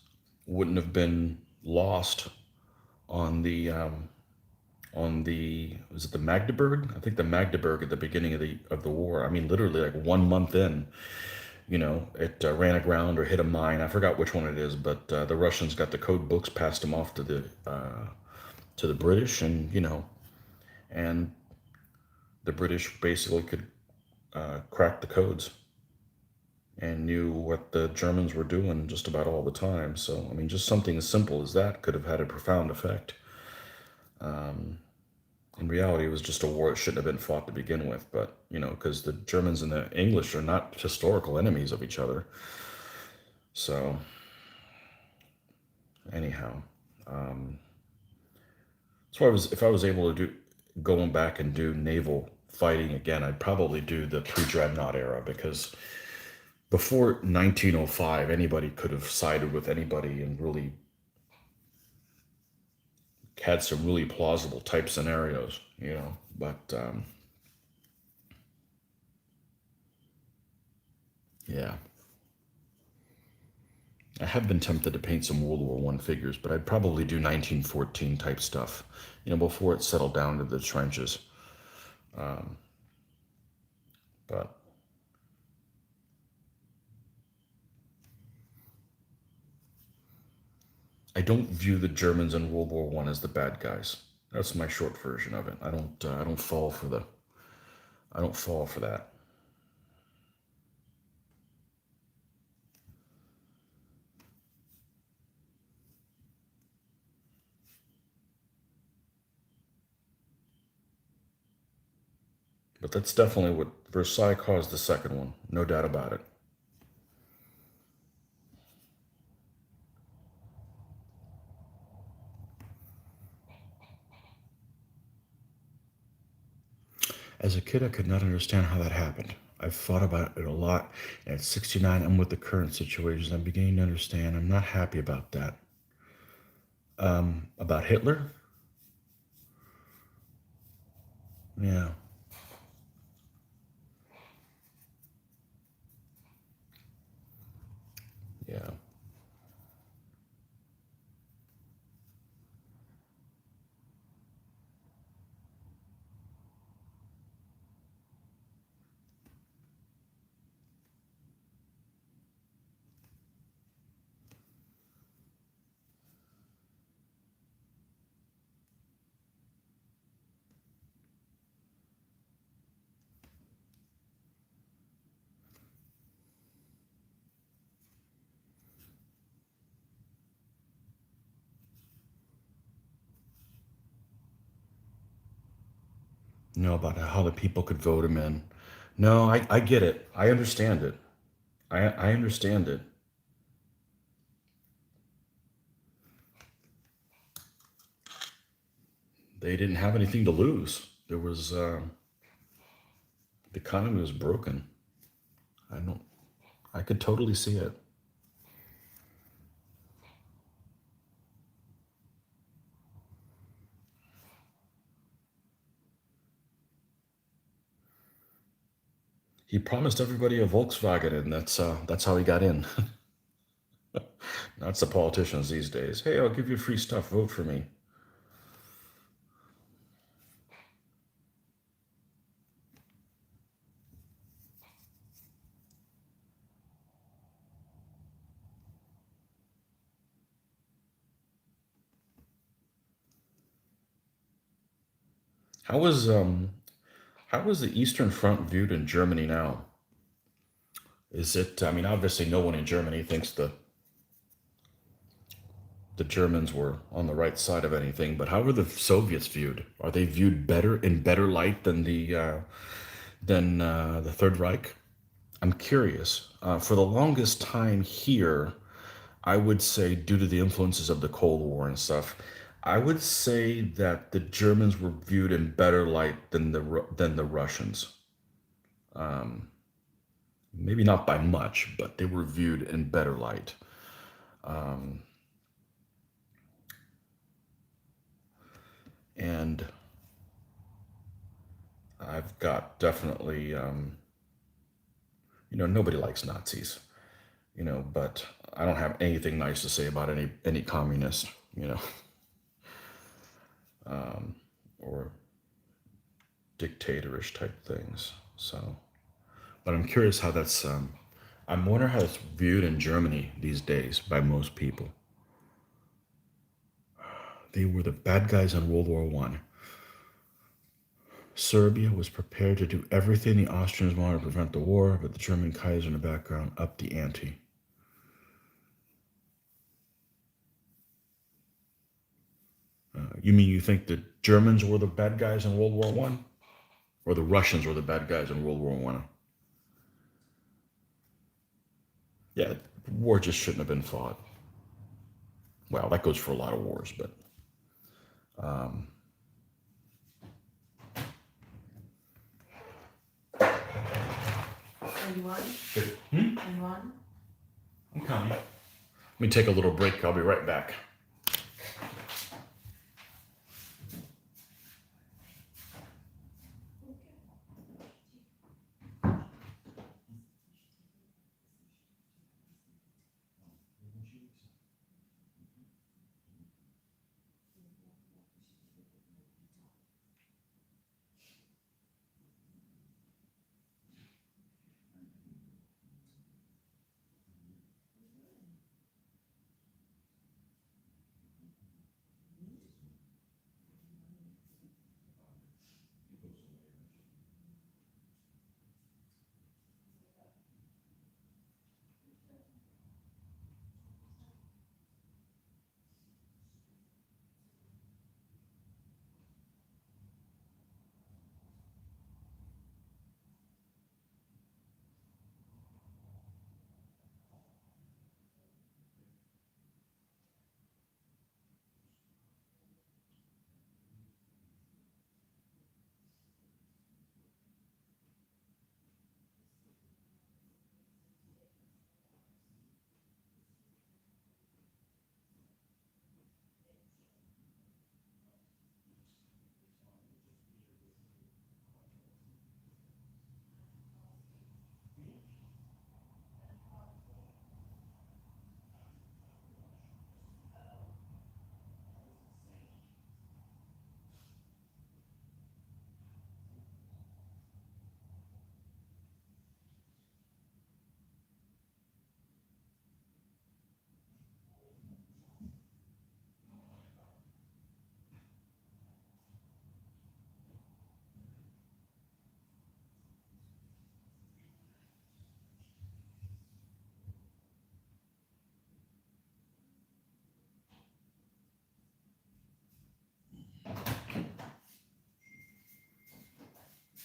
wouldn't have been lost on the was it the Magdeburg? I think the Magdeburg at the beginning of the war. I mean, literally like 1 month in, you know, it ran aground or hit a mine. I forgot which one it is, but the Russians got the code books, passed them off to the British, and you know, and the British basically could crack the codes. and knew what the Germans were doing just about all the time. So, I mean, just something as simple as that could have had a profound effect. In reality, it was just a war that shouldn't have been fought to begin with, but, because the Germans and the English are not historical enemies of each other. So, anyhow, so if I was able to do, going back and do naval fighting again, I'd probably do the pre-dreadnought era, because before 1905, anybody could have sided with anybody and really had some really plausible type scenarios. But yeah, I have been tempted to paint some World War One figures, but I'd probably do 1914 type stuff, before it settled down to the trenches. But I don't view the Germans in World War One as the bad guys. That's my short version of it. I don't fall for the. I don't fall for that. But that's definitely what Versailles caused the second one. No doubt about it. As a kid, I could not understand how that happened. I've thought about it a lot. And at 69, I'm with the current situations. I'm beginning to understand. I'm not happy about that. About Hitler? Yeah, yeah. About how the people could vote him in. No, I get it. I understand it. I understand it. They didn't have anything to lose. The economy was broken. I don't, I could totally see it. He promised everybody a Volkswagen, and that's how he got in. That's the politicians these days. Hey, I'll give you free stuff. Vote for me. How was um how was the Eastern Front viewed in Germany now? Is it? I mean, obviously, no one in Germany thinks the Germans were on the right side of anything. But how were the Soviets viewed? Are they viewed better in better light than the Third Reich? I'm curious. For the longest time here, I would say, due to the influences of the Cold War and stuff, I would say that the Germans were viewed in better light than the Russians. Maybe not by much, but they were viewed in better light. And I've got definitely, nobody likes Nazis, but I don't have anything nice to say about any communist, or dictatorish type things. So, but I'm curious how that's. I'm wondering how it's viewed in Germany these days by most people. They were the bad guys in World War One. Serbia was prepared to do everything the Austrians wanted to prevent the war, but the German Kaiser in the background upped the ante. You mean you think the Germans were the bad guys in World War One, or the Russians were the bad guys in World War One? Yeah, war just shouldn't have been fought. Well, that goes for a lot of wars, but Anyone? Anyone? I'm coming. Let me take a little break. I'll be right back.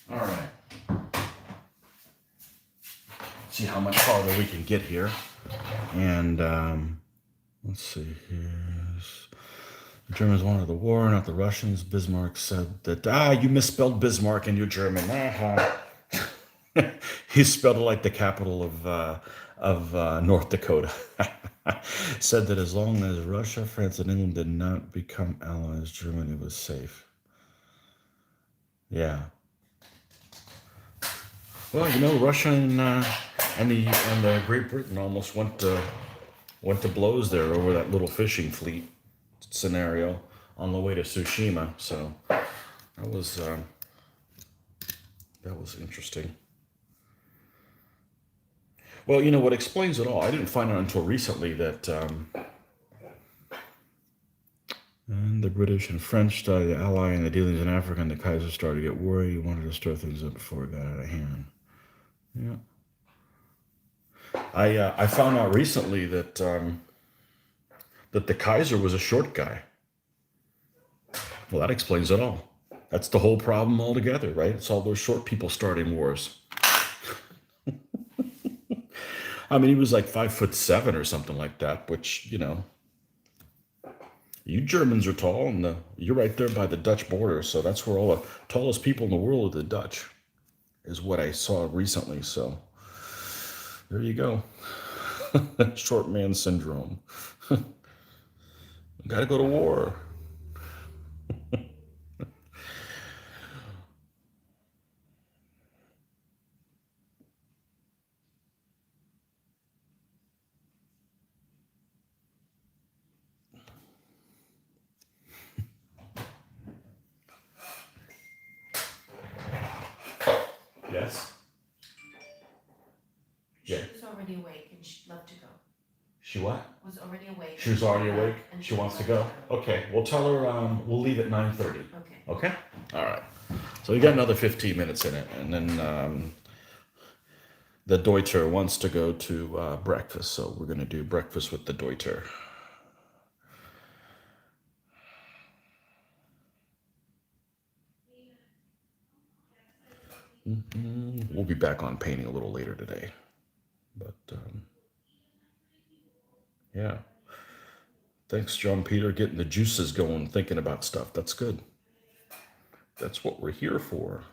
All right. See how much farther we can get here. And let's see here. The Germans wanted the war, not the Russians. Bismarck said that, you misspelled Bismarck and you're German. He spelled it like the capital of North Dakota. Said that as long as Russia, France, and England did not become allies, Germany was safe. Yeah. Well, Russia and the Great Britain almost went to blows there over that little fishing fleet scenario on the way to Tsushima. So that was interesting. Well, what explains it all? I didn't find out until recently that and the British and French started to ally in the dealings in Africa, and the Kaiser started to get worried. He wanted to stir things up before it got out of hand. Yeah. I found out recently that the Kaiser was a short guy. Well, that explains it all. That's the whole problem altogether, right? It's all those short people starting wars. I mean, he was like 5'7" or something like that, which, you Germans are tall, and you're right there by the Dutch border, so that's where all the tallest people in the world are the Dutch, is what I saw recently. So there you go. Short man syndrome. Gotta go to war. Yes. Yeah. She was already awake and she'd love to go. She what? Was already awake. She was already awake? And She wants to go? Okay, we'll tell her we'll leave at 9:30. Okay. Okay? All right. So we got another 15 minutes in it, and then the Deuter wants to go to breakfast, so we're going to do breakfast with the Deuter. We'll be back on painting a little later today, but yeah. Thanks, John Peter, getting the juices going, thinking about stuff. That's good. That's what we're here for.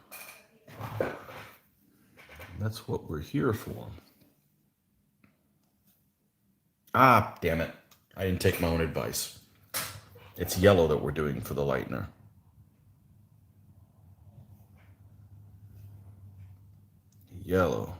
That's what we're here for. Ah, damn it. I didn't take my own advice. It's yellow that we're doing for the lightener. Yellow.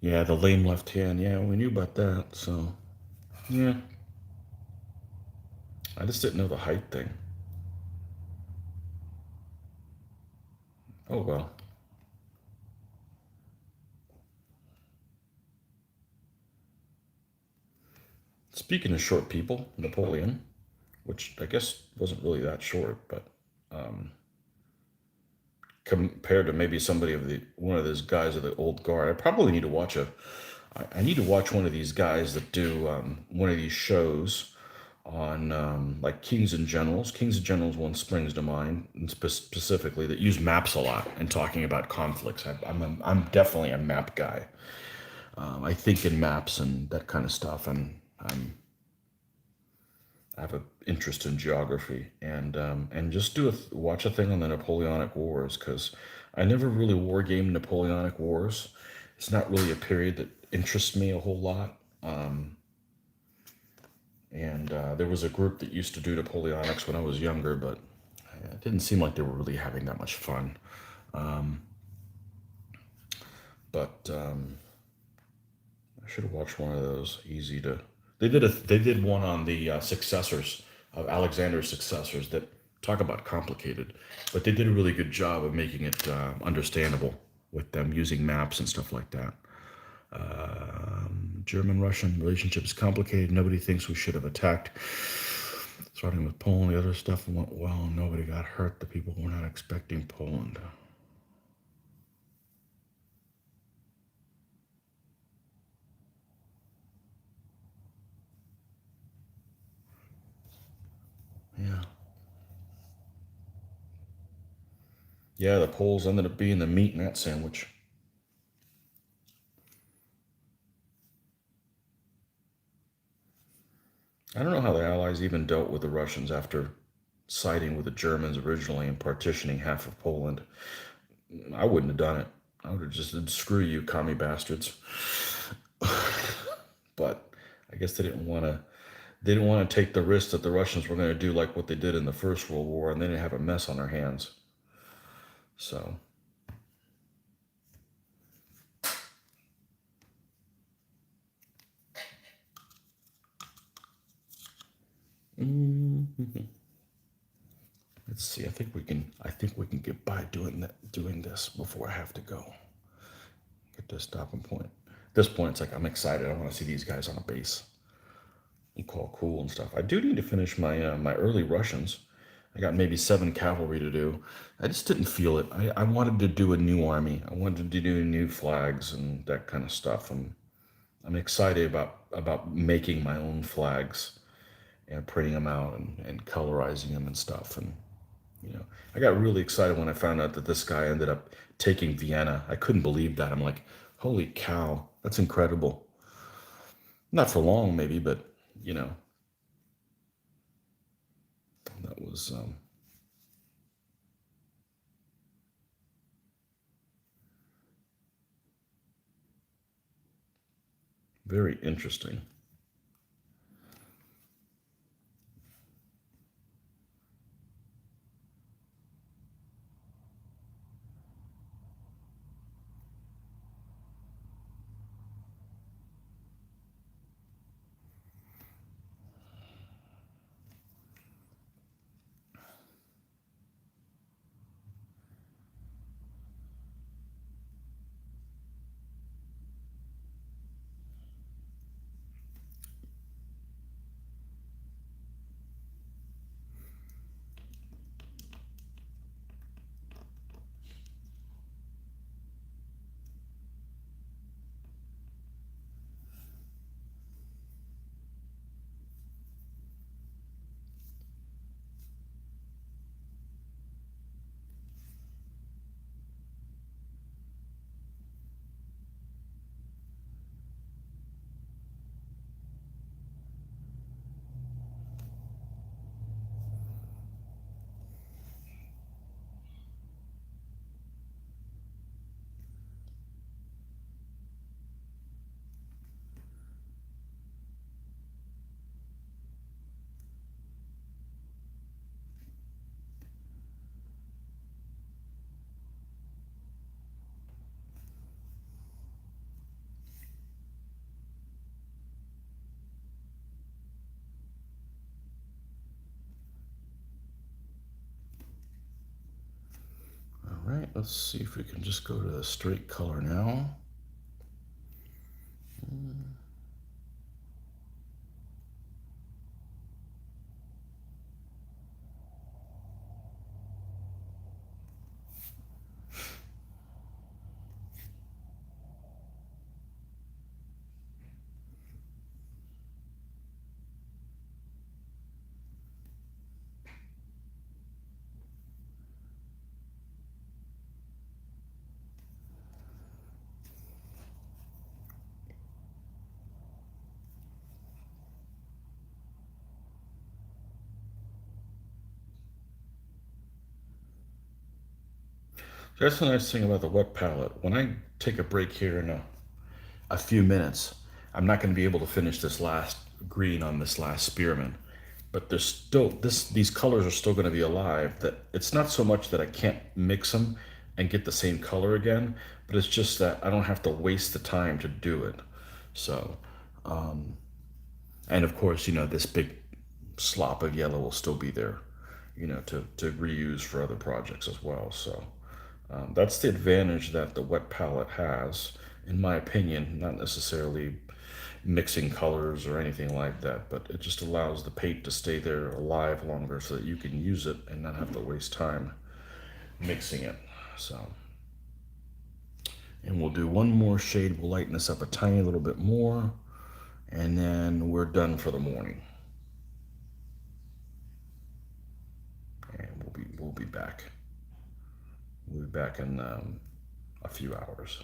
Yeah, the lame left hand. Yeah, we knew about that. So, yeah. I just didn't know the height thing. Oh, well. Speaking of short people, Napoleon, which I guess wasn't really that short, but compared to maybe somebody of the one of those guys of the old guard, I probably need to watch I need to watch one of these guys that do one of these shows on like Kings and Generals. Kings and Generals one springs to mind, and specifically that use maps a lot and talking about conflicts. I'm definitely a map guy. I think in maps and that kind of stuff, and I have an interest in geography, and just watch a thing on the Napoleonic Wars, because I never really war game Napoleonic Wars. It's not really a period that interests me a whole lot. And there was a group that used to do Napoleonics when I was younger, but it didn't seem like they were really having that much fun. But I should have watched one of those. Easy to. They did one on the successors of Alexander's successors that talk about complicated, but they did a really good job of making it understandable with them using maps and stuff like that. German-Russian relationship is complicated. Nobody thinks we should have attacked. Starting with Poland, the other stuff went well. Nobody got hurt. The people were not expecting Poland. Yeah. Yeah, the Poles ended up being the meat in that sandwich. I don't know how the Allies even dealt with the Russians after siding with the Germans originally and partitioning half of Poland. I wouldn't have done it. I would have just said, screw you, commie bastards. But I guess they didn't want to take the risk that the Russians were going to do like what they did in the First World War, and they didn't have a mess on their hands. So, let's see. I think we can get by doing this before I have to go. Get to a stopping point. At this point, it's like I'm excited. I want to see these guys on a base. You call cool and stuff. I do need to finish my early Russians. I got maybe 7 cavalry to do. I just didn't feel it. I wanted to do a new army. I wanted to do new flags and that kind of stuff. I'm excited about making my own flags and printing them out and colorizing them and stuff. And I got really excited when I found out that this guy ended up taking Vienna. I couldn't believe that. I'm like, holy cow, that's incredible. Not for long, maybe, but you know, that was very interesting. let's see if we can just go to the straight color now. That's the nice thing about the wet palette. When I take a break here in a few minutes, I'm not going to be able to finish this last green on this last spearman. But there's still these colors are still going to be alive. That it's not so much that I can't mix them and get the same color again, but it's just that I don't have to waste the time to do it. So, and of course, this big slop of yellow will still be there, to reuse for other projects as well. So that's the advantage that the wet palette has, in my opinion, not necessarily mixing colors or anything like that, but it just allows the paint to stay there alive longer so that you can use it and not have to waste time mixing it. So, and we'll do one more shade. We'll lighten this up a tiny little bit more, and then we're done for the morning. And we'll be back. We'll be back in a few hours.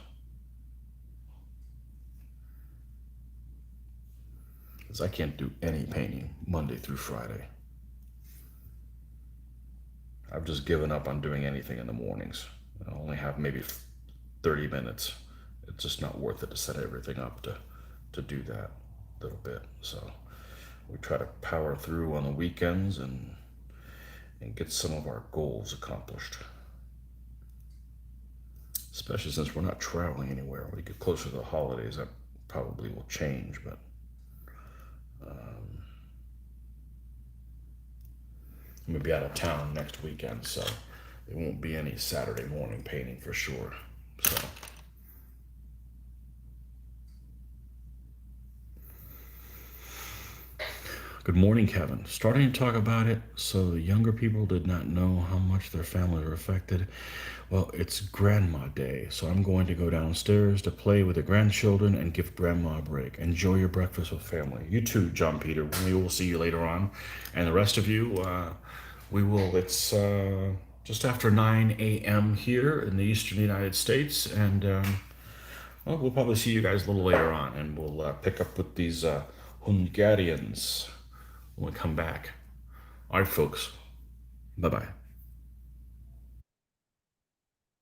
Because I can't do any painting Monday through Friday. I've just given up on doing anything in the mornings. I only have maybe 30 minutes. It's just not worth it to set everything up to do that little bit. So we try to power through on the weekends and get some of our goals accomplished. Especially since we're not traveling anywhere. When we get closer to the holidays, that probably will change, but I'm gonna be out of town next weekend, so there won't be any Saturday morning painting for sure. So good morning, Kevin. Starting to talk about it, so the younger people did not know how much their family were affected. Well, it's Grandma Day, so I'm going to go downstairs to play with the grandchildren and give Grandma a break. Enjoy your breakfast with family. You too, John Peter. We will see you later on. And the rest of you, we will. It's just after 9 a.m. here in the eastern United States, and well, we'll probably see you guys a little later on, and we'll pick up with these Hungarians when we come back. All right, folks. Bye bye.